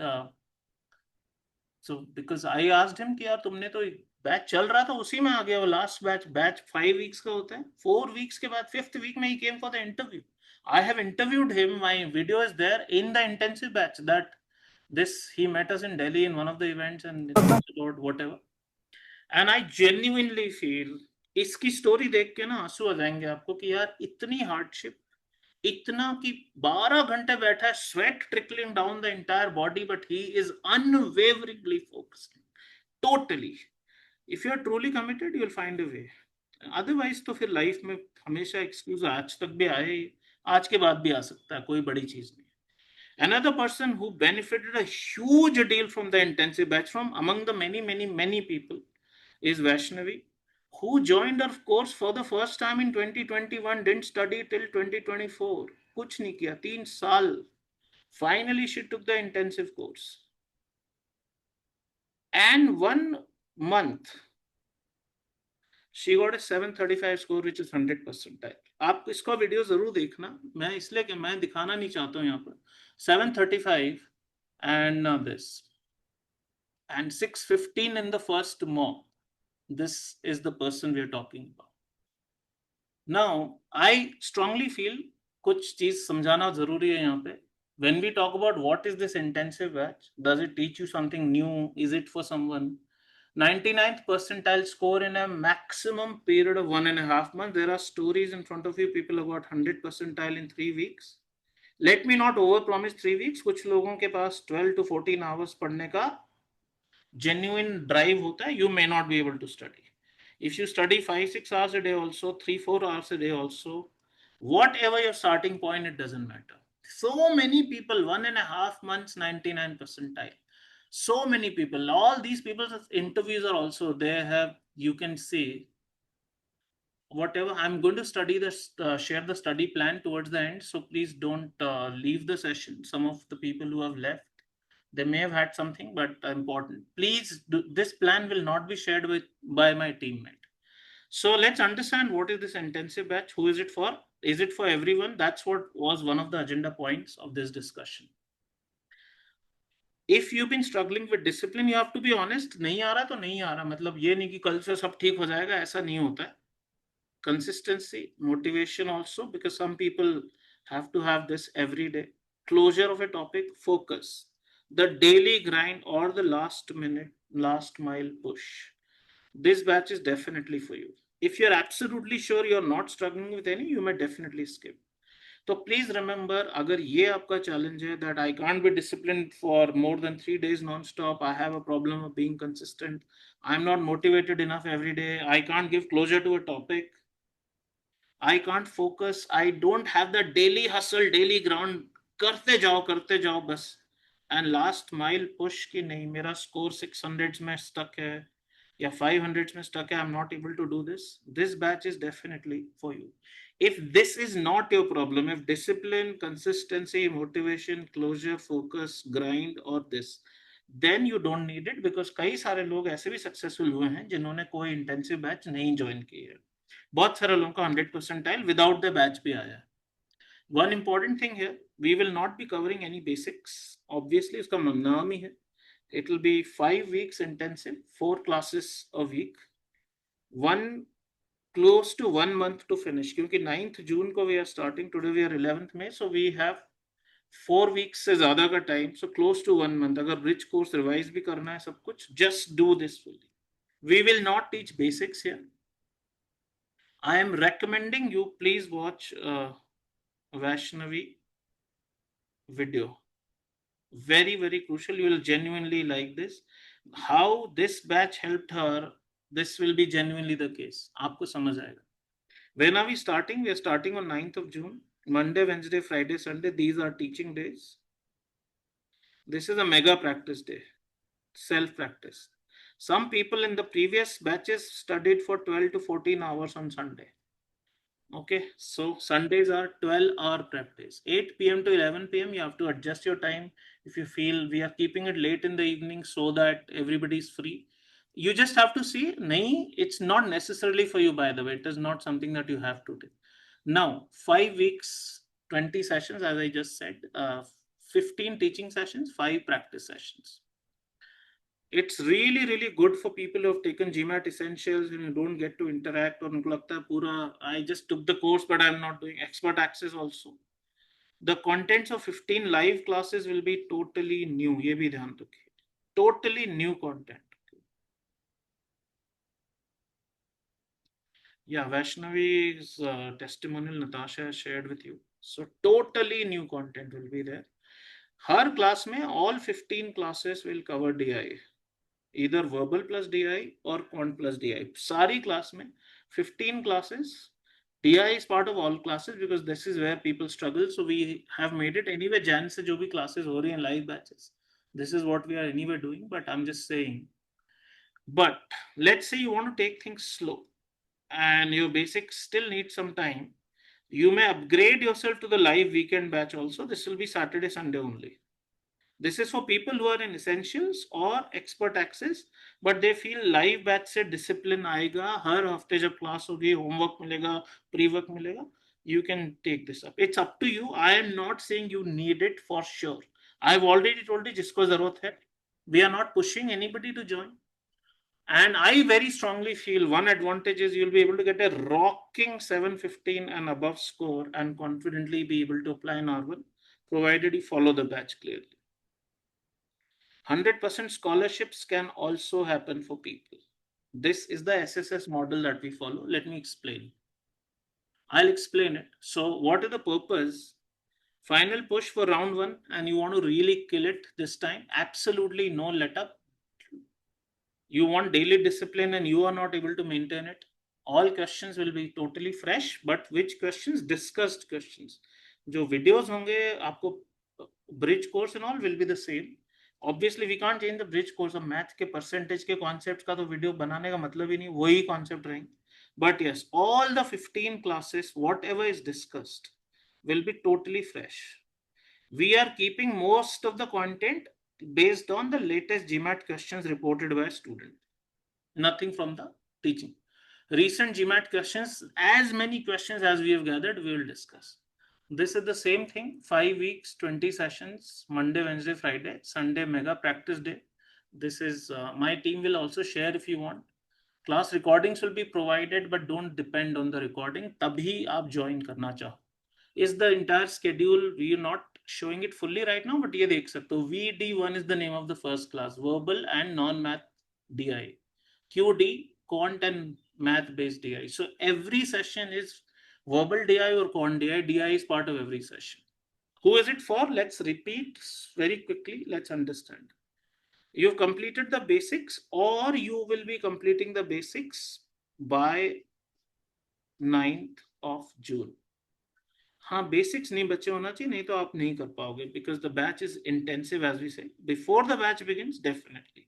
So because I asked him कि यार तुमने तो batch चल रहा था उसी में आ गया, वो लास्ट बैच 5 वीक्स का होता है, 4 वीक्स के बाद 5th वीक में ही came for the interview. I have interviewed him, my video is there in the intensive batch, that this he met us in Delhi in one of the events and about whatever. And I genuinely feel इसकी story देख के ना आंसू आ जाएंगे आपको कि यार इतनी हार्डशिप, इतना कि 12 घंटे बैठा है, sweat trickling down the entire body, but he is unwaveringly focused. Totally. If you are truly committed, you will find a way. Otherwise तो फिर लाइफ में हमेशा एक्सक्यूज आज तक भी आए, आज के बाद भी आ सकता है, कोई बड़ी चीज नहीं. Another person who benefited a huge deal from the intensive batch, from among the many people, is Vaishnavi, who joined our course for the first time in 2021, didn't study till 2024. कुछ नहीं किया, 3 साल. Finally, she took the intensive course. And 1 month, she got a 735 score, which is 100 percentile. आप इसका video जरूर देखना, मैं इसलिए कि मैं दिखाना नहीं चाहता हूँ यहाँ पर. 735 and this, and 615 in the first mock. This is the person we are talking about. Now, I strongly feel कुछ चीज समझाना जरूरी है यहाँ पे. When we talk about what is this intensive batch, does it teach you something new? Is it for someone? 99th percentile score in a maximum period of 1.5 months. There are stories in front of you, people have got 100 percentile in 3 weeks. Let me not over promise 3 weeks. कुछ लोगों के पास 12 to 14 hours पढ़ने का genuine drive होता है. You may not be able to study. If you study 5-6 hours a day also, 3-4 hours a day also, whatever your starting point, it doesn't matter. So many people, 1.5 months, 99 percentile. So many people, all these people's interviews are also, they have, you can see, whatever. I'm going to study this, share the study plan towards the end. So please don't leave the session. Some of the people who have left, they may have had something, but important. Please, this plan will not be shared by my teammate. So let's understand what is this intensive batch. Who is it for? Is it for everyone? That's what was one of the agenda points of this discussion. If you've been struggling with discipline, you have to be honest. नहीं आ रहा तो नहीं आ रहा. मतलब ये नहीं कि कल से सब ठीक हो जाएगा. ऐसा नहीं होता है. Consistency, motivation also, because some people have to have this every day. Closure of a topic, focus. The daily grind or the last minute, last mile push. This batch is definitely for you. If you're absolutely sure you're not struggling with any, you may definitely skip. So please remember, agar ye aapka challenge hai that I can't be disciplined for more than 3 days non-stop, I have a problem of being consistent, I'm not motivated enough every day, I can't give closure to a topic, I can't focus, I don't have the daily hustle, daily ground, करते जाओ बस. And last mile push कि नहीं, मेरा score 600s में stuck है या 500s में stuck है, I'm not able to do this. This batch is definitely for you. If this is not your problem, if discipline, consistency, motivation, closure, focus, grind or this, then you don't need it, because कई सारे लोग ऐसे भी successful हुए हैं जिन्होंने कोई intensive batch नहीं join की है. बहुत सारे लोगों का 100 percentile without the batch भी आया है. One important thing here, we will not be covering any basics. Obviously, इसका नाम ही है. It will be 5 weeks intensive, 4 classes a week, close to 1 month to finish. क्योंकि 9th June को we are starting, today we are 11th May, so we have 4 weeks से ज़्यादा का time, so close to 1 month. अगर bridge course revise भी करना है सब कुछ, just do this fully. We will not teach basics here. I am recommending you please watch Vaishnavi video. Very, very crucial. You will genuinely like this. How this batch helped her, this will be genuinely the case. आपको समझ आएगा. When are we starting? We are starting on 9th of June. Monday, Wednesday, Friday, Sunday. These are teaching days. This is a mega practice day. Self-practice. Some people in the previous batches studied for 12 to 14 hours on Sunday. Okay, so Sundays are 12-hour prep days. 8 p.m. to 11 p.m. you have to adjust your time. If you feel we are keeping it late in the evening so that everybody is free, you just have to see, nahi, it's not necessarily for you, by the way. It is not something that you have to do. Now, 5 weeks, 20 sessions, as I just said, 15 teaching sessions, 5 practice sessions. It's really, really good for people who have taken GMAT essentials and you don't get to interact, or उनको लगता है पूरा I just took the course but I'm not doing expert access also. The contents of 15 live classes will be totally new. ये भी ध्यान रखिए. Totally new content. Yeah, Vaishnavi's testimonial Natasha has shared with you. So totally new content will be there. Her class में all 15 classes will cover DI. Either verbal plus DI or quant plus DI. Sari class mein 15 classes. DI is part of all classes because this is where people struggle. So we have made it anyway. Jan se jo bhi classes ho rahi hain live batches. This is what we are anyway doing. But I'm just saying. But let's say you want to take things slow and your basics still need some time. You may upgrade yourself to the live weekend batch also. This will be Saturday, Sunday only. This is for people who are in essentials or expert access, but they feel live batch से discipline आएगा, हर हफ्ते जब class होगी, homework मिलेगा, pre-work मिलेगा, you can take this up. It's up to you. I am not saying you need it for sure. I've already told you जिसको जरूरत है. We are not pushing anybody to join. And I very strongly feel one advantage is you'll be able to get a rocking 715 and above score and confidently be able to apply an R1, provided you follow the batch clearly. 100% scholarships can also happen for people. This is the SSS model that we follow. Let me explain. I'll explain it. So what is the purpose? Final push for round 1 and you want to really kill it this time. Absolutely no let up. You want daily discipline and you are not able to maintain it. All questions will be totally fresh, but which questions? Discussed questions. जो videos होंगे आपको bridge course and all will be the same. Obviously we can't change the bridge course. अब math के percentage के concepts का तो video बनाने का मतलब ही नहीं, वही concept रहेंगे. But yes, all the 15 classes, whatever is discussed, will be totally fresh. We are keeping most of the content based on the latest GMAT questions reported by a student. Nothing from the teaching. Recent GMAT questions, as many questions as we have gathered, we will discuss. This is the same thing, 5 weeks, 20 sessions, Monday, Wednesday, Friday, Sunday, mega practice day. This is, my team will also share if you want. Class recordings will be provided, but don't depend on the recording. Tabhi aap join karna chaho. Is the entire schedule, we are not showing it fully right now, but ye dekh sakte ho. VD1 is the name of the first class, verbal and non-math DI. QD, quant and math based DI. So every session is verbal DI or quant DI. DI is part of every session. Who is it for? Let's repeat very quickly. Let's understand. You've completed the basics, or you will be completing the basics by 9th of June. हाँ, basics नहीं बच्चे होना चाहिए, नहीं तो आप नहीं कर पाओगे, because the batch is intensive, as we say. Before the batch begins, definitely.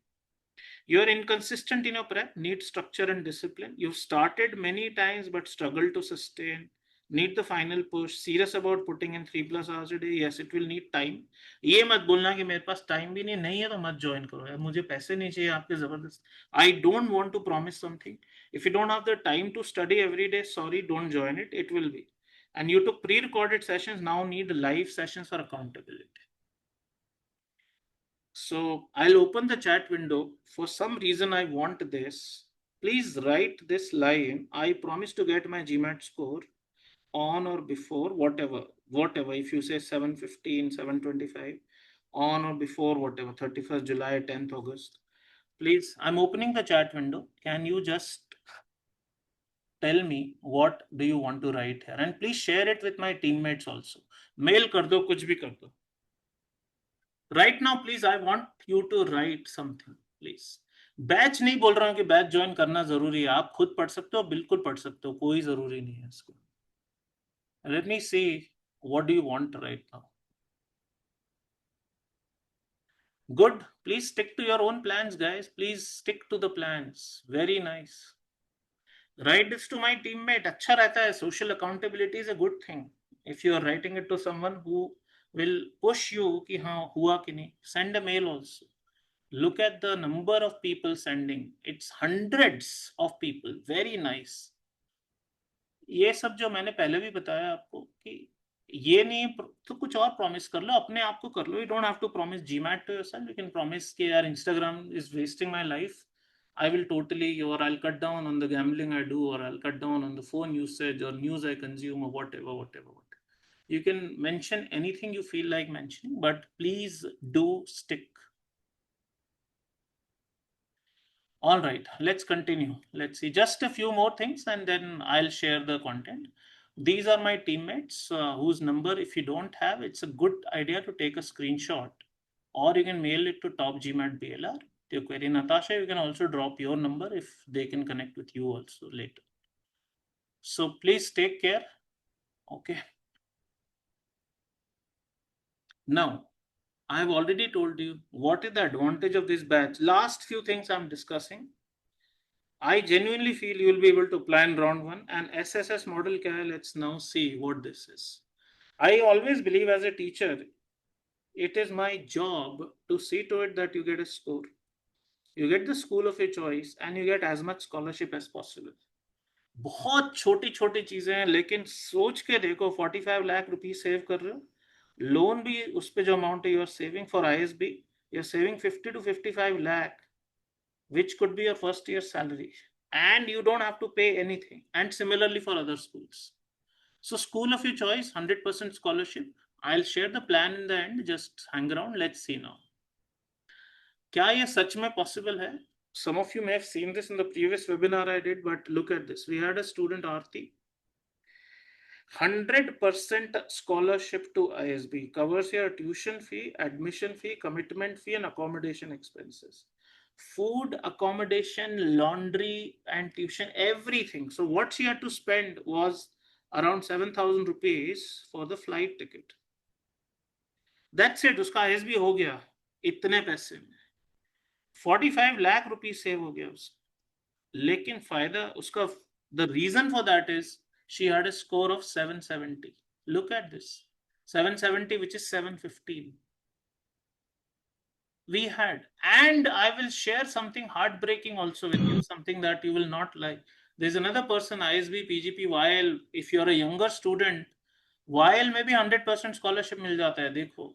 You're inconsistent in your prep, need structure and discipline. You've started many times but struggle to sustain. Need the final push. Serious about putting in 3+ hours a day. Yes, it will need time. ये मत बोलना कि मेरे पास time भी नहीं है तो मत ज्वाइन करो यार, मुझे पैसे नहीं चाहिए आपके जबरदस्त. I don't want to promise something. If you don't have the time to study every day, sorry, don't join it. It will be. And you took pre-recorded sessions, now need live sessions for accountability. So I'll open the chat window. For some reason I want this. Please write this line. I promise to get my GMAT score on or before whatever. If you say 7:15, 7:25, on or before whatever, 31st July, 10th August. Please, I'm opening the chat window. Can you just tell me what do you want to write here? And please share it with my teammates also. Mail kar do, kuch bhi kar do. Right now, please, I want you to write something, please. Batch नहीं बोल रहा हूं कि batch join करना जरूरी है, आप खुद पढ़ सकते हो, बिल्कुल पढ़ सकते हो, कोई जरूरी नहीं है इसको. Let me see, what do you want right now? Good. Please stick to your own plans, guys. Please stick to the plans. Very nice. Write this to my teammate. अच्छा रहता है. Social accountability is a good thing. If you are writing it to someone who will push you कि हाँ हुआ कि नहीं, send a mail also. Look at the number of people sending. It's hundreds of people. Very nice. ये सब जो मैंने पहले भी बताया आपको कि ये नहीं तो कुछ और प्रॉमिस कर लो, अपने आप को कर लो. You don't have to promise GMAT to yourself. You can promise कि यार Instagram is wasting my life. I will totally, or I'll cut down on the gambling I do, or I'll cut down on the phone usage or news I consume, or whatever. You can mention anything you feel like mentioning, but please do stick. All right, let's continue. Let's see just a few more things and then I'll share the content. These are my teammates whose number, if you don't have, it's a good idea to take a screenshot, or you can mail it to top GMAT BLR. To query Natasha, you can also drop your number if they can connect with you also later. So please take care. Okay. Now, I've already told you what is the advantage of this batch. Last few things I'm discussing. I genuinely feel you will be able to plan round 1 and SSS model. Let's now see what this is. I always believe as a teacher, it is my job to see to it that you get a score, you get the school of your choice, and you get as much scholarship as possible. बहुत छोटी छोटी चीजें हैं, लेकिन सोच के देखो 45 lakh rupees save कर रहे हो, लोन भी उस पे जो अमाउंट है you are saving for ISB, you are saving 50 to 55 lakh, which could be your first year salary, and you don't have to pay anything. And similarly for other schools. So school of your choice, 100% scholarship. I'll share the plan in the end. Just hang around. Let's see now. क्या ये सच में possible है? Some of you may have seen this in the previous webinar I did, but look at this. We had a student Aarti. 100% scholarship to ISB covers your tuition fee, admission fee, commitment fee, and accommodation expenses. Food, accommodation, laundry, and tuition, everything. So what she had to spend was around 7,000 rupees for the flight ticket. That's it. उसका ISB हो गया इतने पैसे में 45 lakh rupees save हो गया उसका. लेकिन फायदा उसका, the reason for that is she had a score of 770. Look at this, 770, which is 715. We had, and I will share something heartbreaking also with you, something that you will not like. There's another person, ISB, PGP, while if you're a younger student, while maybe 100% scholarship मिल जाता है. देखो,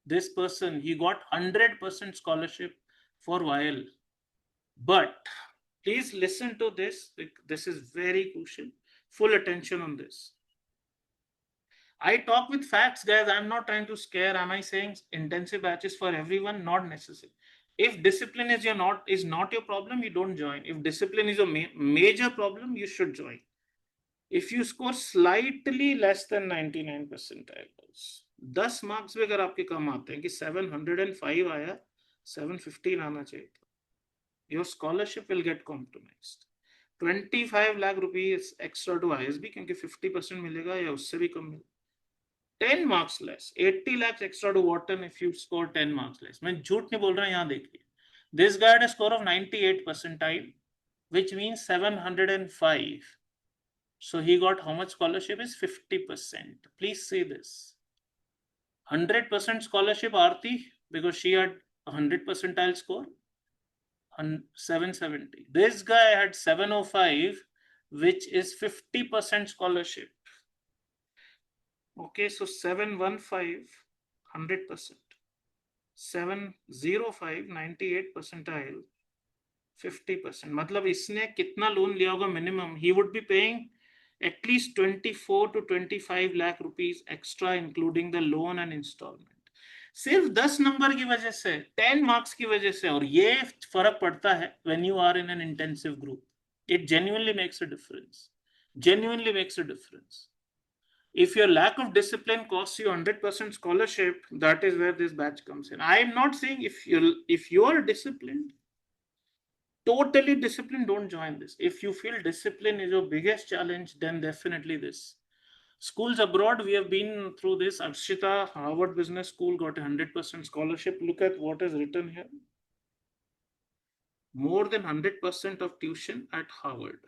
this person, he got 100% scholarship for while, but please listen to this. This is very crucial. Full attention on this. I talk with facts, guys. I'm not trying to scare. Am I saying intensive batches for everyone? Not necessary. If discipline is not your problem, you don't join. If discipline is a major problem, you should join. If you score slightly less than 99 percentiles, 10 marks भी अगर आपके कम आते हैं कि 705 आया, 715 आना चाहिए, your scholarship will get compromised. 25 lakh rupees extra to ISB क्योंकि 50% मिलेगा या उससे भी कम मिलेगा. 10 marks less, 80 lakhs extra to Wharton if you score 10 marks less. मैं झूठ नहीं बोल रहा, यहाँ देखिए. This guy had a score of 98 percentile, which means 705. So he got how much scholarship is 50%. Please see this. 100% scholarship Aarti, because she had 100 percentile score, 770. This guy had 705, which is 50% scholarship. Okay, so 715, 100%. 705, 98 percentile, 50%. मतलब इसने कितना loan लिया होगा minimum? He would be paying at least 24 to 25 lakh rupees extra, including the loan and installment. सिर्फ 10 number की वजह से, 10 marks की वजह से, और ये फर्क पड़ता है when you are in an intensive group. It genuinely makes a difference. Genuinely makes a difference. If your lack of discipline costs you 100% scholarship, that is where this batch comes in. I am not saying if you're disciplined, totally disciplined, don't join this. If you feel discipline is your biggest challenge, then definitely this. Schools abroad, we have been through this. Arshita, Harvard Business School, got 100% scholarship. Look at what is written here. More than 100% of tuition at Harvard.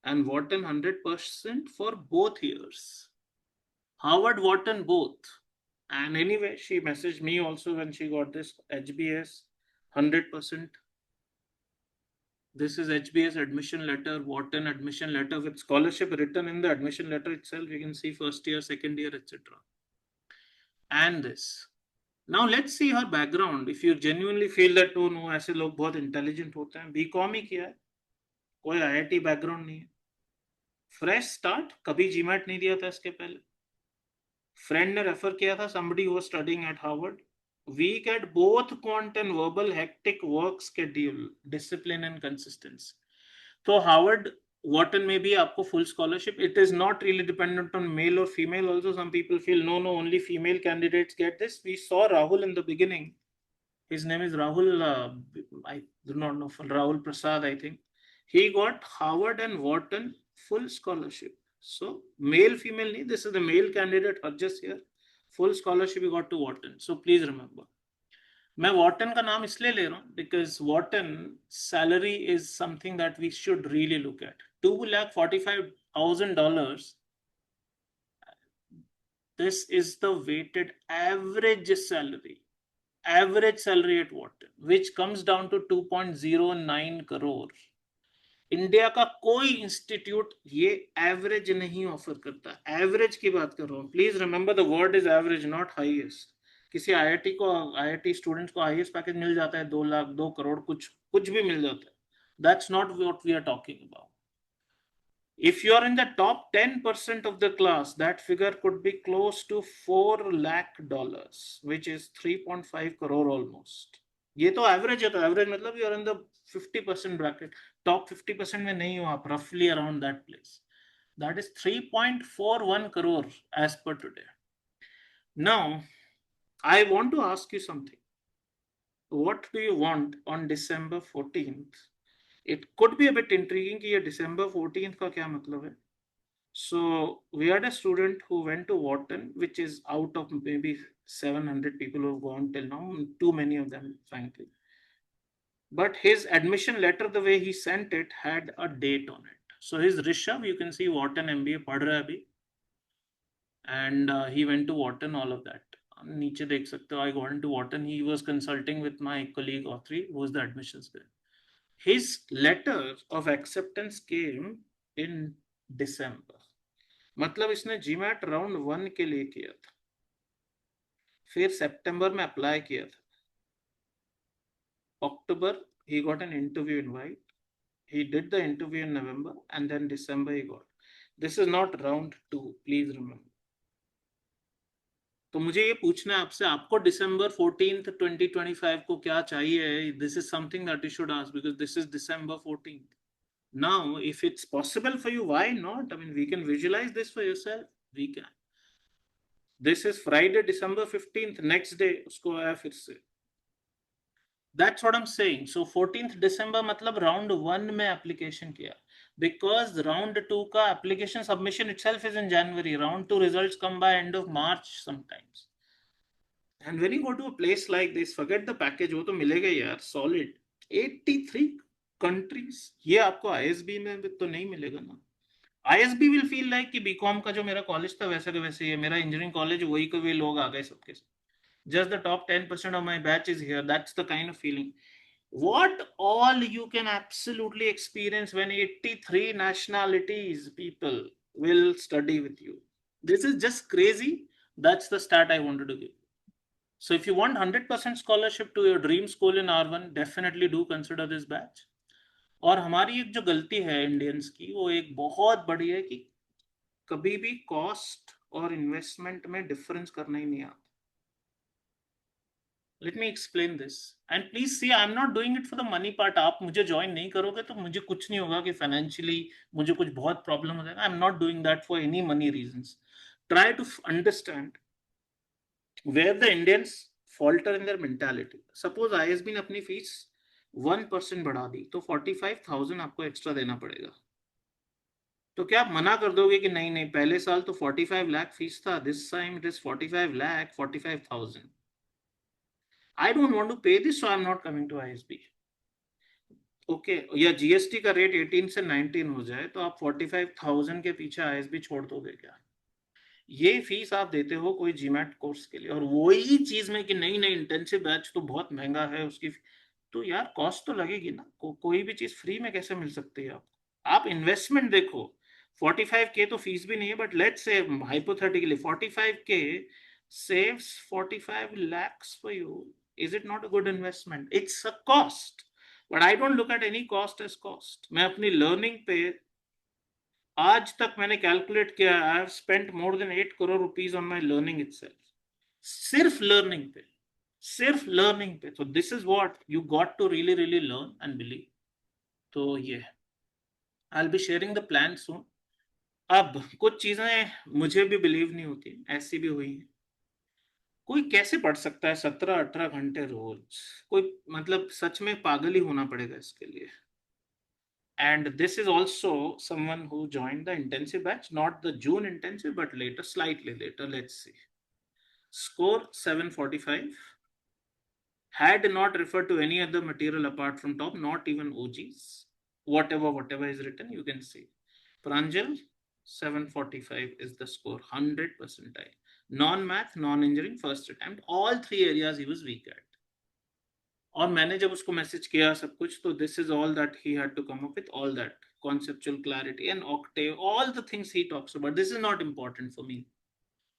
And Wharton 100% for both years. Harvard, Wharton, both. And anyway, she messaged me also when she got this HBS 100%. This is HBS admission letter, Wharton admission letter with scholarship written in the admission letter itself. You can see first year, second year, etc. And this. Now let's see her background. If you genuinely feel that oh no, ऐसे लोग बहुत intelligent होते हैं, BCom ही किया है, कोई IIT background नहीं है, fresh start, कभी GMAT नहीं दिया था इसके पहले, friend ने refer किया था, somebody who was studying at Harvard. Weak at both quant and verbal, hectic work schedule, discipline and consistency. So Harvard, Wharton may be आपको full scholarship. It is not really dependent on male or female. Also, some people feel no, only female candidates get this. We saw Rahul in the beginning. His name is Rahul. I do not know, Rahul Prasad, I think. He got Harvard and Wharton full scholarship. So male, female, nahi. This is the male candidate, just here. Full scholarship you got to Wharton. So please remember. मैं Wharton का नाम इसलिए ले रहा हूँ because Wharton salary is something that we should really look at. $2,45,000. This is the weighted average salary at Wharton, which comes down to 2.09 crore. India का कोई institute ये एवरेज नहीं ऑफर करता. एवरेज की बात कर रहा हूँ. Please remember the word is average, not highest. किसी आईआईटी स्टूडेंट्स को हाईएस्ट पैकेज मिल जाता है 2 लाख 2 करोड़, कुछ भी मिल जाता है. That's not what we are talking about. If you are in the top 10% of the class, that figure could be close to $4 lakh, which is 3.5 crore almost. ये तो एवरेज है. तो एवरेज मतलब you are in the 50% bracket. Top 50% में नहीं हो आप, रफली around that place. That is 3.41 crore as per today. Now, I want to ask you something. What do you want on December 14th? It could be a bit intriguing कि ये December 14th का क्या मतलब है? So we had a student who went to Wharton, which is out of maybe 700 people who have gone till now, too many of them, frankly. But his admission letter, the way he sent it, had a date on it. So his Rishabh, you can see Wharton MBA पढ़ रहा है अभी, and he went to Wharton, all of that. नीचे देख सकते हो, I got into Wharton. He was consulting with my colleague Autry, who was the admissions guy. His letter of acceptance came in December. मतलब इसने GMAT round 1 के लिए किया था, फिर सितंबर में अप्लाई किया था, October he got an interview invite, he did the interview in November, and then December he got. This is not round 2, please remember. तो मुझे ये पूछना है आपसे, आपको December 14th 2025 को क्या चाहिए? This is something that you should ask, because this is December 14th. Now, if it's possible for you, why not? I mean, we can visualize this for yourself. We can. This is Friday, December 15th. Next day, उसको आया फिर से. That's what I'm saying. So 14th December मतलब round 1 में application किया. Because round 2 का application submission itself is in January. Round 2 results come by end of March sometimes. And when you go to a place like this, forget the package, वो तो मिलेगा यार, solid. 83 countries. ये आपको ISB में तो नहीं मिलेगा ना. ISB will feel like कि BCom का जो मेरा कॉलेज था वैसे के वैसे ही है, मेरा इंजीनियरिंग कॉलेज वही के वे लोग आ गए सबके सब. Just the top 10% of my batch is here. That's the kind of feeling. What all you can absolutely experience when 83 nationalities people will study with you. This is just crazy. That's the stat I wanted to give. So if you want 100% scholarship to your dream school in R1, definitely do consider this batch. और हमारी एक जो गलती है Indians की, वो एक बहुत बड़ी है कि कभी भी कॉस्ट और इन्वेस्टमेंट में डिफरेंस करना ही नहीं आता. Let me explain this, and please see, I'm not doing it for the money part. आप मुझे join नहीं करोगे तो मुझे कुछ नहीं होगा कि financially मुझे कुछ बहुत problem हो जाएगा. I'm not doing that for any money reasons. Try to understand where the Indians falter in their mentality. Suppose ISB ने अपनी फीस 1% बढ़ा दी, तो 45,000 आपको एक्स्ट्रा देना पड़ेगा. तो क्या आप मना कर दोगे कि नहीं नहीं, पहले साल तो 45 लाख फीस था, this time it is 45 lakh 45,000. I don't want to pay this, so I'm not coming to ISB. Okay, या GST का रेट 18 से 19 हो जाए तो आप 45,000 के पीछे ISB छोड़ दोगे क्या? ये फीस आप देते हो कोई GMAT कोर्स के लिए, और वही चीज में कि नहीं नहीं इंटेंसिव बैच तो बहुत महंगा है उसकी, तो यार कॉस्ट तो लगेगी ना. कोई भी चीज फ्री में कैसे मिल सकती है आपको? आप इन्वेस्टमेंट देखो. 45K तो फीस भी नहीं है, but let's say hypothetically 45K saves 45 lakhs for you. Is it not a good investment? It's a cost, but I don't look at any cost as cost. मैं अपनी लर्निंग पे आज तक मैंने कैलकुलेट किया, I have spent more than 8 crore rupees on my learning itself. सिर्फ learning पे, सिर्फ लर्निंग पे. So this is what you got to really really learn and believe. तो ये I'll be sharing the plan soon. अब कुछ चीजें मुझे भी बिलीव नहीं होती, ऐसी भी हुई हैं. कोई कैसे पढ़ सकता है 17-18 घंटे रोज? कोई मतलब सच में पागल ही होना पड़ेगा इसके लिए. And this is also someone who joined the intensive batch, not the June intensive, but later, slightly later. Let's see. Score 745. Had not referred to any other material apart from top, not even OGs. Whatever is written, you can see. Pranjal, 745 is the score, 100 percentile. Non-math, non-engineering, first attempt. All 3 areas he was weak at. और मैंने जब उसको message किया सब कुछ, तो this is all that he had to come up with, all that conceptual clarity and octave, all the things he talks about. This is not important for me.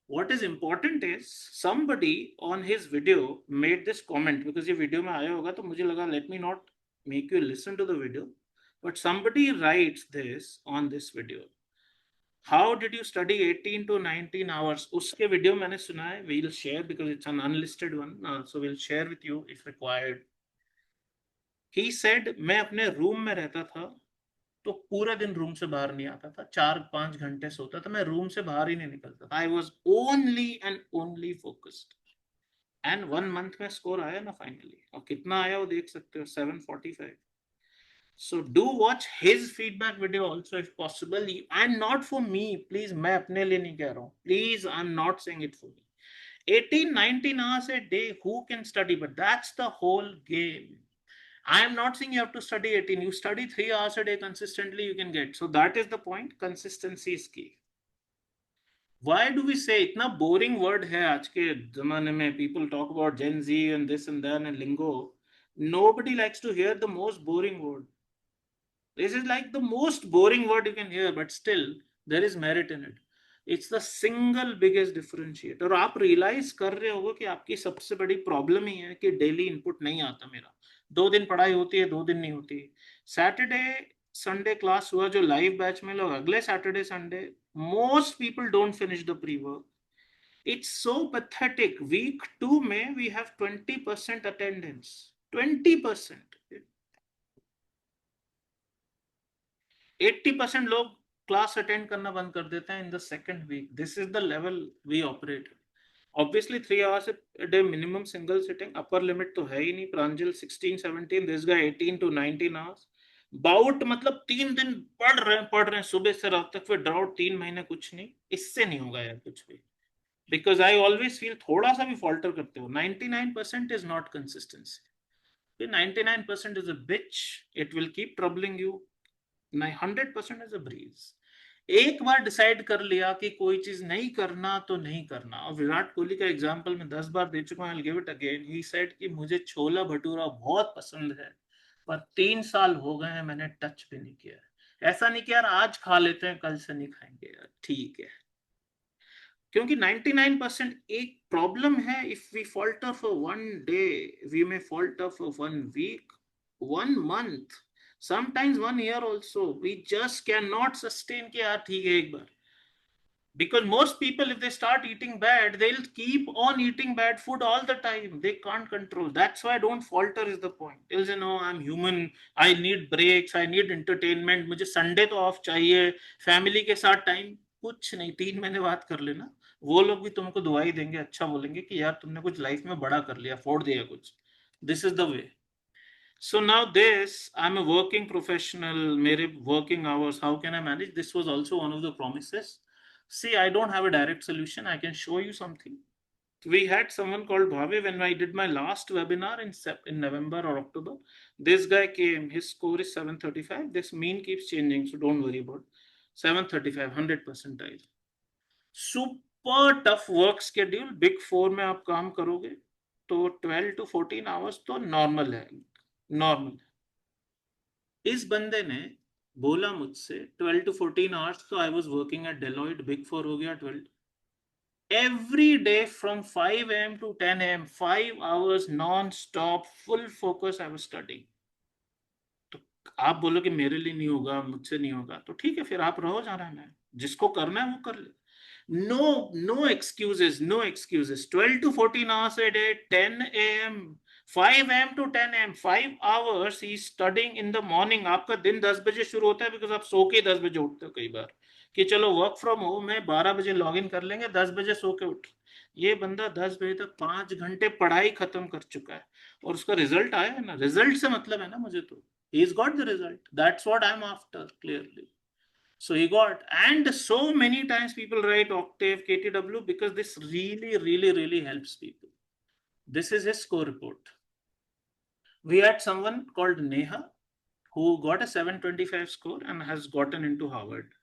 What is important is somebody on his video made this comment, because ये video में आया होगा तो मुझे लगा let me not make you listen to the video, but somebody writes this on this video. How did you study 18 to 19 hours? उसके video मैंने सुना है. We'll share because it's an unlisted one, so we'll share with you if required. He said मैं अपने room में रहता था तो पूरे दिन रूम से बाहर नहीं आता था, 4-5 घंटे सोता था, मैं रूम से बाहर ही नहीं निकलता था। I was only and only focused. And 1 month में स्कोर आया ना फाइनली, और कितना आया वो देख सकते हो, 745। So do watch his feedback video also if possible, and not for me, please. मैं अपने लिए नहीं कह रहा हूँ, please, I'm not saying it for me. 18-19 hours a day, who can study? But that's the whole game. I am not saying you have to study 18. You study 3 hours a day consistently, you can get. So that is the point. Consistency is key. Why do we say इतना boring word है आज के जमाने में? People talk about Gen Z and this and that and lingo. Nobody likes to hear the most boring word. This is like the most boring word you can hear, but still there is merit in it. It's the single biggest differentiator. और आप realize कर रहे हो कि आपकी सबसे बड़ी problem ही है कि daily input नहीं आता मेरा। 2 दिन पढ़ाई होती है, 2 दिन नहीं होती। Saturday Sunday class हुआ जो live batch में, लोग अगले Saturday Sunday, most people don't finish the pre-work. It's so pathetic. Week 2 में we have 20% attendance. 20%. 80% लोग क्लास अटेंड करना बंद कर देते हैं in the second week. This is the level we operate. Obviously 3 hours a day minimum single sitting. Upper limit तो है ही नहीं. Pranjal 16-17, this guy 18 to 19 hours. About मतलब 3 दिन पढ़ रहे हैं सुबह से रात तक, फिर ड्राउट 3 महीने कुछ नहीं. इससे नहीं होगा यार कुछ भी. बिकॉज आई ऑलवेज फील थोड़ा सा भी फॉल्टर करते हो, 99% is not consistency. 99% is a bitch. It will keep troubling you. 100% is a breeze. एक बार डिसाइड कर लिया कि कोई चीज नहीं करना तो नहीं करना. और विराट कोहली का एग्जांपल मैं 10 बार दे चुका हूं. I give it again. He said कि मुझे छोला भटूरा बहुत पसंद है, पर 3 साल हो गए हैं मैंने टच भी नहीं किया. ऐसा नहीं कि यार आज खा लेते हैं कल से नहीं खाएंगे यार, ठीक है. क्योंकि 99% एक प्रॉब्लम है. If we falter for 1 day, we may falter for 1 week, 1 month, sometimes 1 year also. We just cannot sustain कि यार ठीक है एक बार. Because most people, if they start eating bad, they'll keep on eating bad food all the time. They can't control. That's why don't falter is the point. They'll say, no, I'm human. I need breaks. I need entertainment. मुझे Sunday तो off चाहिए. Family के साथ time. कुछ नहीं, 3 महीने बात कर लेना. वो लोग भी तुमको दुआई देंगे, अच्छा बोलेंगे कि यार तुमने कुछ लाइफ में बड़ा कर लिया, फोड़ दिया कुछ. This is the way. So now this, I'm a working professional, mere working hours, how can I manage? This was also one of the promises. See, I don't have a direct solution. I can show you something. We had someone called Bhave when I did my last webinar in November or October. This guy came, his score is 735. This mean keeps changing, so don't worry about it. 735, 100 percentile. Super tough work schedule. Big 4 में आप काम करोगे तो 12 to 14 hours तो normal है. Normal. इस बंदे ने बोला मुझसे 12 to 14 hours, तो I was working at Deloitte. Big 4 हो गया 12. Every day from 5 AM to 10 AM, 5 hours non stop, full focus, I was studying. तो आप बोलो कि मेरे लिए नहीं होगा, मुझसे नहीं होगा, तो ठीक है, फिर आप रहो जहाँ रहना है. जिसको करना है वो कर ले. No excuses, no excuses. 12 to 14 hours a day, 10 AM, 5 AM to 10 AM, 5 hours he's studying in the morning. आपका दिन 10 बजे शुरू होता है, बिकॉज आप सो के 10 बजे उठते हो कई बार, कि चलो वर्क फ्रॉम होम है, 12 बजे लॉग इन कर लेंगे, 10 बजे सो के उठ. ये बंदा 10 बजे तक 5 घंटे पढ़ाई खत्म कर चुका है, और उसका रिजल्ट आया है ना. रिजल्ट से मतलब है ना मुझे तो. He's got the result. That's what I'm after, clearly. So he got, and so many times people write Octave, KTW, because this really helps people. This is his score report. We had someone called Neha who got a 725 score and has gotten into Harvard.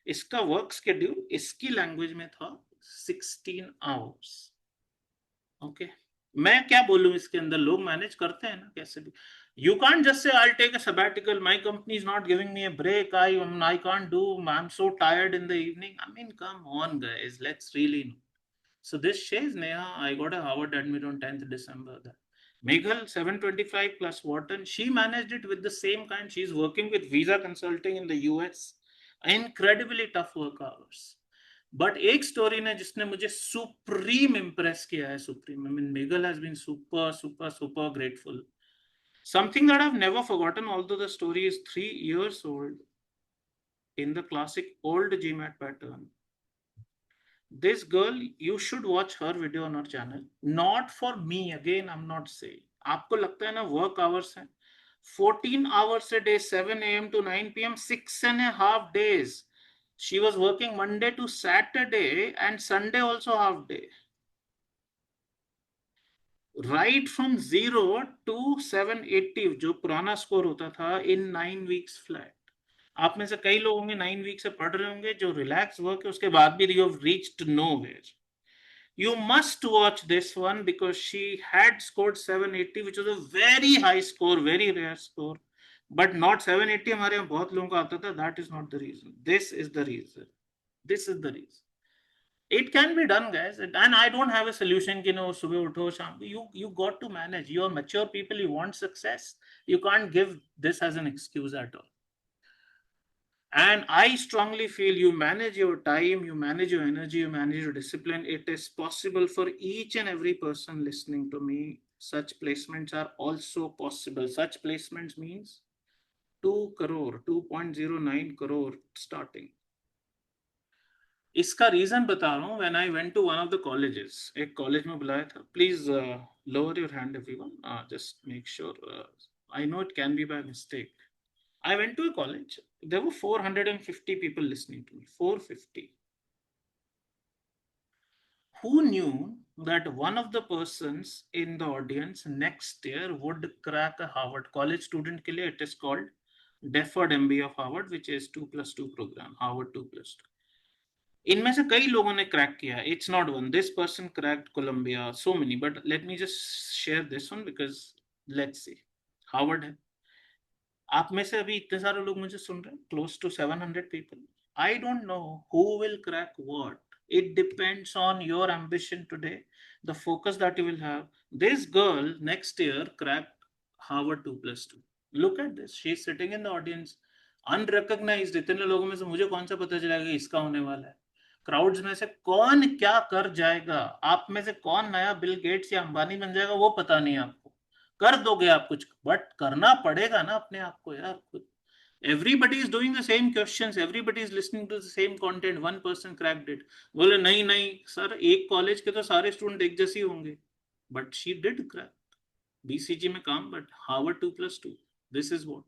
इसका work schedule इसकी language में था 16 hours. Okay, मैं क्या बोलूं, इसके अंदर लोग मैनेज करते हैं ना कैसे भी. You can't just say I'll take a sabbatical. My company is not giving me a break. I can't do. I'm so tired in the evening. I mean, come on, guys. Let's really know. So this says Neha, I got a Harvard admit on 10th December. Meghal 725 plus Wharton. She managed it with the same kind. She's working with Visa Consulting in the US. Incredibly tough work hours. But एक story ने जिसने मुझे supreme impress किया है, supreme. I mean Meghal has been super grateful. Something that I've never forgotten, although the story is 3 years old, in the classic old GMAT pattern. This girl, you should watch her video on our channel. Not for me, again, I'm not saying. आपको लगता है ना work hours हैं 14 hours a day, 7 a.m. to 9 p.m., 6.5 days. She was working Monday to Saturday and Sunday also half day. Right from 0 to 780, जो पुराना score होता था, in 9 weeks flat. आप में से कई लोग होंगे 9 वीक से पढ़ रहे होंगे, जो रिलैक्स वर्क है उसके बाद भी you have reached nowhere. You must watch this one because she had scored 780, which was a very high score, very rare score. But not 780 हमारे यहाँ बहुत लोगों को आता था. That is not the reason. This is the reason. This is the reason. It can be done, guys. And I don't have a solution. You know, सुबह उठो शाम. You got to manage. You are mature people. You want success. You can't give this as an excuse at all. And I strongly feel you manage your time, you manage your energy, you manage your discipline. It is possible for each and every person listening to me. Such placements are also possible. Such placements means 2 crore, 2.09 crore starting. इसका reason बता रहा हूँ. When I went to one of the colleges, एक college में बुलाया था. Please lower your hand, everyone. Just make sure. I know it can be by mistake. I went to a college. There were 450 people listening to me. 450. Who knew that one of the persons in the audience next year would crack a Harvard college student के लिए? It is called deferred MBA of Harvard, which is 2+2 program. Harvard 2+2. इनमें से कई लोगों ने crack किया. It's not one. This person cracked Columbia. So many. But let me just share this one because let's see. Harvard है. आप में से अभी इतने सारे लोग मुझे सुन रहे हैं, close to 700 people. I don't know who will crack what. It depends on your ambition today, the focus that you will have. This girl next year cracked Harvard 2+2. Look at this. She's sitting in the audience, unrecognized. इतने लोगों में से मुझे कौन सा पता चलेगा कि इसका होने वाला है? क्राउड्स में से कौन क्या कर जाएगा? आप में से कौन नया बिल गेट्स या अंबानी बन जाएगा वो पता नहीं आपको. कर दोगे आप कुछ, बट करना पड़ेगा ना अपने आप को यार खुद. Everybody is doing the same questions, everybody is listening to the same content. One person cracked it. बोले नहीं नहीं सर, एक कॉलेज के तो सारे स्टूडेंट एक जैसे होंगे. But she did crack. BCG में काम, but Harvard 2+2. This is what.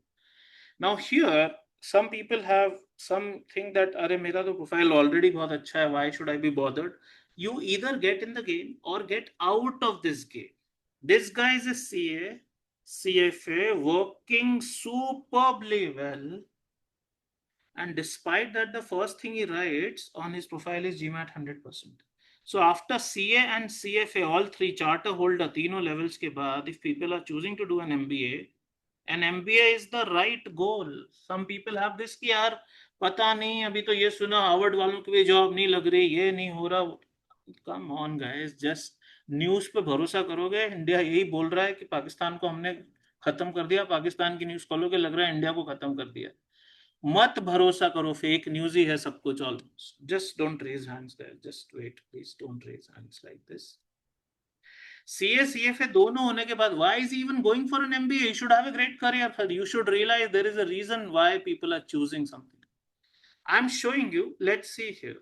Now here, some people have something that अरे मेरा तो प्रोफाइल ऑलरेडी बहुत अच्छा है. Why should I be bothered? You either get in the game or get out of this game. This guy is a CA, CFA, working superbly well. And despite that, the first thing he writes on his profile is GMAT 100%. So after CA and CFA, all three charter holder, तीनों levels के बाद, if people are choosing to do an MBA is the right goal. Some people have this कि यार पता नहीं, अभी तो ये सुना हार्वर्ड वालों की भी जॉब नहीं लग रही, ये नहीं हो रहा. Come on guys, just news पे भरोसा करोगे. इंडिया यही बोल रहा है कि पाकिस्तान को हमने खत्म कर दिया. पाकिस्तान की न्यूज खोलोगे लग रहा है इंडिया को खत्म कर दिया. मत भरोसा करो, फेक न्यूज ही है सब कुछ almost. Just don't raise hands guys, just wait please, don't raise hands like this. CA CFA दोनों होने के बाद why is he even going for an MBA? You should have a great career. You should realize there is a reason why people are choosing something. I'm showing you. Let's see here.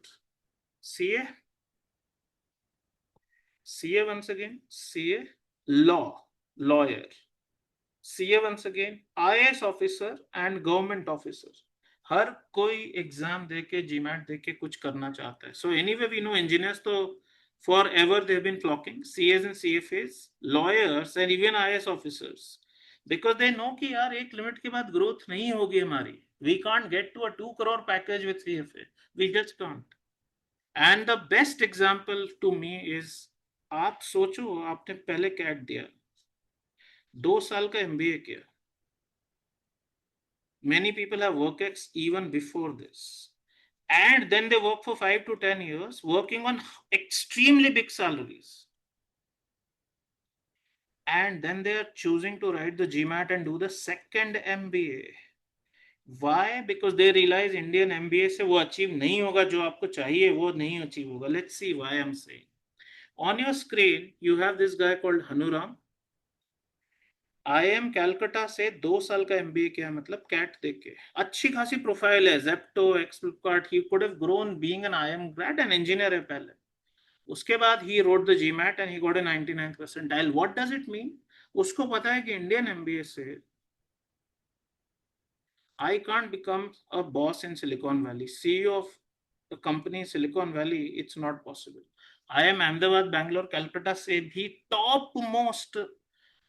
CA once again, CA lawyer. CA once again, IAS officer and government officer. हर कोई exam देके GMAT देके कुछ करना चाहता है. So anyway we know engineers तो forever they've been flocking. CAs and CFAs, lawyers and even IAS officers, because they know कि यार एक लिमिट के बाद ग्रोथ नहीं होगी हमारी. We can't get to a 2 crore package with CFA. We just can't. And the best example to me is, आप सोचो आपने पहले कैट दिया, 2 साल का MBA किया. Many people have work ex even before this, and then they work for 5 to 10 years working on extremely big salaries, and then they are choosing to write the GMAT and do the second MBA. Why? Because they realize Indian MBA से वो achieve नहीं होगा, जो आपको चाहिए वो नहीं achieve होगा. Let's see why I'm saying. On your screen, you have this guy called Hanuram. IIM Calcutta से 2 साल का MBA किया, मतलब कैट देके अच्छी खासी प्रोफाइल है, Zepto, x Flipkart, he could have grown being an IIM grade and engineer है पहले। उसके बाद he wrote the GMAT and he got a 99th percentile. What does it mean? उसको पता है कि इंडियन MBA से I can't become a boss in Silicon Valley, CEO of a company in Silicon Valley. It's not possible. IIM Ahmedabad, Bangalore, Calcutta से भी top most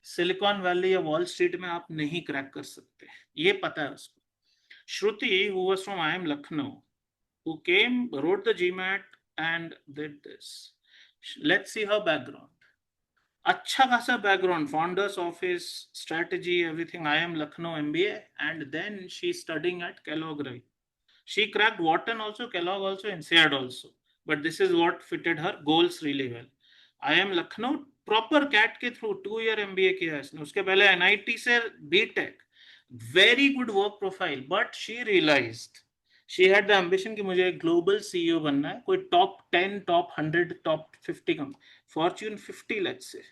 silicon valley या wall street में आप नहीं क्रैक कर सकते, ये पता है उसको। श्रुति, who was from IIM Lucknow, who came, wrote the GMAT and did this. Let's see her background. अच्छा खासा background, founders office, strategy, everything, IIM Lucknow MBA, and then she studying at Kellogg, right? She cracked Wharton also, Kellogg also, INSEAD also, but this is what fitted her goals really well. IIM Lucknow proper CAT के through 2 year MBA किया इसने, उसके पहले NIT से BTech, very good work profile, but she realised, she had the ambition कि मुझे global CEO बनना है, कोई टॉप 10, टॉप 100, टॉप 50 कम, फॉर्च्यून 50 लेट्स से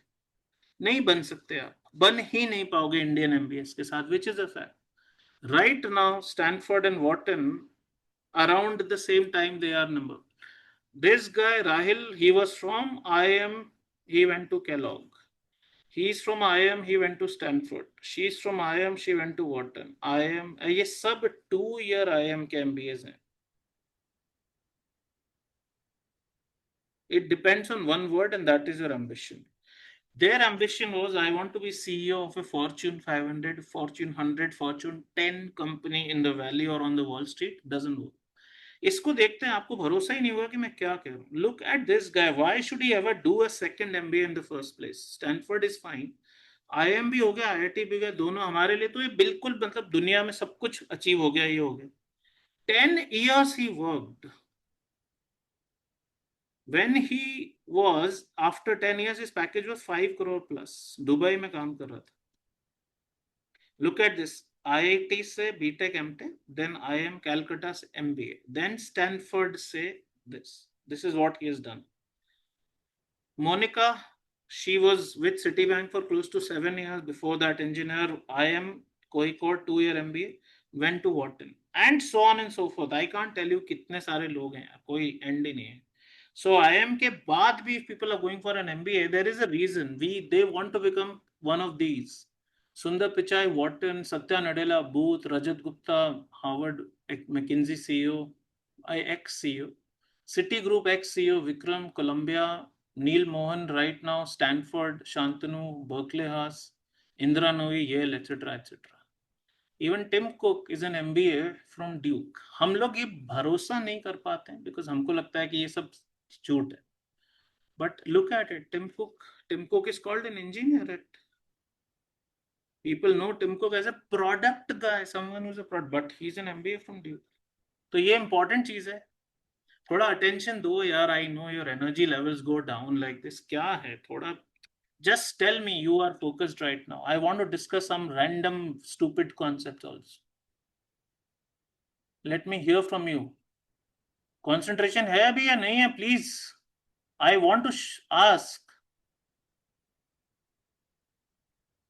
नहीं बन सकते आप, बन ही नहीं पाओगे इंडियन MBS के साथ, which is a fact. Right now Stanford and Wharton around the same time they are number. This guy Rahil, he was from IIM, he went to Kellogg. He's from IIM, he went to Stanford. She's from IIM, she went to Wharton. IIM, ये सब 2 year IIM के MBAs हैं. It depends on one word, and that is your ambition. Their ambition was, I want to be CEO of a Fortune 500, Fortune 100, Fortune 10 company in the Valley or on the Wall Street. Doesn't work. इसको देखते हैं, आपको भरोसा ही नहीं होगा कि मैं क्या कह रहा हूँ। Look at this guy. Why should he ever do a second MBA in the first place? Stanford is fine. IIM भी हो गया, IIT भी हो गया, दोनों हमारे लिए तो ये बिल्कुल, मतलब दुनिया में सब कुछ अचीव हो गया, ये हो गया। 10 years he worked. When he was, after 10 years, his package was 5 crore plus. Dubai में काम कर रहा था। Look at this. IIT से BTech MTech, then IIM Calcutta से MBA, then Stanford से this. This is what he has done. Monica, she was with Citibank for close to 7 years. Before that, engineer, IIM, Kohikot, 2 year MBA, went to Wharton, and so on and so forth. I can't tell you कितने सारे लोग हैं, कोई end ही नहीं है. So IIM के बाद भी, if people are going for an MBA, there is a reason. They want to become one of these. Sundar Pichai, Wharton, Satya Nadella, Booth, Rajat Gupta, Harvard, McKinsey CEO, ex-CEO, Citigroup ex-CEO, Vikram, Columbia, Neil Mohan right now, Stanford, Shantanu, Berkeley Haas, Indra Nooyi, Yale, etc., etc. Even Tim Cook is an MBA from Duke. हम लोग ये भरोसा नहीं कर पाते हैं because हमको लगता है कि ये सब झूठ है. But look at it, Tim Cook is called an engineer. People know Tim Cook as a product guy, someone who's a product, but he's an MBA from Duke. तो ये important चीज है, थोड़ा attention दो यार. I know your energy levels go down like this. क्या है थोड़ा, just tell me you are focused right now. I want to discuss some random stupid concepts also. Let me hear from you. Concentration है अभी या नहीं है? Please, I want to ask.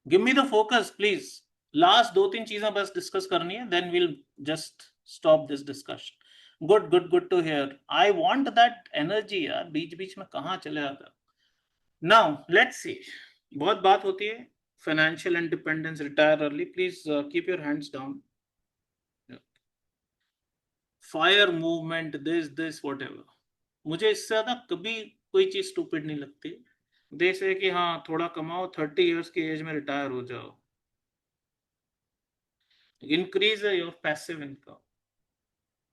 Give me the focus, please. Last 2-3 चीजें बस discuss करनी है, then we'll just stop this discussion. Good to hear. I want that energy यार, बीच में कहाँ चले जाता. Now let's see. बहुत बात होती है, financial independence, retire early. Please keep your hands down. Fire movement, this whatever. मुझे इससे ज्यादा कभी कोई चीज स्टूपिड नहीं लगती, जैसे कि हाँ थोड़ा कमाओ, 30 years की एज में रिटायर हो जाओ, increase your passive income.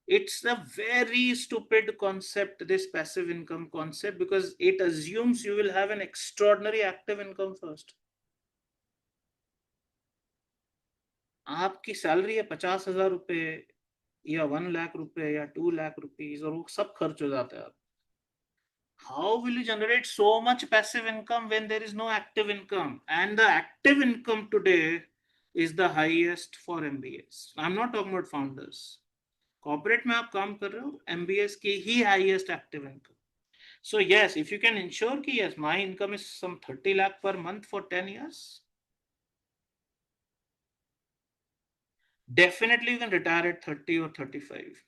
It's a very stupid concept, this passive income concept, because it assumes you will have an extraordinary active income first. आपकी सैलरी है 50,000 रुपए या 1 लाख रुपए या 2 लाख रुपीस, और वो सब खर्च हो जाता है. How will you generate so much passive income when there is no active income? And the active income today is the highest for MBAs. I'm not talking about founders. Corporate में आप काम कर रहे हो, MBAs की ही highest active income. So yes, if you can ensure कि yes, my income is some 30 lakh per month for 10 years, definitely you can retire at 30 or 35.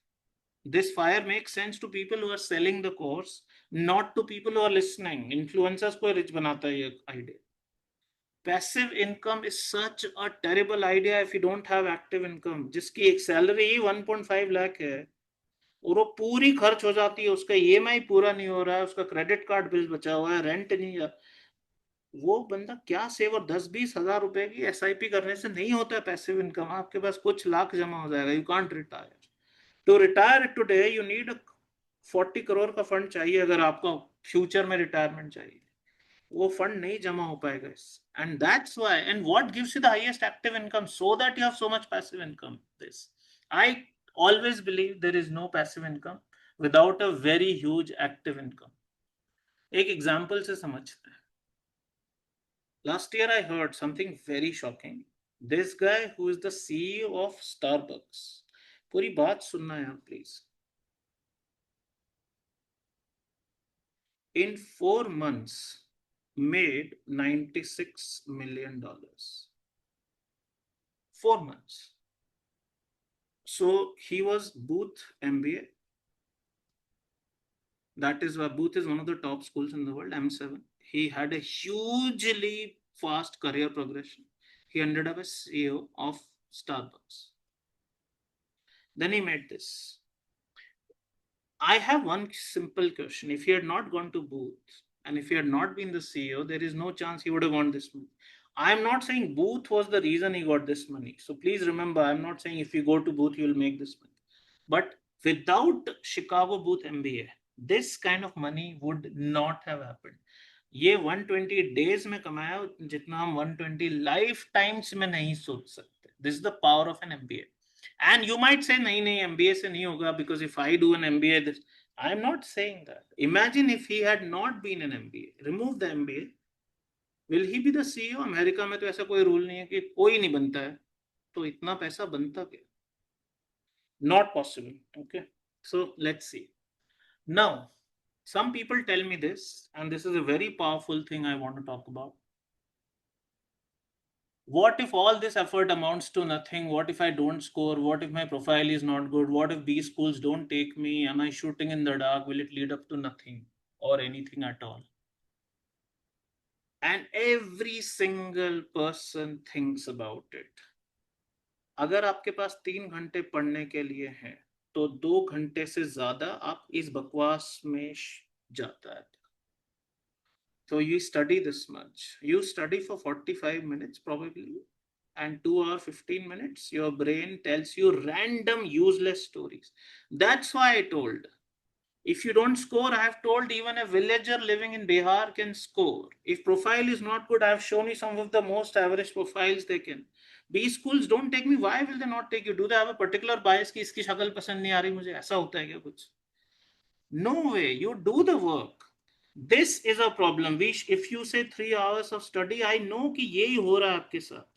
This fire makes sense to people who are selling the course, not to people who are listening. Influencers को rich बनाता है ये idea. Passive income is such a terrible idea if you don't have active income. जिसकी एक salary ही 1.5 लाख है और वो पूरी खर्च हो जाती है, उसका ईएमआई पूरा नहीं हो रहा है, उसका क्रेडिट कार्ड बिल बचा हुआ है, रेंट नहीं है, वो बंदा क्या सेव? और 10-20 हजार रुपए की एसआईपी करने से नहीं होता है पैसिव इनकम. आपके पास कुछ लाख जमा हो जाएगा. You can't retire. To retire today you need 40 crore का फंड चाहिए अगर आपको फ्यूचर में रिटायरमेंट चाहिए. वो फंड नहीं जमा हो पाएगा. And that's why, and what gives you the highest active income so that you have so much passive income. This I always believe there is no passive income without a very huge active income. एक example से समझते हैं. Last year I heard something very shocking. This guy who is the CEO of Starbucks, पूरी बात सुनना है please. In 4 months made $96 million. 4 months. So he was Booth MBA. That is why Booth is one of the top schools in the world, M7. He had a hugely fast career progression. He ended up as CEO of Starbucks. Then he made this. I have one simple question. If he had not gone to Booth and if he had not been the CEO, there is no chance he would have won this money. I am not saying Booth was the reason he got this money. So please remember, I am not saying if you go to Booth, you will make this money. But without Chicago Booth MBA, this kind of money would not have happened. ये 120 days में कमाया जितना हम 120 life times में नहीं सोच सकते. This is the power of an MBA. And you might say नहीं नहीं MBA से नहीं होगा because if I do an MBA, this, I am not saying that. Imagine if he had not been an MBA. Remove the MBA. Will he be the CEO? America में तो ऐसा कोई rule नहीं है कि कोई नहीं बनता है. तो इतना पैसा बनता क्या? Not possible. Okay. So let's see. Now, some people tell me this, and this is a very powerful thing I want to talk about. What if all this effort amounts to nothing? What if I don't score? What if my profile is not good? What if these schools don't take me? Am I shooting in the dark? Will it lead up to nothing or anything at all? And every single person thinks about it. अगर आपके पास 3 घंटे पढ़ने के लिए हैं तो 2 घंटे से ज्यादा आप इस बकवास में जाता है. So you study this much. You study for 45 minutes probably, and 2 hours 15 minutes your brain tells you random useless stories. That's why I told, if you don't score, I have told even a villager living in Bihar can score. If profile is not good, I have shown you some of the most average profiles they can. These schools don't take me. Why will they not take you? Do they have a particular bias कि इसकी शक्ल पसंद नहीं आ रही मुझे? ऐसा होता है क्या कुछ? No way. You do the work. This is a problem. If you say 3 hours of study, I know कि यही हो रहा है आपके साथ.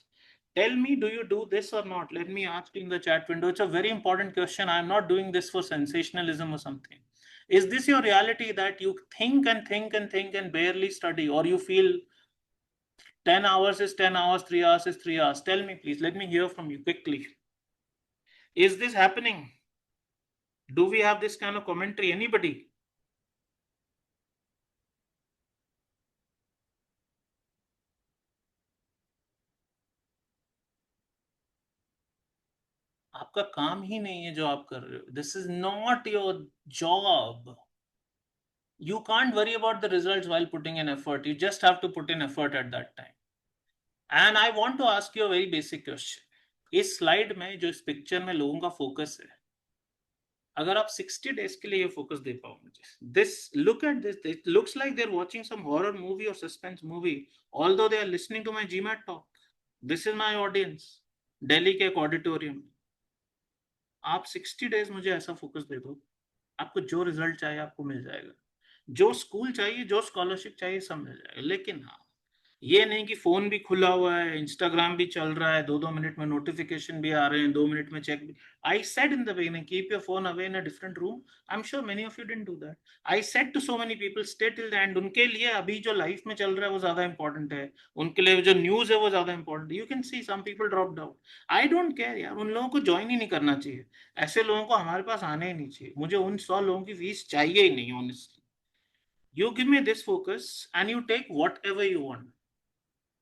Tell me, do you do this or not? Let me ask in the chat window. It's a very important question. I'm not doing this for sensationalism or something. Is this your reality, that you think and think and think and barely study, or you feel 10 hours is 10 hours, 3 hours is 3 hours? Tell me, please. Let me hear from you quickly. Is this happening? Do we have this kind of commentary? Anybody? आपका काम ही नहीं है जो आप कर रहे हो. This is not your job. You can't worry about the results while putting in effort. You just have to put in effort at that time. And I want to ask you a very basic question. इस slide में जो इस picture में लोगों का focus है, अगर आप 60 days के लिए ये फोकस दे पाओ मुझे, this, look at this, it looks like they're watching some horror movie or suspense movie, although they are listening to my GMAT talk. This is my audience, Delhi के एक ऑडिटोरियम. आप 60 days मुझे ऐसा फोकस दे दो, आपको जो रिजल्ट चाहिए आपको मिल जाएगा. जो स्कूल चाहिए, जो स्कॉलरशिप चाहिए, सब मिल जाएगा. लेकिन हाँ, ये नहीं कि फोन भी खुला हुआ है, इंस्टाग्राम भी चल रहा है, 2-2 मिनट में नोटिफिकेशन भी आ रहे हैं, 2 मिनट में चेक भी. I said in the beginning, keep your phone away in a different room. I'm sure many of you didn't do that. I said to so many people, stay till the end. उनके लिए अभी जो life में चल रहा है वो ज्यादा इंपॉर्टेंट है, उनके लिए जो न्यूज है वो ज्यादा इंपॉर्टेंट है. You can see some people dropped out. I don't care यार, उन लोगों को ज्वाइन ही नहीं करना चाहिए. ऐसे लोगों को हमारे पास आने ही नहीं चाहिए. मुझे उन 100 लोगों की फीस चाहिए ही नहीं, honestly. You give me this focus and you take whatever you want.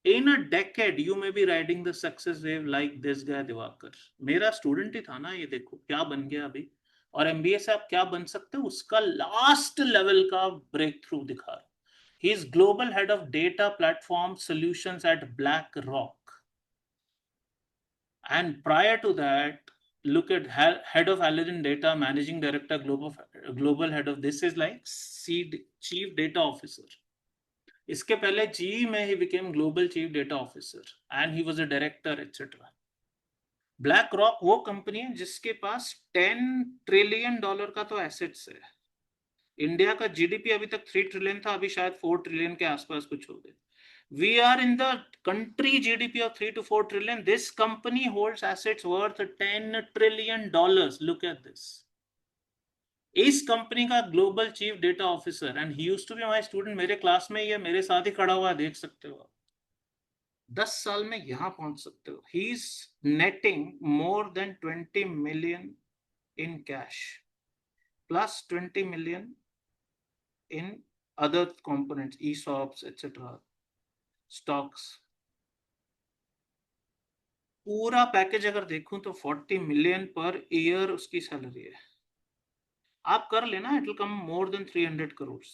In a decade, you may be riding the success wave like this guy Divakar. मेरा स्टूडेंट ही था ना, ये देखो क्या बन गया अभी. और एमबीए से आप क्या बन सकते हो, उसका लास्ट लेवल का ब्रेक थ्रू दिखा रहा. He is global head of data platform solutions at BlackRock. And prior to that, look at head of Aladdin Data, managing director, global head of, this is like chief data officer. इसके पहले जी में ही became global chief data officer and he was a director etc. Black rock वो company है जिसके पास $10 trillion का तो assets है. India का जीडीपी अभी तक 3 ट्रिलियन था, अभी शायद 4 ट्रिलियन के आसपास कुछ हो गए. We are in the country GDP of 3 to 4 trillion. This company holds assets worth $10 trillion. Look at this. इस कंपनी का global chief data officer, and he used to be my student. मेरे क्लास में ये मेरे साथ ही खड़ा हुआ, देख सकते हो आप. 10 साल में यहां पहुंच सकते हो. He is netting more than 20 million in cash plus 20 million in other components, ESOPs etc. Stocks. पूरा पैकेज अगर देखूं तो 40 मिलियन पर ईयर उसकी सैलरी है. आप कर लेना, it will come more than 300 crore.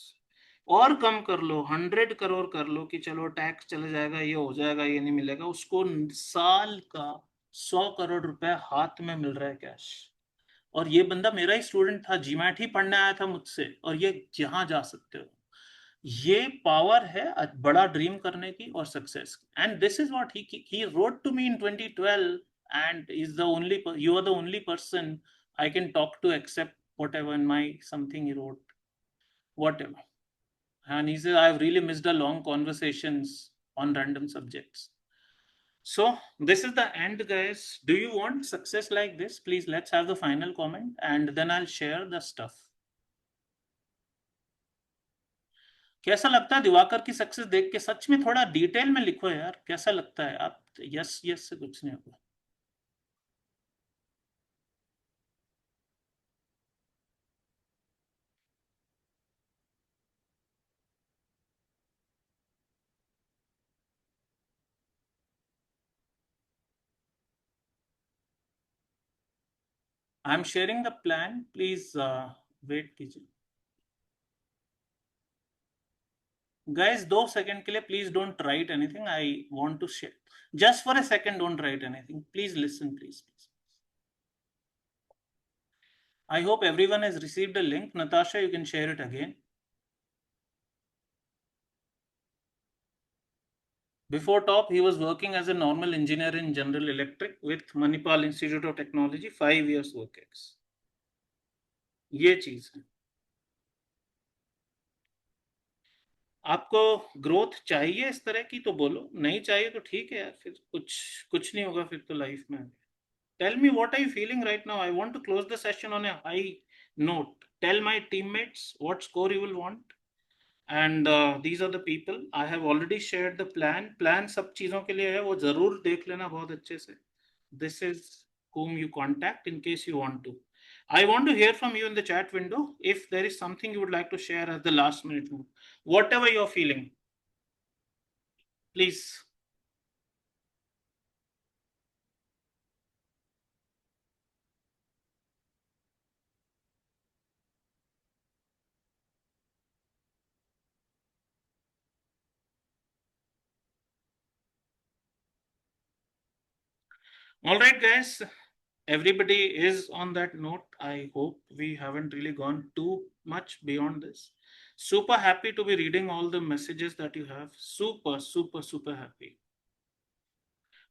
और कम कर लो, 100 करोड़ कर लो कि चलो टैक्स चला जाएगा, ये हो जाएगा, ये नहीं मिलेगा. उसको साल का 100 करोड़ रुपए हाथ में मिल रहा है कैश. और ये बंदा मेरा ही स्टूडेंट था, जीमैट ही पढ़ने आया था मुझसे, और ये जहां जा सकते हो. ये पावर है बड़ा ड्रीम करने की और सक्सेस की. And this is what he wrote to me in 2012 and is the only, you are the only person I can talk to accept whatever in my something he wrote, whatever. And he says, I've really missed a long conversations on random subjects. So this is the end, guys. Do you want success like this? Please, let's have the final comment and then I'll share the stuff. कैसा लगता है दिवाकर की success देख के? सच में थोड़ा detail में लिखो यार, कैसा लगता है? आप यस यस से कुछ नहीं होगा. I'm sharing the plan. Please wait कीजिए. Guys, 2 seconds के लिए please don't write anything. I want to share. Just for a second, don't write anything. Please listen, please. I hope everyone has received a link. Natasha, you can share it again. Before top, he was working as a normal engineer in General Electric with Manipal Institute of Technology, 5 years work ex. ये चीज है. आपको growth चाहिए इस तरह की तो बोलो, नहीं चाहिए तो ठीक है यार, फिर कुछ नहीं होगा फिर तो लाइफ में. Tell me what are you feeling right now? I want to close the session on a high note. Tell my teammates what score you will want. And these are the people. I have already shared the plan. Plan सब चीजों के लिए है, वो जरूर देख लेना बहुत अच्छे से. This is whom you contact in case you want to. I want to hear from you in the chat window if there is something you would like to share at the last minute. Whatever you're feeling, please. All right, guys. Everybody is on that note. I hope we haven't really gone too much beyond this. Super happy to be reading all the messages that you have. Super happy.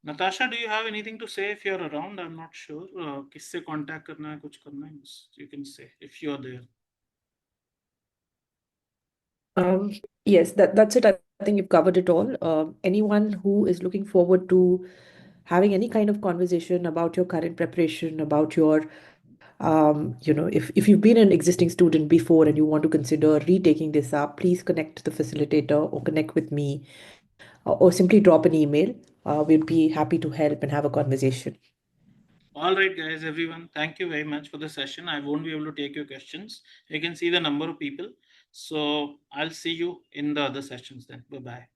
Natasha, do you have anything to say if you're around? I'm not sure. किससे contact करना है, कुछ करना है? You can say if you're there. Yes, that's it. think you've covered it all. Anyone who is looking forward to having any kind of conversation about your current preparation, about your, if you've been an existing student before and you want to consider retaking this up, please connect to the facilitator or connect with me or simply drop an email. We'd be happy to help and have a conversation. All right, guys, everyone, thank you very much for the session. I won't be able to take your questions. You can see the number of people. So I'll see you in the other sessions then. Bye-bye.